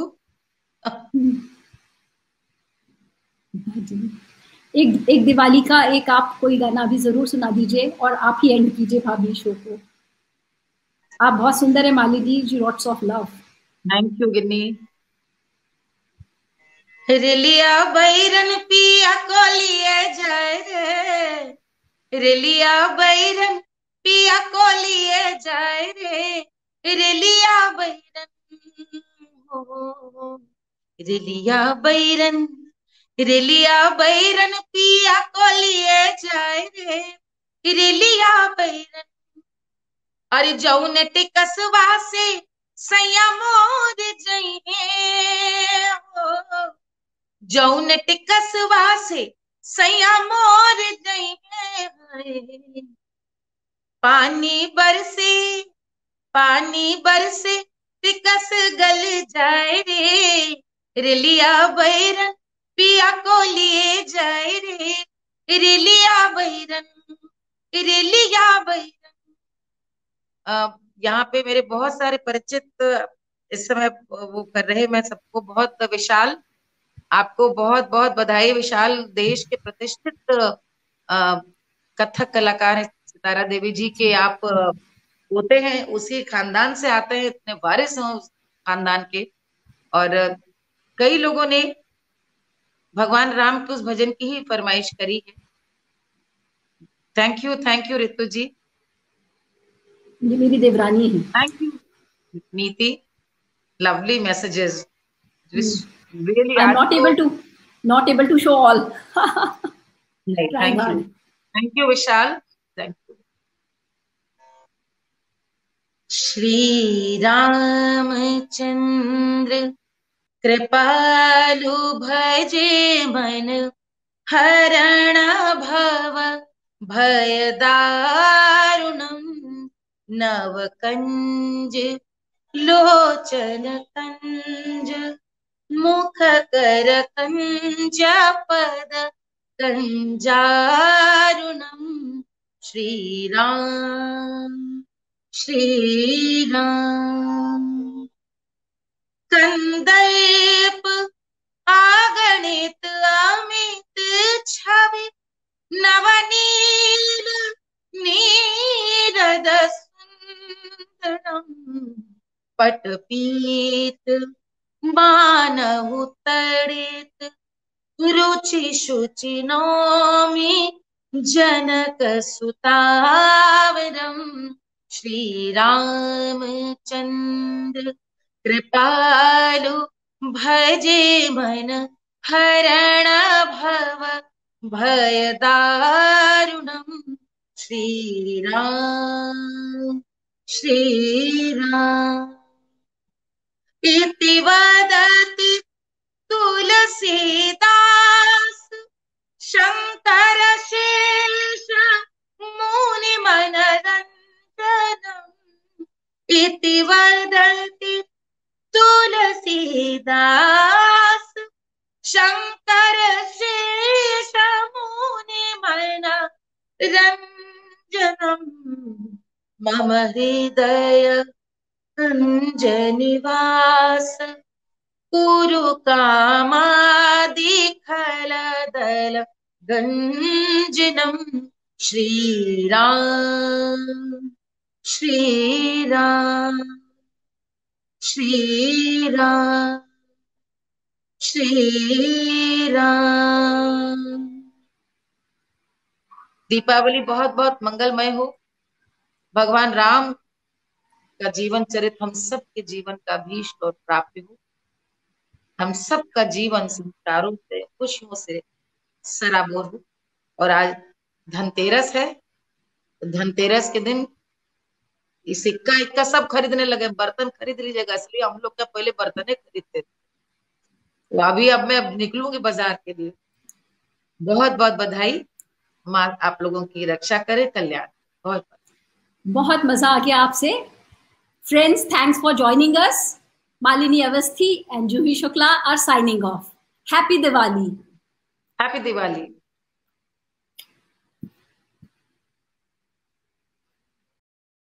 एक दिवाली का एक आप कोई गाना भी जरूर सुना दीजिए और आप ही एंड कीजिए भाभी शो को। आप बहुत सुंदर है Malini ji, lots of love. Thank you Ginni. रेलिया बैरन पिया को लिए जाए रे, रेलिया बैरन पिया को लिए जाए रे, रेलिया बैरन हो, रेलिया बैरन, रेलिया बैरन पिया को लिए जाए रे, रेलिया बैरन। अरे जौन टिकसवा से सैया मोर जइहे हो, जौन टिकसवा से सैया मोर जइहे, पानी बरसे टिकस गल जाए रे, रेलिया बैरन पिया को लिए जाए रे, रेलिया बैरन, रेलिया बैरन। यहाँ पे मेरे बहुत सारे परिचित इस समय वो कर रहे, मैं सबको बहुत, विशाल आपको बहुत बहुत बधाई। विशाल देश के प्रतिष्ठित कथक कलाकार हैं, सितारा देवी जी के आप होते हैं, उसी खानदान से आते हैं, इतने वारिस हैं उस खानदान के। और कई लोगों ने भगवान राम के उस भजन की ही फरमाइश करी है। थैंक यू रितु जी। ये मेरी देवरानी है। थैंक यू नीति, lovely messages. Really, I'm not able to show all. Thank you Vishal, thank you। Shri Ramchandra कृपालु भजे मन हरण भव भय दारुणम् नव कंज लोचन कंज मुख कर कंज पद कंजारुणम् श्रीराम श्रीराम। कंदर्प आगणित अमित छवि नवनील नीरद सुंदरम पटपीत मानव तड़ित रुचि शुचि नौमि जनक सुतावरम श्री रामचंद्र कृपालु भजे मन हरण भव भय दारुणम् श्रीराम श्रीराम। इति वदति तुलसीदास शंकर शेष मुनि मनरंजनम् इति वदति तुलसीदास शंकर शेष मुनि मनरंजनम् मम हृदय कुंजनिवास कुरु कामादि खलदल गंजनम् श्रीराम श्रीराम श्रीराम श्रीराम। दीपावली बहुत बहुत मंगलमय हो। भगवान राम का जीवन चरित्र हम सब के जीवन का भीष्ट और प्राप्य हो। हम सब का जीवन संस्कारों से खुशियों से सराबोर हो। और आज धनतेरस है। धनतेरस के दिन सिक्का इक्का सब खरीदने लगे, बर्तन खरीद लीजिएगा। इसलिए हम लोग क्या पहले बर्तने खरीदते थे। तो अभी अब मैं निकलूंगी बाजार के लिए। बहुत बहुत बधाई। माँ आप लोगों की रक्षा करे, कल्याण। बहुत बहुत मजा आ गया आपसे। Friends, thanks for joining us. Malini Awasthi and Juhi Shukla are signing off. Happy Diwali. Happy Diwali.